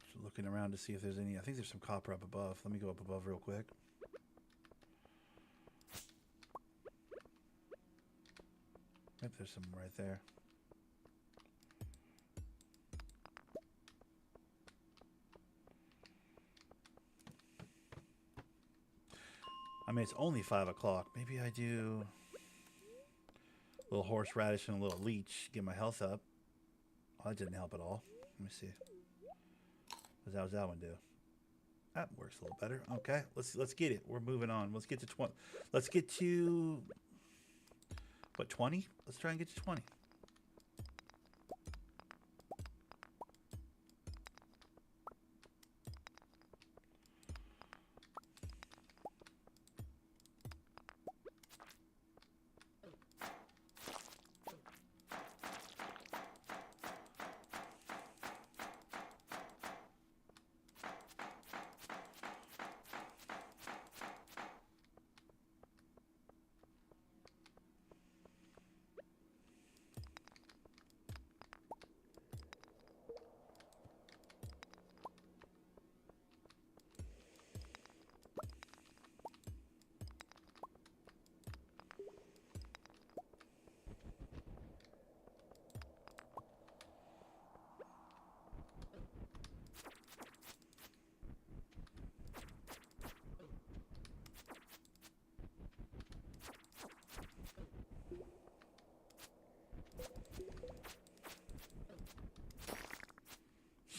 Just looking around to see if there's any. I think there's some copper up above. Let me go up above real quick. Yep, there's some right there. I mean, it's only 5 o'clock. Maybe I do a little horseradish and a little leech, get my health up. Oh, that didn't help at all. Let me see. How does that one do? That works a little better. Okay, let's get it. We're moving on. Let's get to 20. Let's get to what, 20? Let's try and get to 20.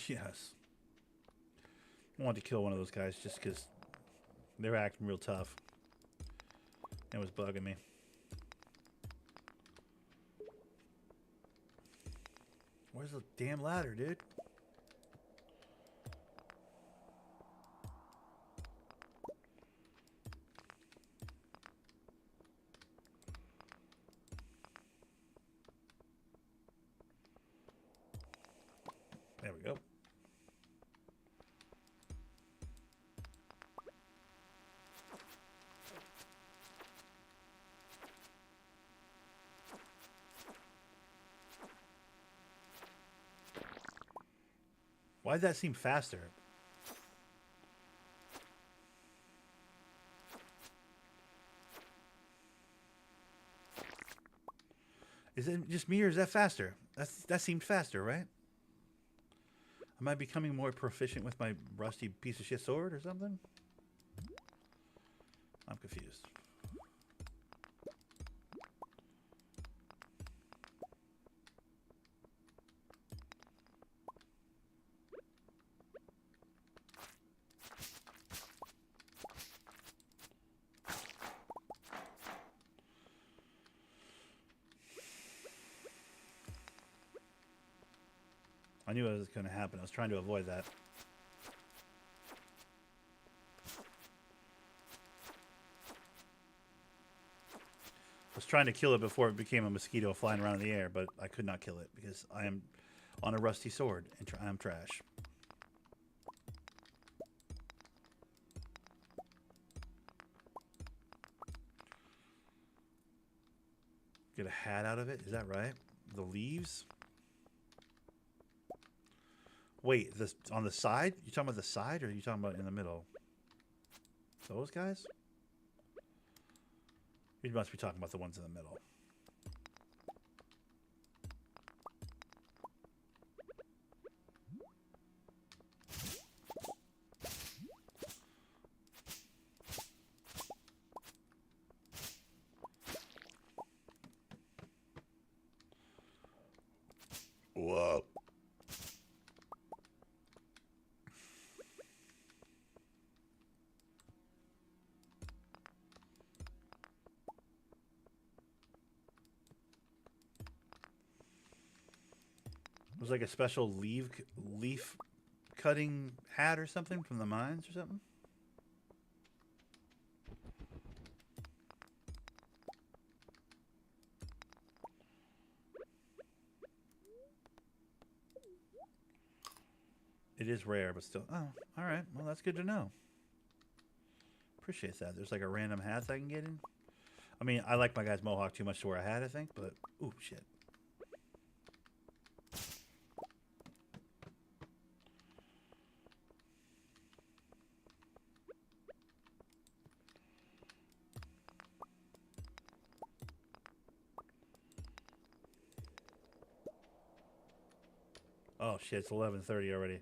Yes. I wanted to kill one of those guys just because they were acting real tough. It was bugging me. Where's the damn ladder, dude? There we go. Why did that seem faster? Is it just me or is that faster? That seemed faster, right? Am I becoming more proficient with my rusty piece of shit sword or something? I'm confused. I knew it was going to happen. I was trying to avoid that. I was trying to kill it before it became a mosquito flying around in the air, but I could not kill it because I am on a rusty sword and I am trash. Get a hat out of it? Is that right? The leaves? Wait, this on the side? You talking about the side or are you talking about in the middle? Those guys? You must be talking about the ones in the middle. Whoa. It was like a special leaf cutting hat or something from the mines or something. It is rare, but still. Oh, all right. Well, that's good to know. Appreciate that. There's like a random hat I can get in. I mean, I like my guy's mohawk too much to wear a hat, I think, but ooh, shit. Oh shit, it's 11:30 already.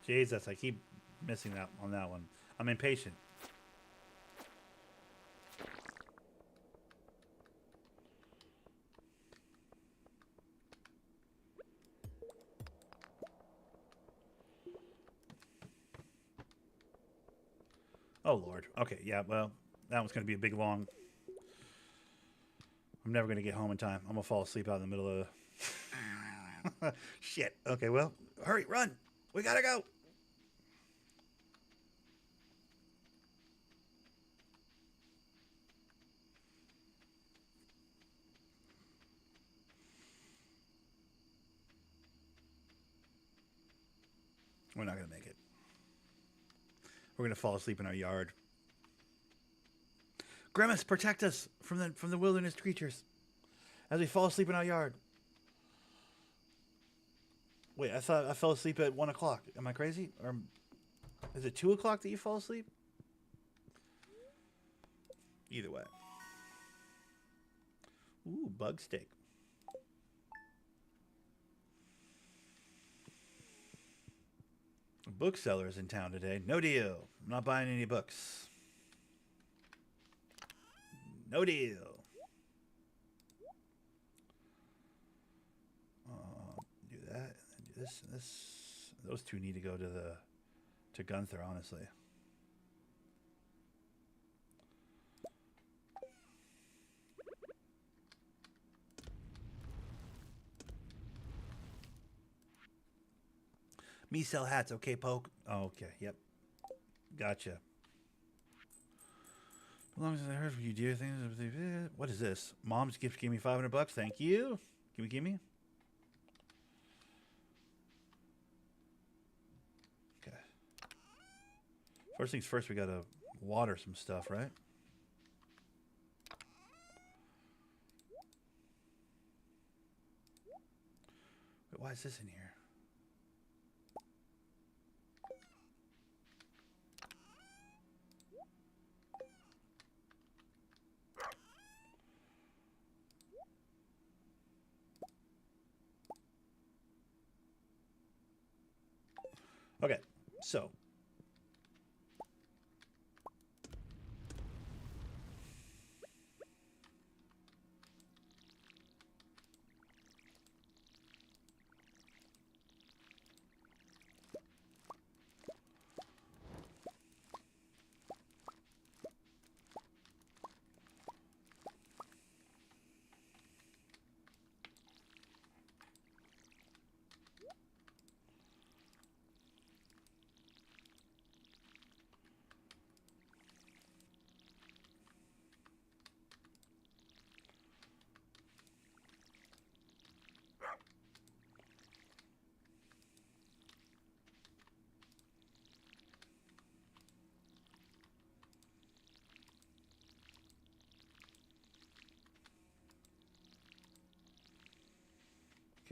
Jesus, I keep missing that on that one. I'm impatient. Oh Lord. Okay, yeah, well, that one's gonna be a big long. I'm never gonna get home in time. I'm gonna fall asleep out in the middle of the shit. Okay, well, hurry, run. We gotta go. We're not gonna make it. We're gonna fall asleep in our yard. Grimace, protect us from the wilderness creatures as we fall asleep in our yard. Wait, I thought I fell asleep at 1 o'clock. Am I crazy? Or is it 2 o'clock that you fall asleep? Either way. Ooh, bug steak. Bookseller's in town today. No deal. I'm not buying any books. No deal. Do that. And then do this and this. Those two need to go to Gunther, honestly. Me sell hats. Okay, Poke. Oh, okay. Yep. Gotcha. As long as I heard from you, dear things. What is this? Mom's gift gave me $500. Thank you. Gimme. Okay. First things first, we gotta water some stuff, right? Wait, why is this in here? Okay, so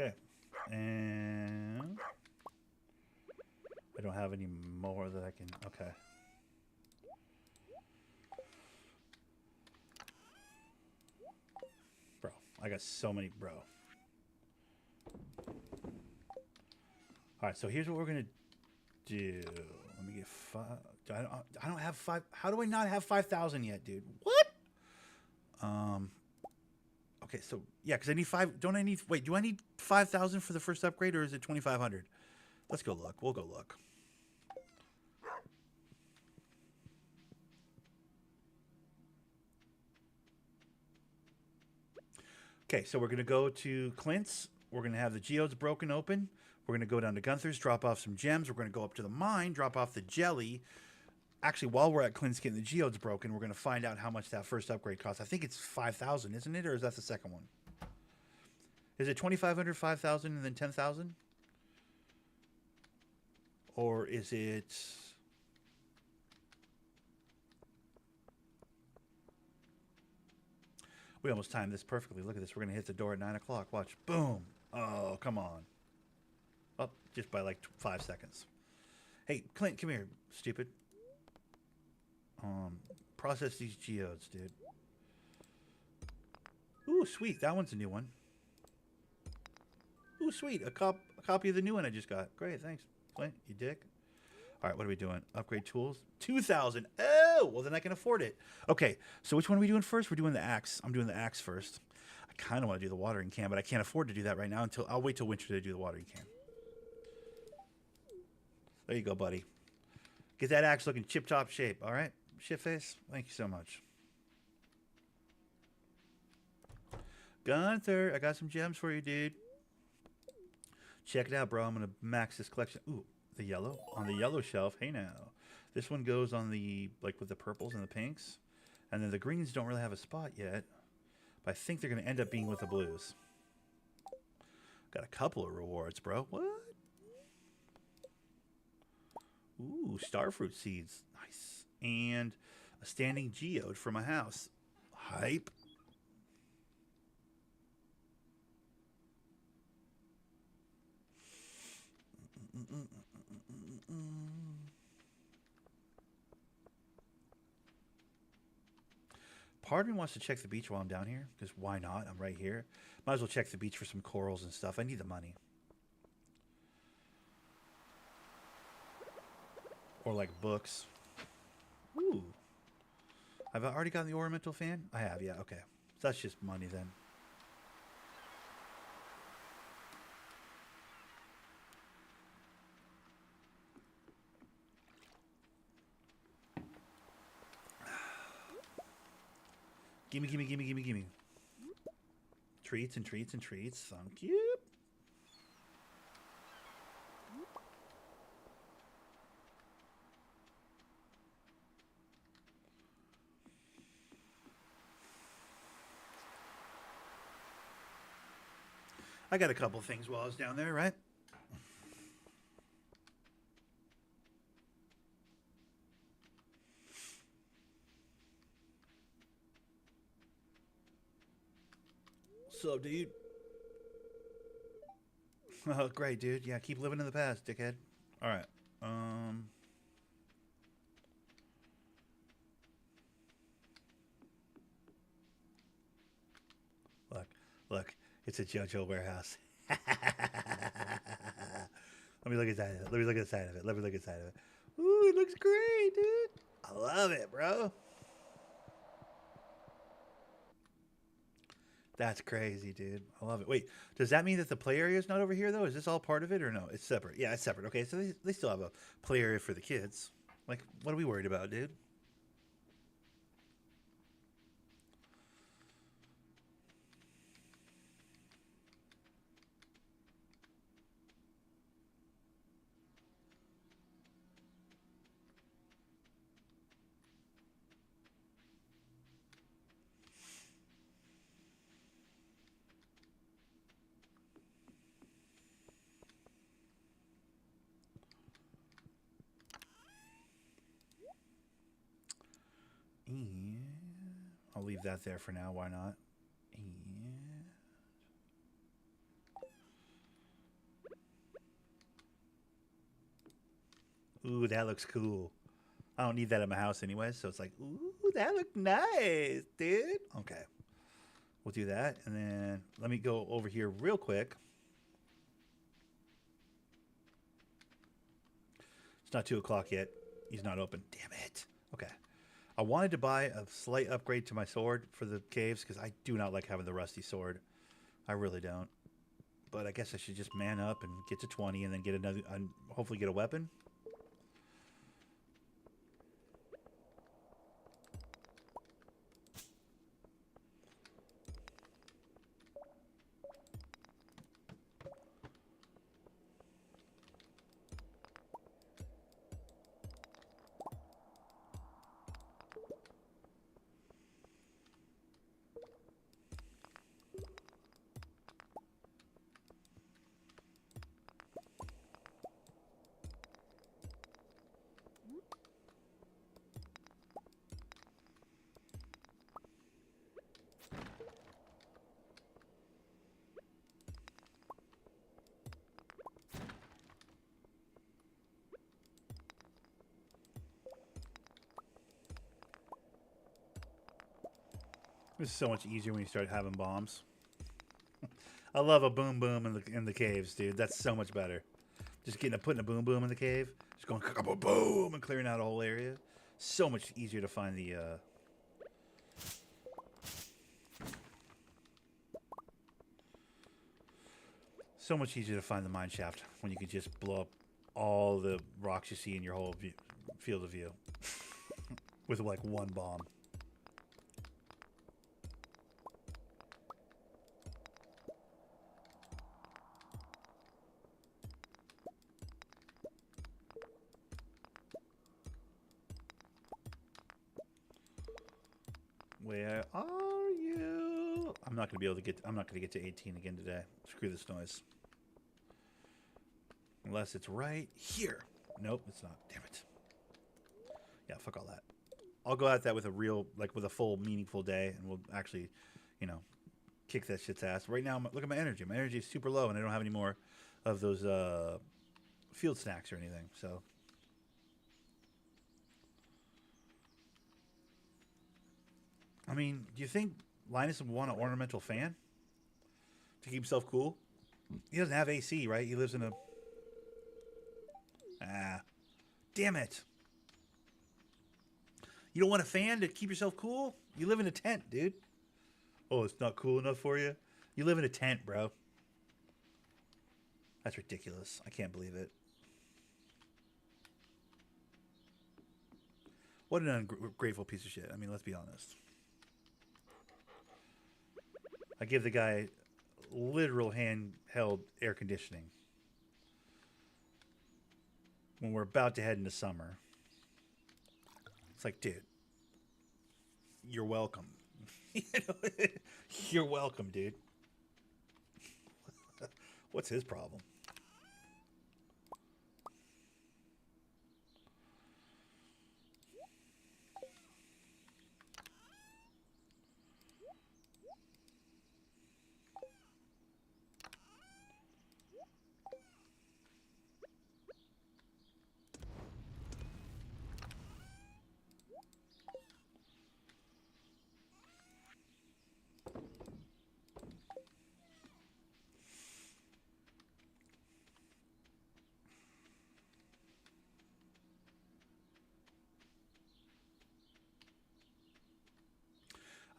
Okay. And I don't have any more that I can... Okay. Bro, I got so many... Bro. Alright, so here's what we're going to do. Let me get 5... I don't have 5... How do I not have 5,000 yet, dude? What? Okay, so... Yeah, because I need 5... Don't I need... Wait, do I need 5,000 for the first upgrade, or is it 2,500? Let's go look. We'll go look. Okay, so we're going to go to Clint's. We're going to have the geodes broken open. We're going to go down to Gunther's, drop off some gems. We're going to go up to the mine, drop off the jelly. Actually, while we're at Clint's getting the geodes broken, we're going to find out how much that first upgrade costs. I think it's 5,000, isn't it? Or is that the second one? Is it 2,500, 5,000, and then 10,000? Or is it... We almost timed this perfectly. Look at this. We're going to hit the door at 9 o'clock. Watch. Boom. Oh, come on. Oh, just by like 5 seconds. Hey, Clint, come here, stupid. Process these geodes, dude. Ooh, sweet. That one's a new one. Ooh, sweet. A copy of the new one I just got. Great, thanks, Clint, you dick. All right, what are we doing? Upgrade tools. 2,000. Oh, well, then I can afford it. Okay, so which one are we doing first? We're doing the axe. I'm doing the axe first. I kind of want to do the watering can, but I can't afford to do that right now until... I'll wait till winter to do the watering can. There you go, buddy. Get that axe looking chip-top shape, all right? Shitface, thank you so much. Gunther, I got some gems for you, dude. Check it out, bro. I'm going to max this collection. Ooh. The yellow on the yellow shelf. Hey now, this one goes on the like with the purples and the pinks, and then the greens don't really have a spot yet, but I think they're going to end up being with the blues. Got a couple of rewards, bro. What? Ooh, starfruit seeds, nice, and a standing geode for my house. Hype. Part of me wants to check the beach while I'm down here, because why not? I'm right here. Might as well check the beach for some corals and stuff. I need the money. Or like books. Ooh. Have I already gotten the ornamental fan? I have, yeah, okay. So that's just money then. Gimme, gimme, gimme, gimme, gimme. Treats and treats and treats. Thank you. I got a couple things while I was down there, right? What's up, dude? Oh, great, dude. Yeah, keep living in the past, dickhead. All right. Look. It's a JoJo warehouse. Let me look inside of it. Let me look inside of it. Let me look inside of it. Ooh, it looks great, dude. I love it, bro. That's crazy, dude. I love it. Wait, does that mean that the play area is not over here, though? Is this all part of it, or no? It's separate. Yeah, it's separate. Okay, so they still have a play area for the kids. Like, what are we worried about, dude? And I'll leave that there for now. Why not? And Ooh, that looks cool. I don't need that in my house anyway, so it's like, ooh, that looked nice, dude. Okay. We'll do that, and then let me go over here real quick. It's not 2 o'clock yet. He's not open. Damn it. Okay. I wanted to buy a slight upgrade to my sword for the caves because I do not like having the rusty sword. I really don't. But I guess I should just man up and get to 20 and then get another, hopefully get a weapon. This is so much easier when you start having bombs. I love a boom boom in the caves, dude. That's so much better. Just putting a boom boom in the cave, just going boom and clearing out a whole area. So much easier to find the. So much easier to find the mine shaft when you can just blow up all the rocks you see in your whole field of view with like one bomb. Where are you? I'm not gonna be able to get. I'm not gonna get to 18 again today. Screw this noise. Unless it's right here. Nope, it's not. Damn it. Yeah, fuck all that. I'll go at that with a real, like with a full, meaningful day, and we'll actually, you know, kick that shit's ass. Right now, look at my energy. My energy is super low, and I don't have any more of those field snacks or anything. So. I mean, do you think Linus would want an ornamental fan to keep himself cool? He doesn't have AC, right? He lives in a... Ah. Damn it. You don't want a fan to keep yourself cool? You live in a tent, dude. Oh, it's not cool enough for you? You live in a tent, bro. That's ridiculous. I can't believe it. What an ungrateful piece of shit. I mean, let's be honest. I give the guy literal handheld air conditioning when we're about to head into summer. It's like, dude, you're welcome. You're welcome, dude. What's his problem?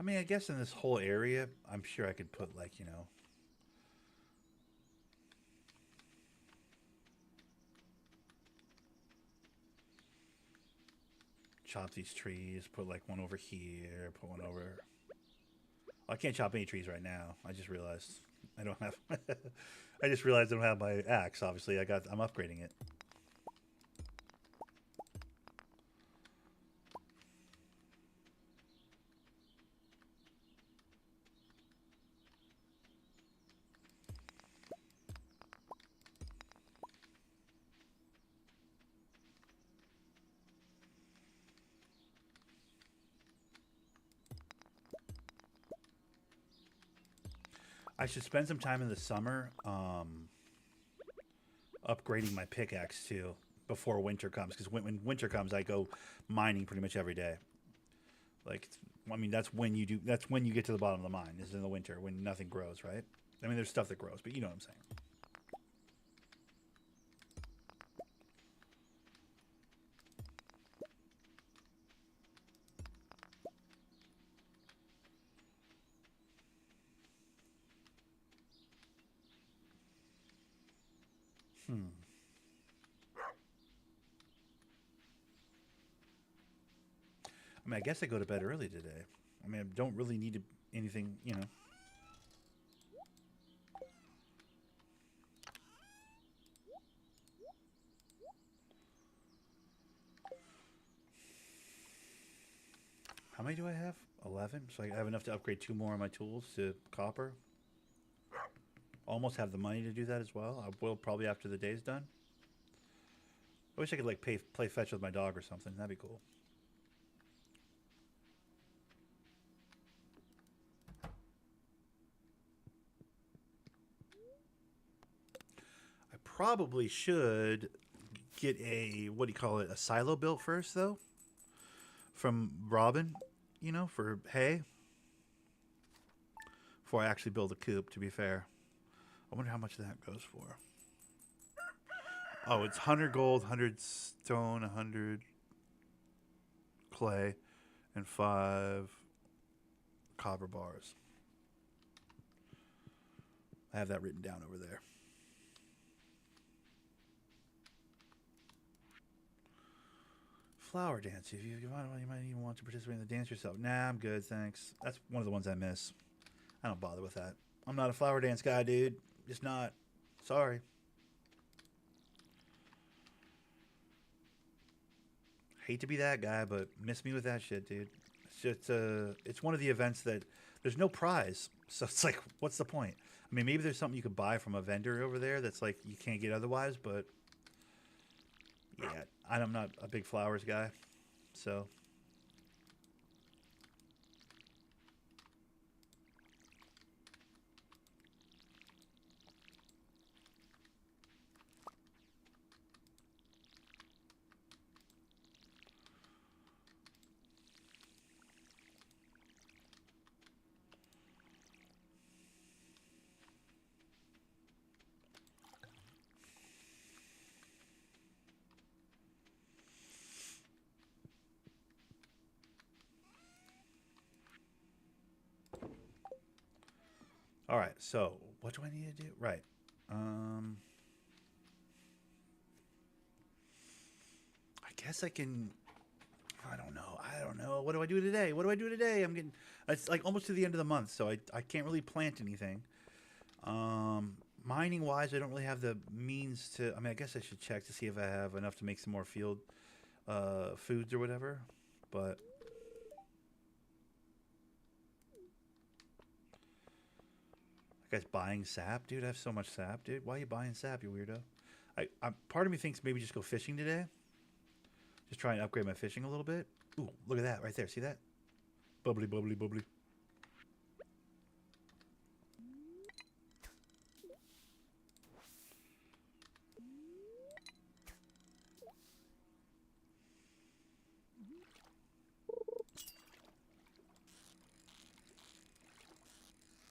I mean, I guess in this whole area, I'm sure I could put, like, you know... chop these trees, put, like, one over here, put one over... Well, I can't chop any trees right now. I just realized I don't have... I just realized I don't have my axe, obviously. I'm upgrading it. I should spend some time in the summer upgrading my pickaxe too. before winter comes, because when winter comes, I go mining pretty much every day. Like, I mean, that's when you do. That's when you get to the bottom of the mine. Is in the winter when nothing grows, right? I mean, there's stuff that grows, but you know what I'm saying. I mean, I guess I go to bed early today. I mean, I don't really need to, anything, you know. How many do I have? 11. So I have enough to upgrade 2 more of my tools to copper. Almost have the money to do that as well. I will probably after the day's done. I wish I could like play fetch with my dog or something. That'd be cool. I probably should get a, what do you call it, a silo built first though, from Robin, you know, for hay, before I actually build a coop. To be fair, I wonder how much that goes for. Oh, it's 100 gold, 100 stone, 100 clay, and 5 copper bars. I have that written down over there. Flower dance. If you want, you might even want to participate in the dance yourself. Nah, I'm good, thanks. That's one of the ones I miss. I don't bother with that. I'm not a flower dance guy, dude. Just not. Sorry. Hate to be that guy, but miss me with that shit, dude. It's just, it's one of the events that there's no prize, so it's like, what's the point? I mean, maybe there's something you could buy from a vendor over there that's like you can't get otherwise, but yeah, I'm not a big flowers guy, so. All right, so what do I need to do? Right. I guess I can. I don't know. I don't know. What do I do today? What do I do today? I'm getting. It's like almost to the end of the month, so I can't really plant anything. Mining wise, I don't really have the means to. I mean, I guess I should check to see if I have enough to make some more field foods or whatever. But I guess buying sap, dude. I have so much sap, dude. Why are you buying sap, you weirdo? Part of me thinks maybe just go fishing today. Just try and upgrade my fishing a little bit. Ooh, look at that right there. See that? Bubbly, bubbly, bubbly.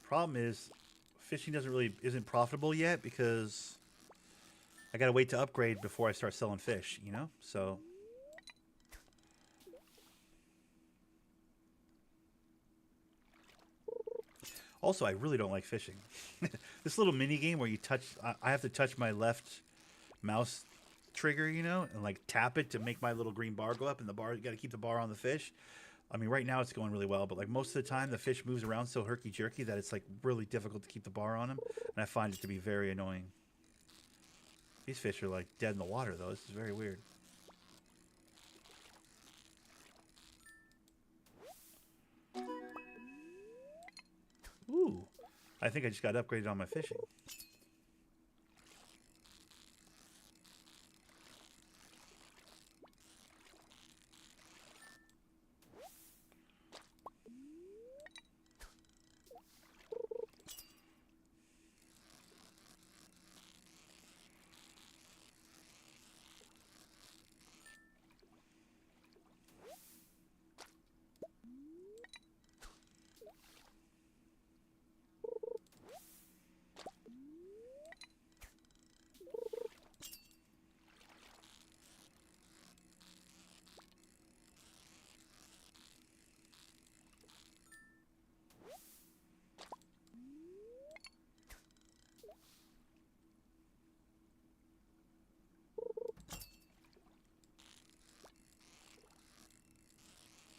Problem is, fishing isn't profitable yet because I gotta wait to upgrade before I start selling fish. You know, so. Also, I really don't like fishing. This little mini game where you touch, I have to touch my left mouse trigger, you know, and like tap it to make my little green bar go up, and the bar, you got to keep the bar on the fish. I mean, right now it's going really well, but like most of the time, the fish moves around so herky jerky that it's like really difficult to keep the bar on him, and I find it to be very annoying. These fish are like dead in the water, though. This is very weird. Ooh, I think I just got upgraded on my fishing.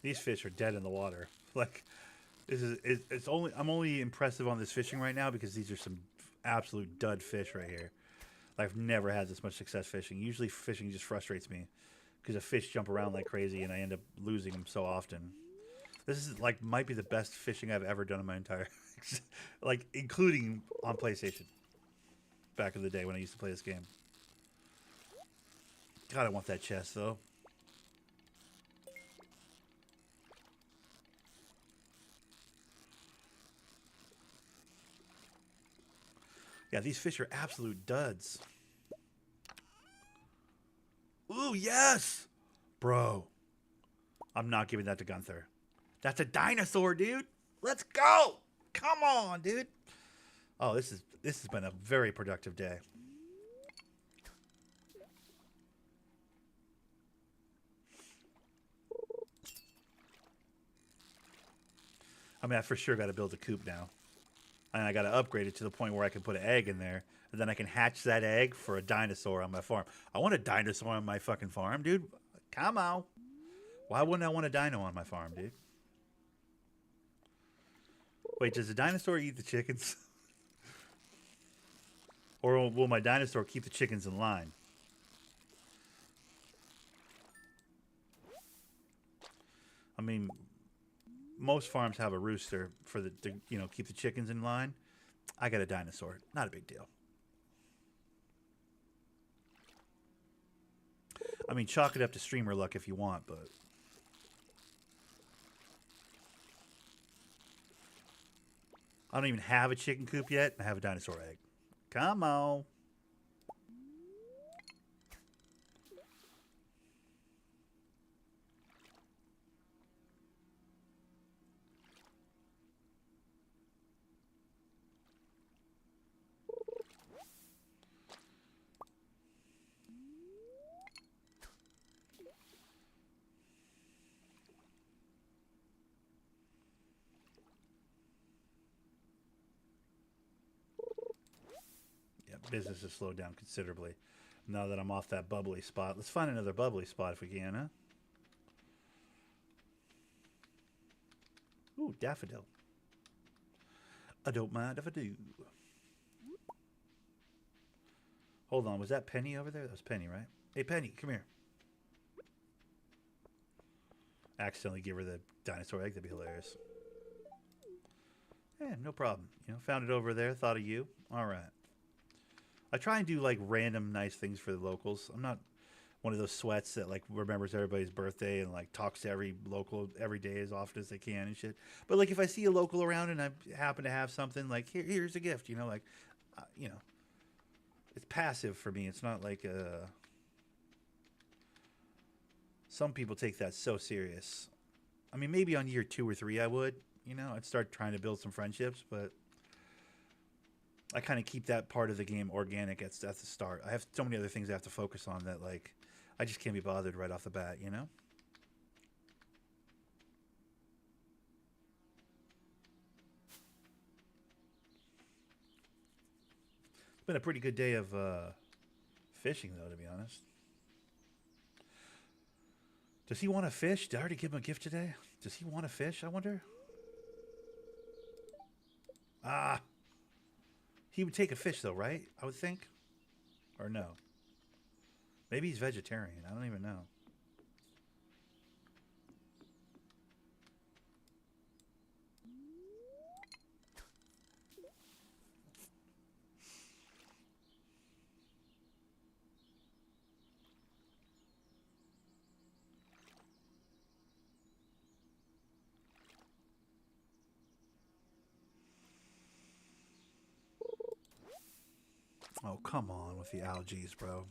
These fish are dead in the water. Like, it's only I'm only impressive on this fishing right now because these are some absolute dud fish right here. I've never had this much success fishing. Usually fishing just frustrates me because the fish jump around like crazy and I end up losing them so often. This is like might be the best fishing I've ever done in my entire, like including on PlayStation. Back in the day when I used to play this game. God, I want that chest though. Yeah, these fish are absolute duds. Ooh, yes! Bro. I'm not giving that to Gunther. That's a dinosaur, dude. Let's go! Come on, dude. Oh, this has been a very productive day. I mean, I for sure got to build a coop now. And I got to upgrade it to the point where I can put an egg in there. And then I can hatch that egg for a dinosaur on my farm. I want a dinosaur on my fucking farm, dude. Come on. Why wouldn't I want a dino on my farm, dude? Wait, does the dinosaur eat the chickens? Or will my dinosaur keep the chickens in line? I mean, most farms have a rooster for to keep the chickens in line. I got a dinosaur. Not a big deal. I mean, chalk it up to streamer luck if you want, but I don't even have a chicken coop yet. I have a dinosaur egg. Come on. Business has slowed down considerably now that I'm off that bubbly spot. Let's find another bubbly spot if we can, huh? Ooh, daffodil. I don't mind if I do. Hold on, was that Penny over there? That was Penny, right? Hey, Penny, come here. Accidentally give her the dinosaur egg. That'd be hilarious. Yeah, no problem. Found it over there. Thought of you. All right. I try and do like random nice things for the locals. I'm not one of those sweats that like remembers everybody's birthday and like talks to every local every day as often as they can and shit. But like if I see a local around and I happen to have something like here's a gift, it's passive for me. It's not like some people take that so serious. I mean, maybe on year 2 or 3 I would, I'd start trying to build some friendships, but I kind of keep that part of the game organic at the start. I have so many other things I have to focus on that, like, I just can't be bothered right off the bat, It's been a pretty good day of fishing, though, to be honest. Does he want to fish? Did I already give him a gift today? Does he want to fish, I wonder? Ah! He would take a fish, though, right? I would think. Or no. Maybe he's vegetarian. I don't even know. Oh, come on with the algaes, bro.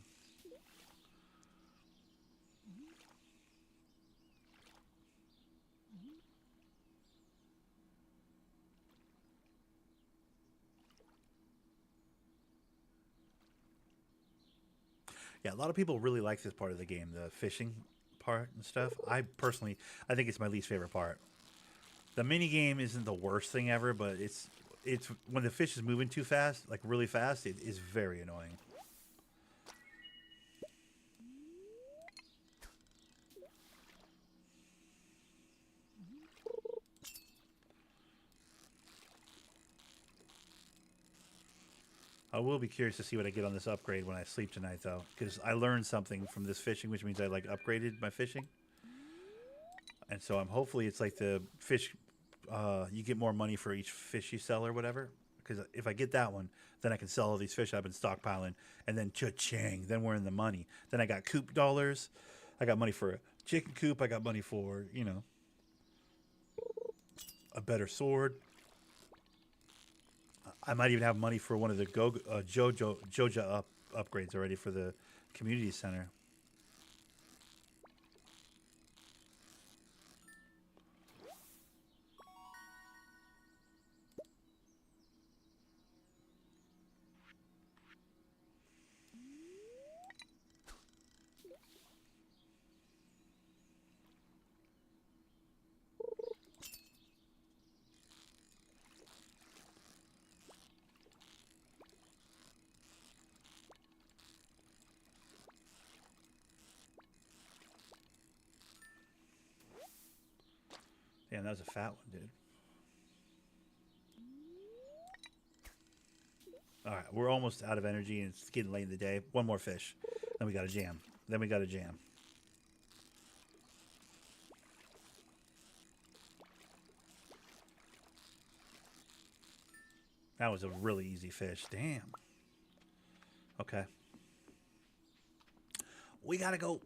Yeah, a lot of people really like this part of the game, the fishing part and stuff. I think it's my least favorite part. The mini game isn't the worst thing ever, but it's when the fish is moving too fast, like really fast, it is very annoying. I will be curious to see what I get on this upgrade when I sleep tonight, though, because I learned something from this fishing, which means I like upgraded my fishing, and so I'm hopefully it's like the fish. You get more money for each fish you sell or whatever. Because if I get that one, then I can sell all these fish I've been stockpiling, and then cha-ching, then we're in the money. Then I got coop dollars. I got money for a chicken coop. I got money for, you know, a better sword. I might even have money for one of the Joja upgrades already for the community center. Damn, that was a fat one, dude. All right, we're almost out of energy, and it's getting late in the day. One more fish. Then we got a jam. Then we got a jam. That was a really easy fish. Damn. Okay. We gotta go.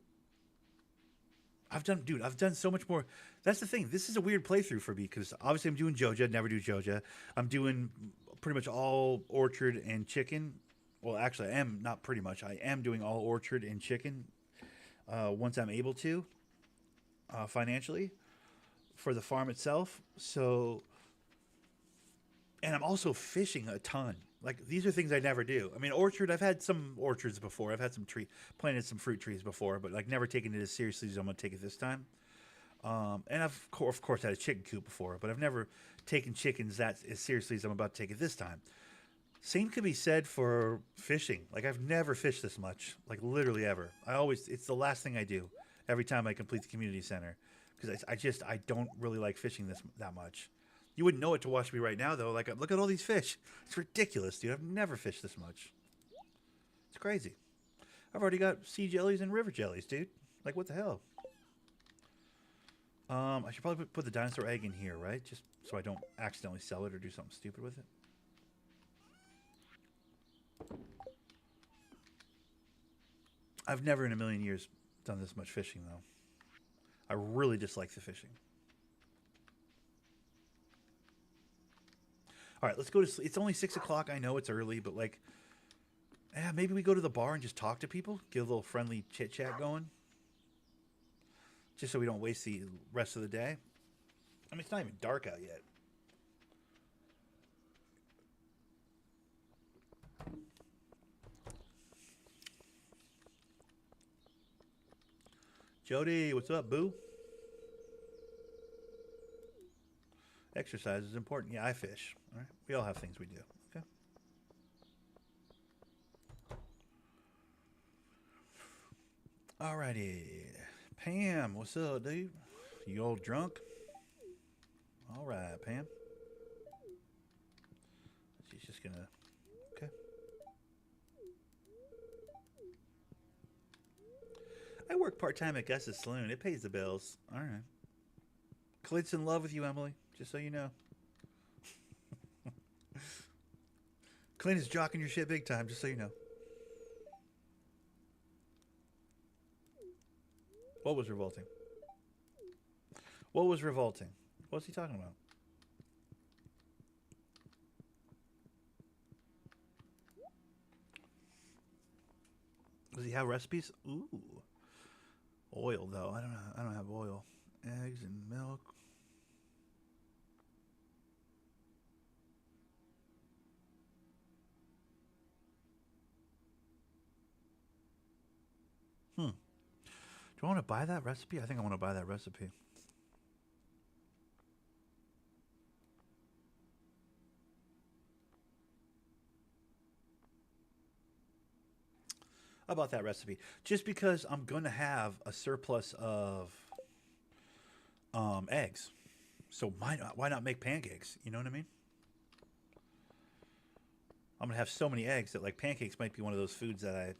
I've done so much more. That's the thing. This is a weird playthrough for me because obviously I'm doing Joja, never do Joja. I'm doing pretty much all orchard and chicken. Well, actually, I am not pretty much. I am doing all orchard and chicken once I'm able to financially for the farm itself. So, and I'm also fishing a ton. Like these are things I never do. I mean, orchard. I've had some orchards before. I've had some planted some fruit trees before, but like never taken it as seriously as I'm gonna take it this time. And I've of course had a chicken coop before, but I've never taken chickens that as seriously as I'm about to take it this time. Same could be said for fishing. Like I've never fished this much, like literally ever. It's the last thing I do every time I complete the community center because I don't really like fishing that much. You wouldn't know it to watch me right now, though. Like, look at all these fish. It's ridiculous, dude. I've never fished this much. It's crazy. I've already got sea jellies and river jellies, dude. Like, what the hell? I should probably put the dinosaur egg in here, right? Just so I don't accidentally sell it or do something stupid with it. I've never in a million years done this much fishing, though. I really dislike the fishing. All right, let's go to sleep. It's only 6 o'clock. I know it's early, but like, yeah, maybe we go to the bar and just talk to people, get a little friendly chit chat going, just so we don't waste the rest of the day. I mean, it's not even dark out yet. Jody, what's up, boo? Exercise is important. Yeah, I fish. All right, we all have things we do. Okay. Alrighty, Pam, what's up, dude? You all drunk? All right, Pam. She's just gonna. Okay. I work part time at Gus's Saloon. It pays the bills. All right. Clint's in love with you, Emily. Just so you know. Clint is jocking your shit big time, just so you know. What was revolting? What was revolting? What's he talking about? Does he have recipes? Ooh. Oil though. I don't have oil. Eggs and milk. Do I want to buy that recipe? I think I want to buy that recipe. I bought that recipe just because I'm going to have a surplus of eggs. So why not make pancakes? You know what I mean? I'm gonna have so many eggs that like pancakes might be one of those foods that I.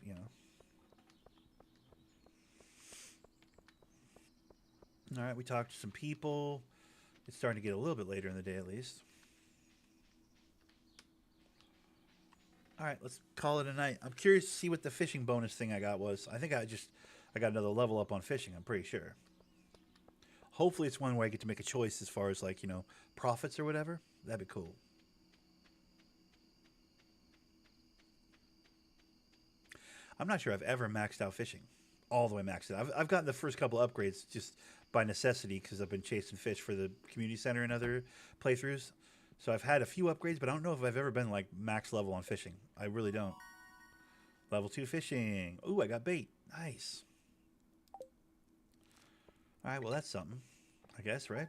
All right, we talked to some people. It's starting to get a little bit later in the day, at least. All right, let's call it a night. I'm curious to see what the fishing bonus thing I got was. I think I got another level up on fishing. I'm pretty sure. Hopefully, it's one where I get to make a choice as far as like profits or whatever. That'd be cool. I'm not sure I've ever maxed out fishing, all the way maxed out. I've gotten the first couple upgrades just by necessity because I've been chasing fish for the community center and other playthroughs. So I've had a few upgrades, but I don't know if I've ever been like max level on fishing. I really don't. Level 2 fishing. Ooh, I got bait. Nice. All right, well that's something, I guess, right?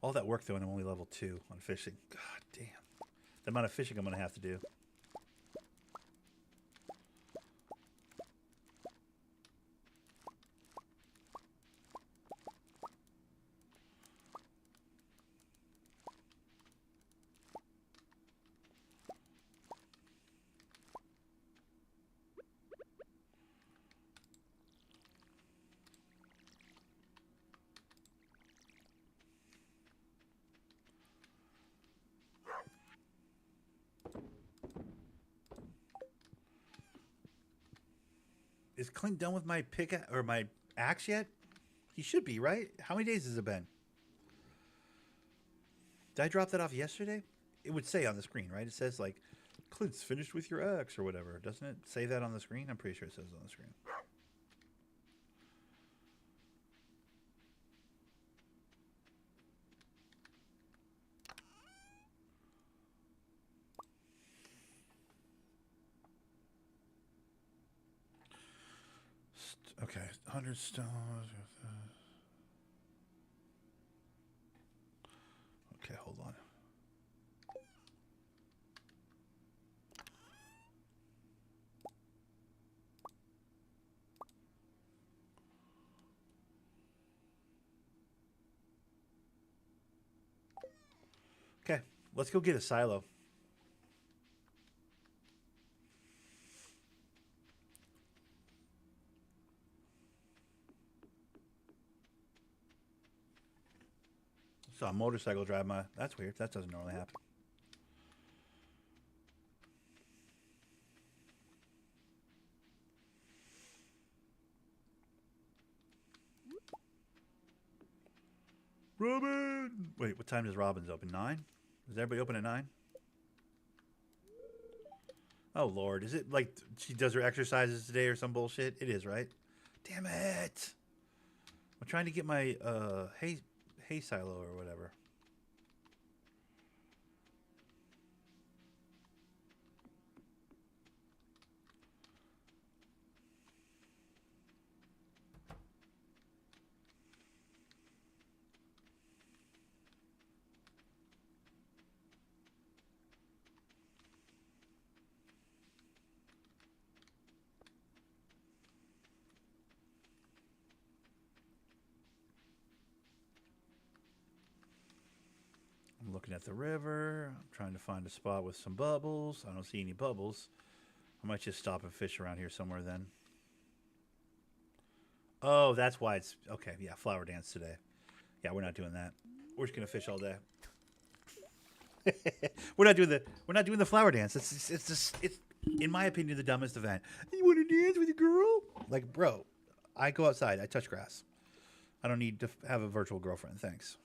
All that work though, and I'm only level 2 on fishing. God damn. The amount of fishing I'm gonna have to do. Is Clint done with my pick or my axe yet? He should be, right? How many days has it been? Did I drop that off yesterday? It would say on the screen, right? It says like Clint's finished with your axe or whatever. Doesn't it say that on the screen? I'm pretty sure it says it on the screen. Okay, 100 stones. Okay, hold on. Okay, let's go get a silo. Saw a motorcycle drive by. That's weird. That doesn't normally happen. Robin! Wait, what time does Robin's open? 9? Is everybody open at 9? Oh, Lord. Is it like she does her exercises today or some bullshit? It is, right? Damn it. I'm trying to get my hay silo or whatever. I'm looking at the river. I'm trying to find a spot with some bubbles. I don't see any bubbles. I might just stop and fish around here somewhere then. Oh, that's why it's okay. Yeah, flower dance today. Yeah, we're not doing that. We're just gonna fish all day. we're not doing the flower dance. It's in my opinion the dumbest event. You want to dance with a girl? Like, bro, I go outside. I touch grass. I don't need to have a virtual girlfriend. Thanks.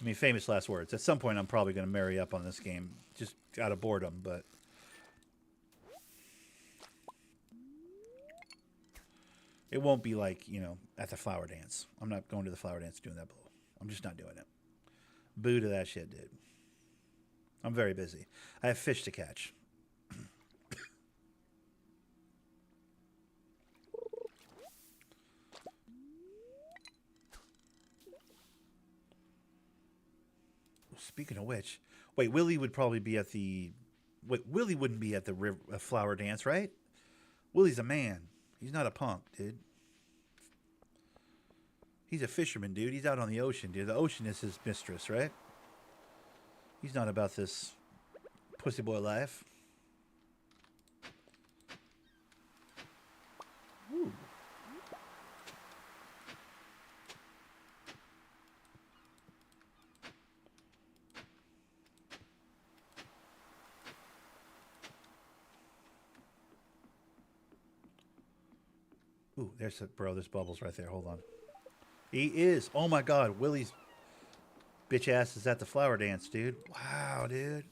I mean, famous last words. At some point, I'm probably going to marry up on this game, just out of boredom. But it won't be like at the flower dance. I'm not going to the flower dance doing that bull. I'm just not doing it. Boo to that shit, dude. I'm very busy. I have fish to catch. Speaking of which, wait, Willie would probably be at the. Wait, Willie wouldn't be at the flower dance, right? Willie's a man. He's not a punk, dude. He's a fisherman, dude. He's out on the ocean, dude. The ocean is his mistress, right? He's not about this pussy boy life. Ooh. Ooh, there's there's bubbles right there. Hold on. He is. Oh my God, Willie's bitch ass is at the flower dance, dude. Wow, dude.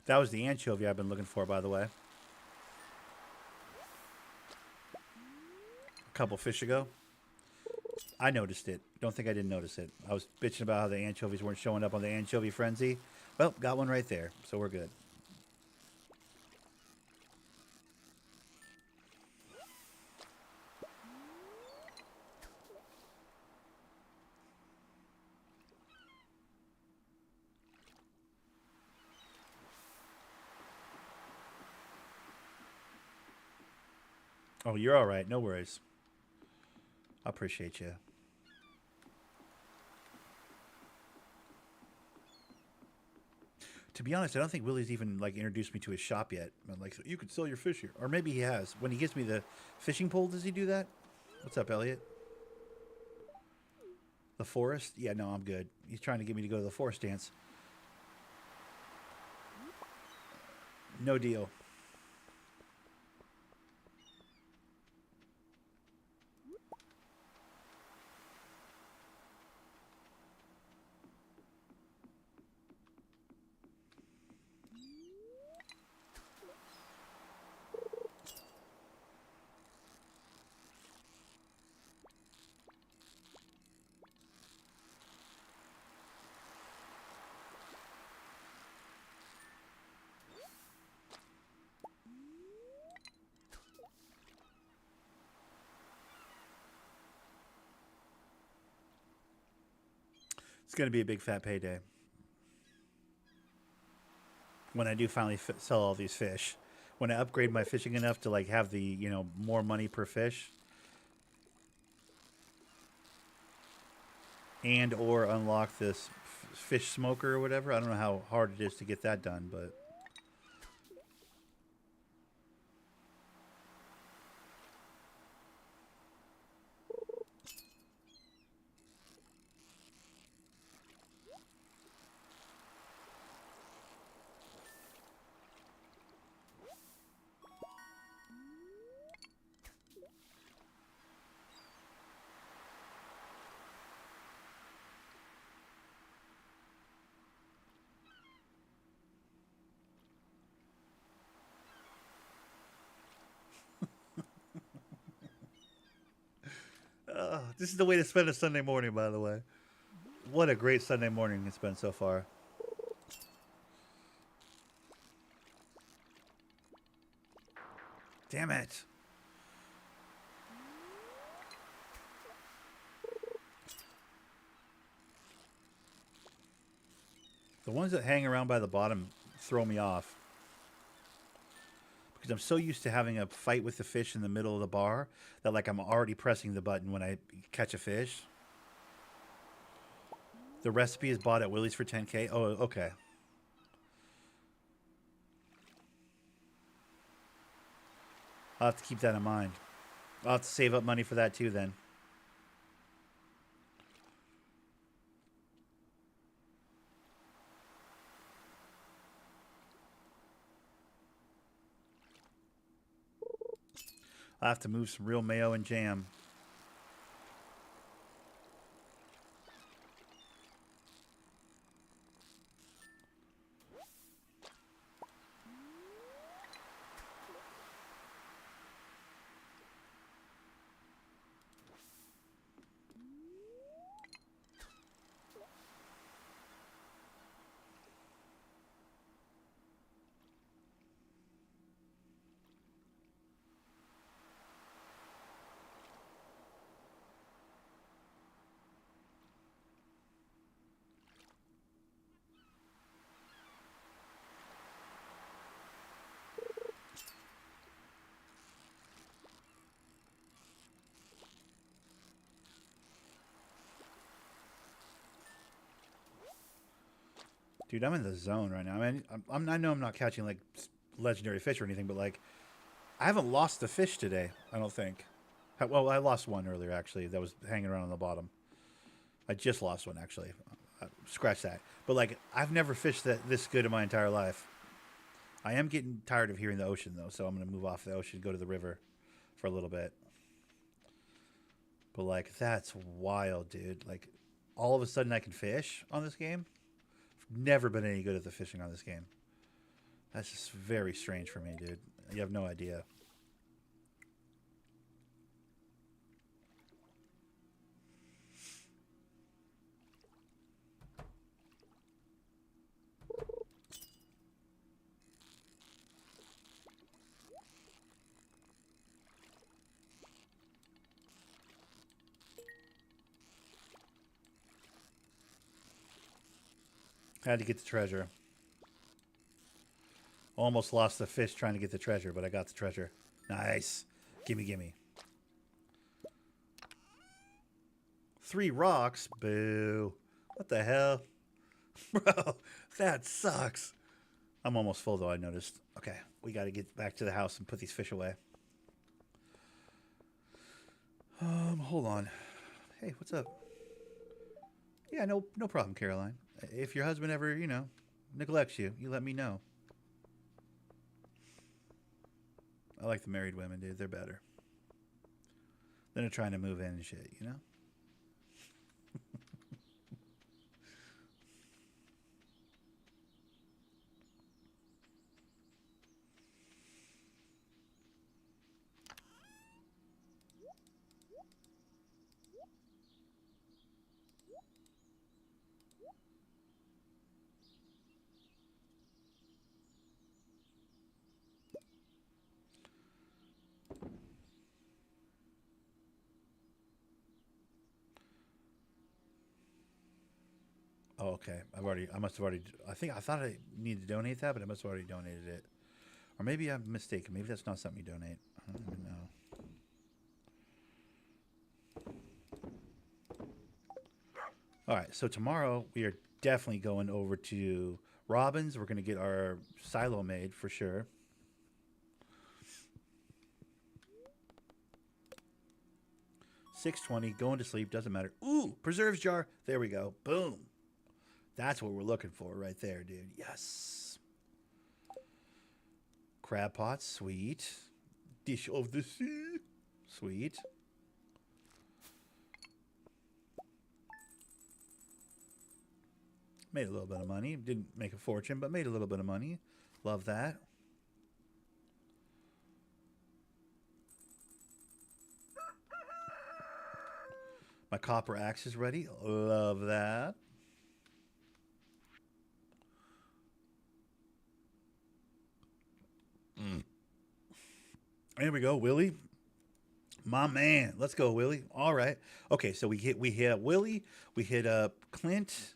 That was the anchovy I've been looking for, by the way. A couple fish ago. I noticed it. Don't think I didn't notice it. I was bitching about how the anchovies weren't showing up on the anchovy frenzy. Well, got one right there, so we're good. Oh, you're all right. No worries. I appreciate you. To be honest, I don't think Willie's even like introduced me to his shop yet. I'm like, you could sell your fish here, or maybe he has. When he gives me the fishing pole, does he do that? What's up, Elliot? The forest? Yeah, no, I'm good. He's trying to get me to go to the forest dance. No deal. It's going to be a big fat payday when I do finally sell all these fish. When I upgrade my fishing enough to like have the more money per fish, and or unlock this fish smoker or whatever. I don't know how hard it is to get that done, but this is the way to spend a Sunday morning, by the way. What a great Sunday morning it's been so far. Damn it. The ones that hang around by the bottom throw me off. Because I'm so used to having a fight with the fish in the middle of the bar that like I'm already pressing the button when I catch a fish. The recipe is bought at Willie's for 10K. Oh, okay. I'll have to keep that in mind. I'll have to save up money for that too then. I'll have to move some real mayo and jam. Dude, I'm in the zone right now. I mean, I know I'm not catching like legendary fish or anything, but like, I haven't lost a fish today. I don't think. Well, I lost one earlier actually. That was hanging around on the bottom. I just lost one actually. Scratch that. But like, I've never fished this good in my entire life. I am getting tired of hearing the ocean though, so I'm gonna move off the ocean, go to the river for a little bit. But like, that's wild, dude. Like, all of a sudden I can fish on this game. Never been any good at the fishing on this game. That's just very strange for me, dude. You have no idea. Had to get the treasure. Almost lost the fish trying to get the treasure, but I got the treasure. Nice. Gimme, gimme. 3 rocks? Boo. What the hell? Bro, that sucks. I'm almost full, though, I noticed. Okay, we got to get back to the house and put these fish away. Hold on. Hey, what's up? Yeah, no problem, Caroline. If your husband ever, neglects you, you let me know. I like the married women, dude. They're better. They're not trying to move in and shit, you know? Oh, okay. I thought I needed to donate that, but I must have already donated it. Or maybe I'm mistaken. Maybe that's not something you donate. I don't even know. All right, so tomorrow we are definitely going over to Robin's. We're going to get our silo made for sure. $6.20, going to sleep, doesn't matter. Ooh, preserves jar. There we go. Boom. That's what we're looking for right there, dude. Yes. Crab pot, sweet. Dish of the sea, sweet. Made a little bit of money. Didn't make a fortune, but made a little bit of money. Love that. My copper axe is ready. Love that. There we go, Willie. My man. Let's go, Willie. All right. Okay, so we hit up Willie. We hit up Clint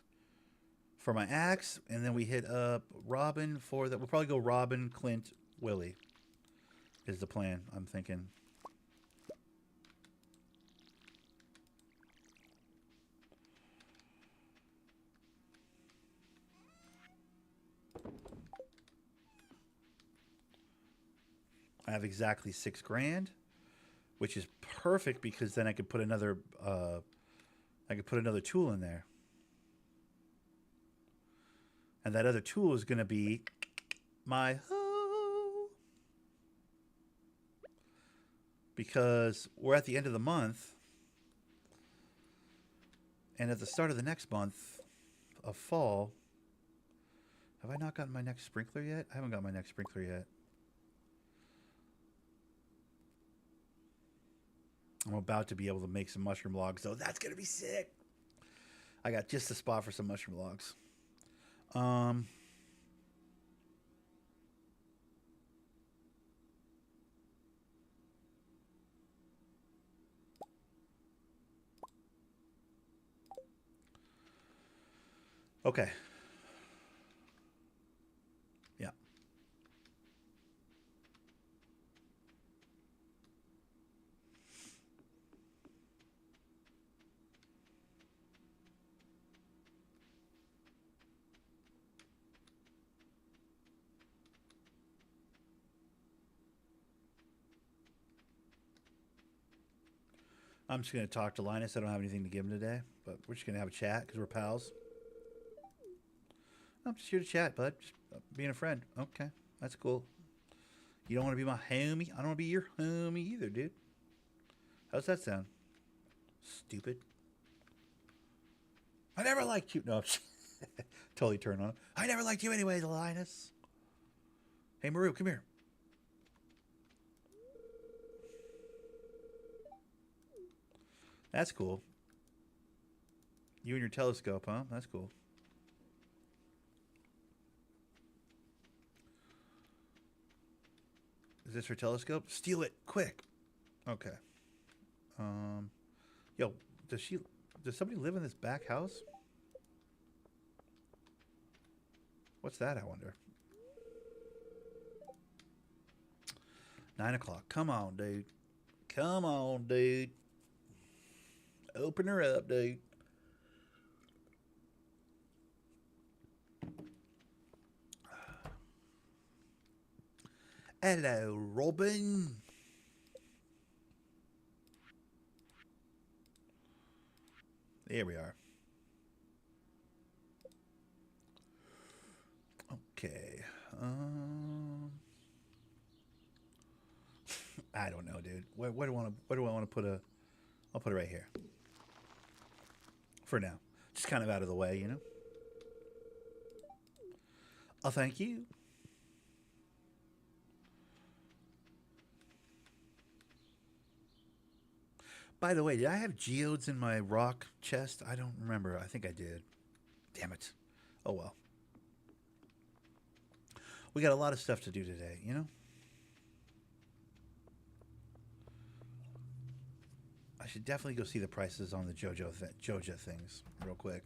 for my axe, and then we hit up Robin for that. We'll probably go Robin, Clint, Willie. Is the plan, I'm thinking. I have exactly 6 grand, which is perfect because then I could put another tool in there. And that other tool is going to be my hoe. Because we're at the end of the month. And at the start of the next month of fall, have I not gotten my next sprinkler yet? I haven't got my next sprinkler yet. I'm about to be able to make some mushroom logs, though. That's going to be sick. I got just a spot for some mushroom logs. Okay. Yeah. I'm just going to talk to Linus. I don't have anything to give him today, but we're just going to have a chat because we're pals. I'm just here to chat, bud. Just being a friend. Okay. That's cool. You don't want to be my homie? I don't want to be your homie either, dude. How's that sound? Stupid. I never liked you. No, totally turn on. I never liked you anyways, Linus. Hey, Maru, come here. That's cool. You and your telescope, huh? That's cool. Is this her telescope? Steal it, quick. Okay. Yo, does somebody live in this back house? What's that, I wonder? 9 o'clock. Come on, dude. Come on, dude. Open her up, dude. Hello, Robin. There we are. Okay. I don't know, dude. Where do I want to put a? I'll put it right here. For now, just kind of out of the way, you know. Oh, thank you. By the way, did I have geodes in my rock chest? I don't remember. I think I did. Damn it. Oh well. We got a lot of stuff to do today, you know? I should definitely go see the prices on the Joja things real quick.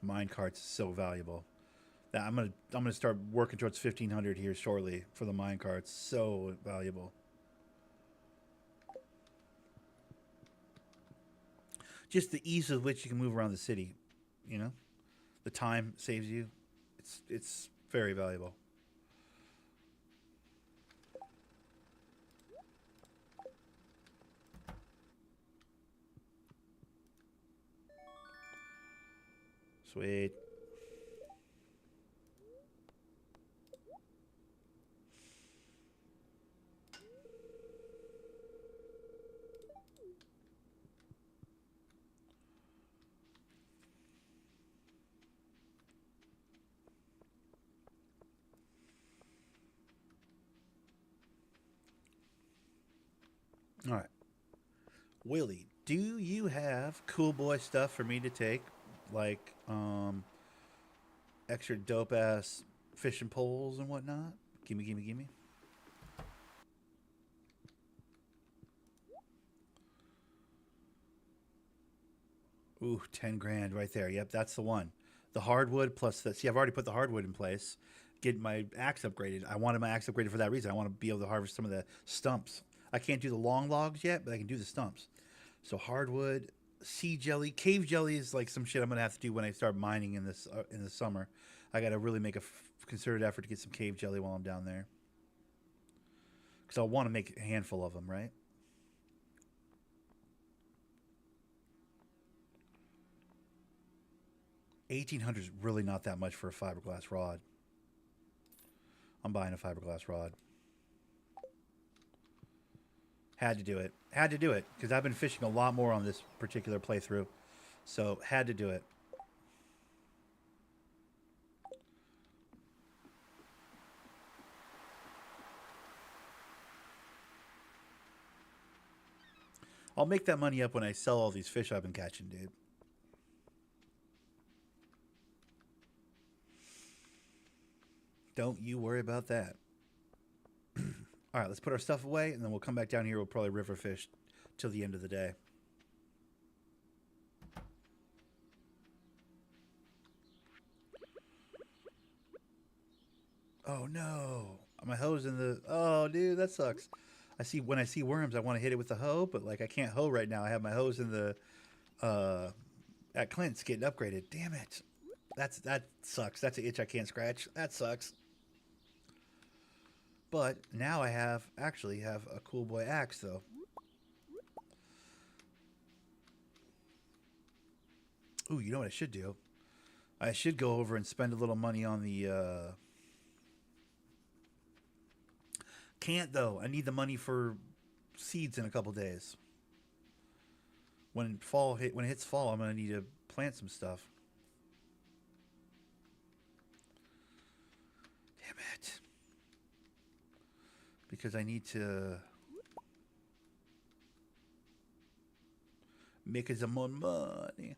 Mine carts is so valuable. Now, I'm gonna start working towards 1,500 here shortly for the mine carts. So valuable. Just the ease with which you can move around the city, you know, the time saves you. It's very valuable. Sweet. All right. Willie, do you have cool boy stuff for me to take? Like extra dope ass fishing poles and whatnot? Gimme, gimme, gimme. Ooh, 10 grand right there. Yep, that's the one. The hardwood plus the. See, I've already put the hardwood in place. Get my axe upgraded. I wanted my axe upgraded for that reason. I want to be able to harvest some of the stumps. I can't do the long logs yet, but I can do the stumps. So hardwood, sea jelly, cave jelly is like some shit I'm gonna have to do when I start mining in the summer. I gotta really make a concerted effort to get some cave jelly while I'm down there because I want to make a handful of them, right? 1800 is really not that much for a fiberglass rod. I'm buying a fiberglass rod. Had to do it. Had to do it because I've been fishing a lot more on this particular playthrough, so had to do it. I'll make that money up when I sell all these fish I've been catching, dude. Don't you worry about that. All right, let's put our stuff away, and then we'll come back down here. We'll probably river fish till the end of the day. Oh no, my hose in the. Oh, dude, that sucks. I see when I see worms, I want to hit it with the hoe, but like I can't hoe right now. I have my hose in the uh at Clint's getting upgraded. Damn it. That sucks. That's an itch I can't scratch. That sucks. But now I actually have a cool boy axe though. Ooh, you know what I should do? I should go over and spend a little money on the can't though. I need the money for seeds in a couple days. When it hits fall, I'm gonna need to plant some stuff. Damn it. Because I need to make some more money.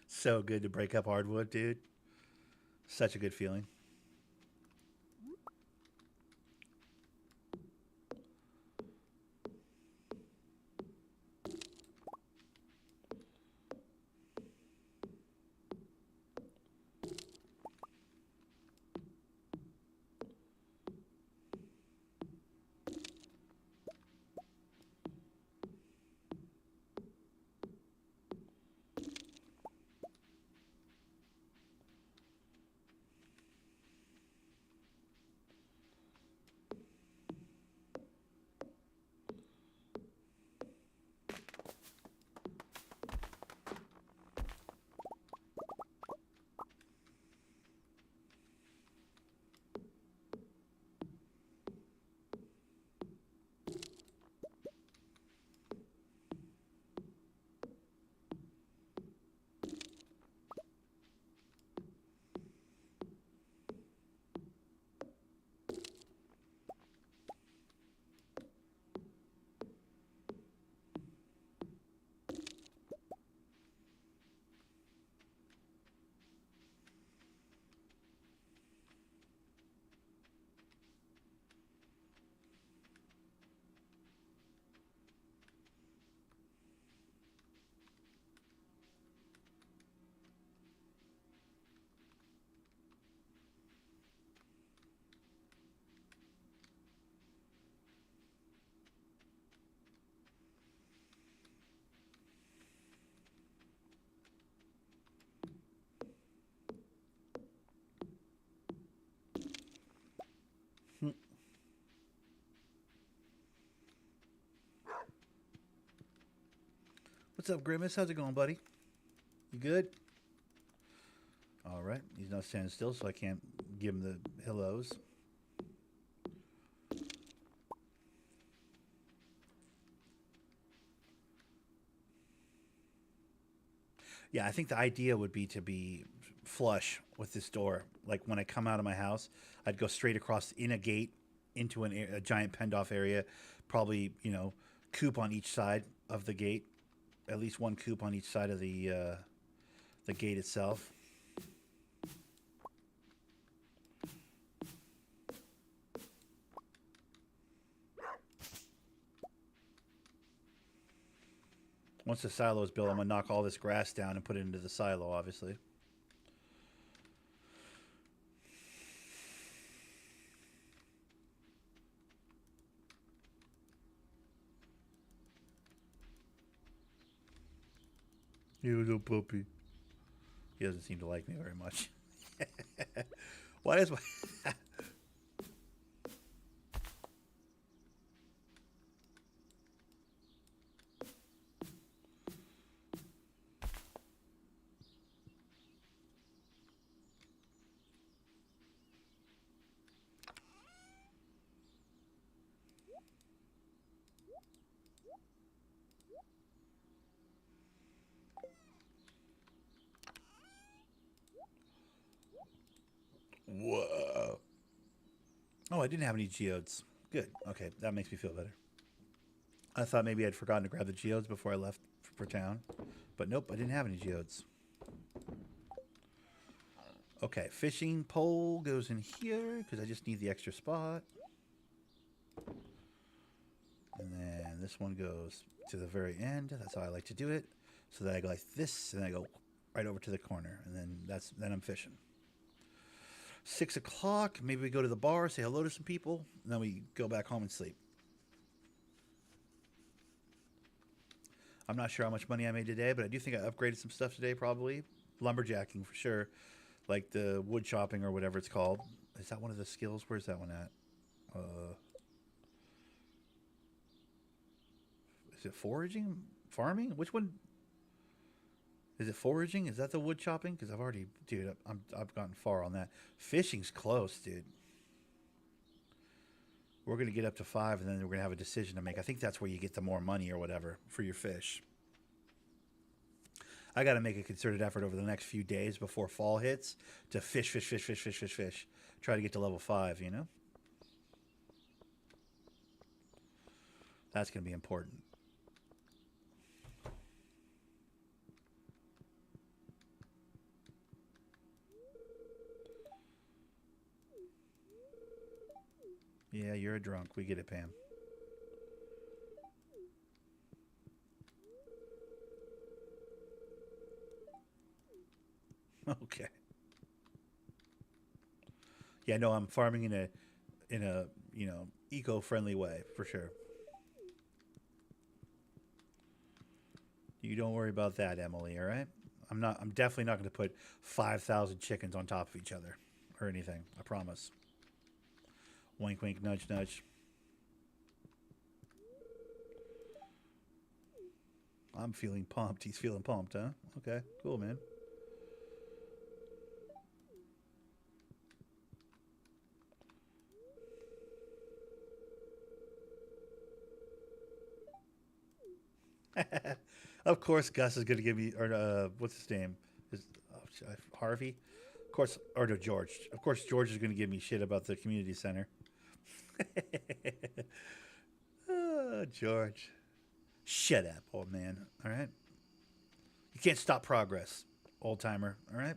So good to break up hardwood, dude. Such a good feeling. What's up, Grimace? How's it going, buddy? You good? All right. He's not standing still, so I can't give him the hellos. Yeah, I think the idea would be to be flush with this door. Like when I come out of my house, I'd go straight across in a gate into a giant penned off area. Probably, you know, coop on each side of the gate. At least one coop on each side of the gate itself. Once the silo is built, I'm gonna knock all this grass down and put it into the silo, obviously. You little puppy. He doesn't seem to like me very much. Why does my Whoa. Oh, I didn't have any geodes. Good. Okay, that makes me feel better. I thought maybe I'd forgotten to grab the geodes before I left for town. But nope, I didn't have any geodes. Okay, fishing pole goes in here because I just need the extra spot. And then this one goes to the very end. That's how I like to do it. So that I go like this, and I go right over to the corner, and then I'm fishing. 6 o'clock, maybe we go to the bar, say hello to some people, and then we go back home and sleep. I'm not sure how much money I made today, but I do think I upgraded some stuff today, probably. Lumberjacking for sure. Like the wood chopping or whatever it's called. Is that one of the skills? Where's that one at? Is it foraging? Farming? Which one? Is it foraging? Is that the wood chopping? Because dude, I've gotten far on that. Fishing's close, dude. We're going to get up to 5, and then we're going to have a decision to make. I think that's where you get the more money or whatever for your fish. I got to make a concerted effort over the next few days before fall hits to fish. Try to get to level 5, you know? That's going to be important. Yeah, you're a drunk. We get it, Pam. Okay. Yeah, no, I'm farming in a eco-friendly way for sure. You don't worry about that, Emily. All right. I'm definitely not going to put 5,000 chickens on top of each other or anything. I promise. Wink, wink, nudge, nudge. I'm feeling pumped. He's feeling pumped, huh? Okay, cool, man. Of course, Gus is going to give me, or what's his name? Harvey? Of course, or no, George. Of course, George is going to give me shit about the community center. Oh, George. Shut up, old man. All right? You can't stop progress, old timer. All right?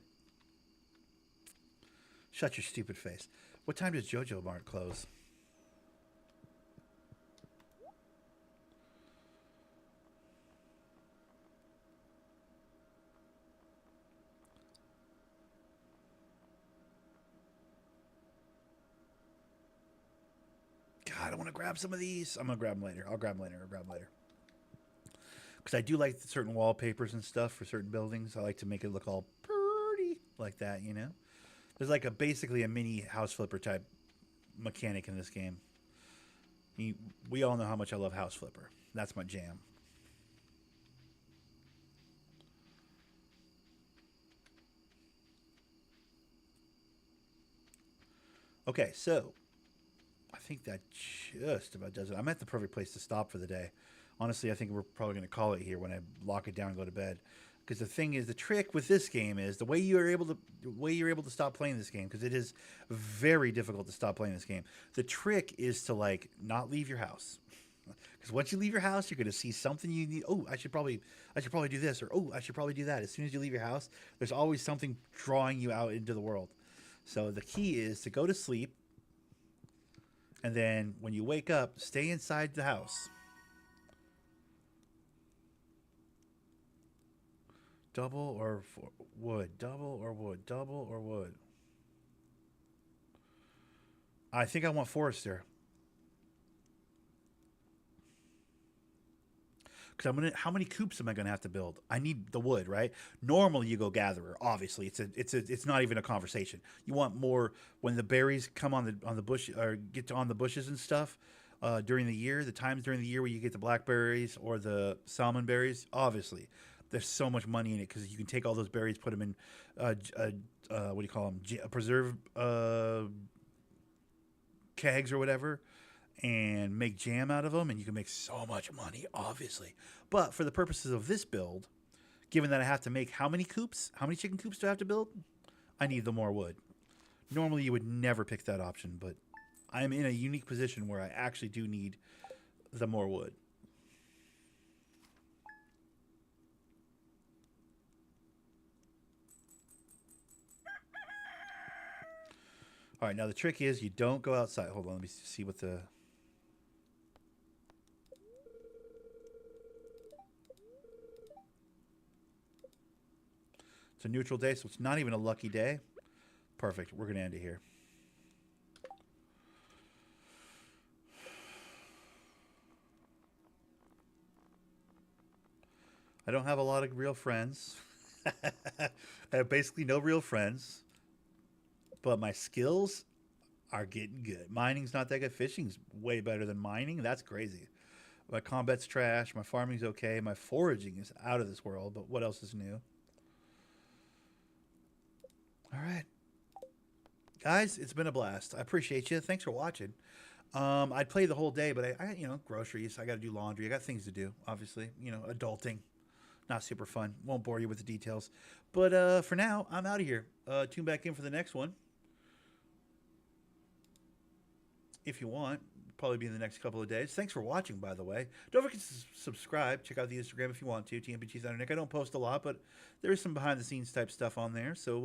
Shut your stupid face. What time does JoJo Mart close? God, I want to grab some of these. I'm going to grab them later. I'll grab them later. I'll grab them later. Because I do like certain wallpapers and stuff for certain buildings. I like to make it look all pretty like that, you know? There's like basically a mini house flipper type mechanic in this game. We all know how much I love house flipper. That's my jam. Okay, so I think that just about does it. I'm at the perfect place to stop for the day. Honestly, I think we're probably going to call it here when I lock it down and go to bed. Because the thing is, the trick with this game is the way you're able to stop playing this game, because it is very difficult to stop playing this game. The trick is to like not leave your house. Because once you leave your house, you're going to see something you need. Oh, I should probably do this, or oh, I should probably do that. As soon as you leave your house, there's always something drawing you out into the world. So the key is to go to sleep, and then when you wake up, stay inside the house. Double or wood? Double or wood? Double or wood? I think I want Forester. Because I'm gonna. How many coops am I gonna have to build? I need the wood, right? Normally, you go gatherer. Obviously, it's not even a conversation. You want more when the berries come on the bush or get on the bushes and stuff during the year. The times during the year where you get the blackberries or the salmon berries. Obviously, there's so much money in it because you can take all those berries, put them in what do you call them? Preserve kegs or whatever, and make jam out of them, and you can make so much money, obviously. But for the purposes of this build, given that I have to make how many coops? How many chicken coops do I have to build? I need the more wood. Normally, you would never pick that option, but I'm in a unique position where I actually do need the more wood. All right, now the trick is you don't go outside. Hold on, let me see what the. It's a neutral day, so it's not even a lucky day. Perfect. We're going to end it here. I don't have a lot of real friends. I have basically no real friends, but my skills are getting good. Mining's not that good. Fishing's way better than mining. That's crazy. My combat's trash. My farming's okay. My foraging is out of this world, but what else is new? All right. Guys, it's been a blast. I appreciate you. Thanks for watching. I'd play the whole day, but I groceries. I got to do laundry. I got things to do. Obviously, adulting, not super fun. Won't bore you with the details. But for now, I'm out of here. Tune back in for the next one if you want. Probably be in the next couple of days. Thanks for watching, by the way. Don't forget to subscribe. Check out the Instagram if you want to. TMPG Thunder Nick. I don't post a lot, but there is some behind the scenes type stuff on there. So.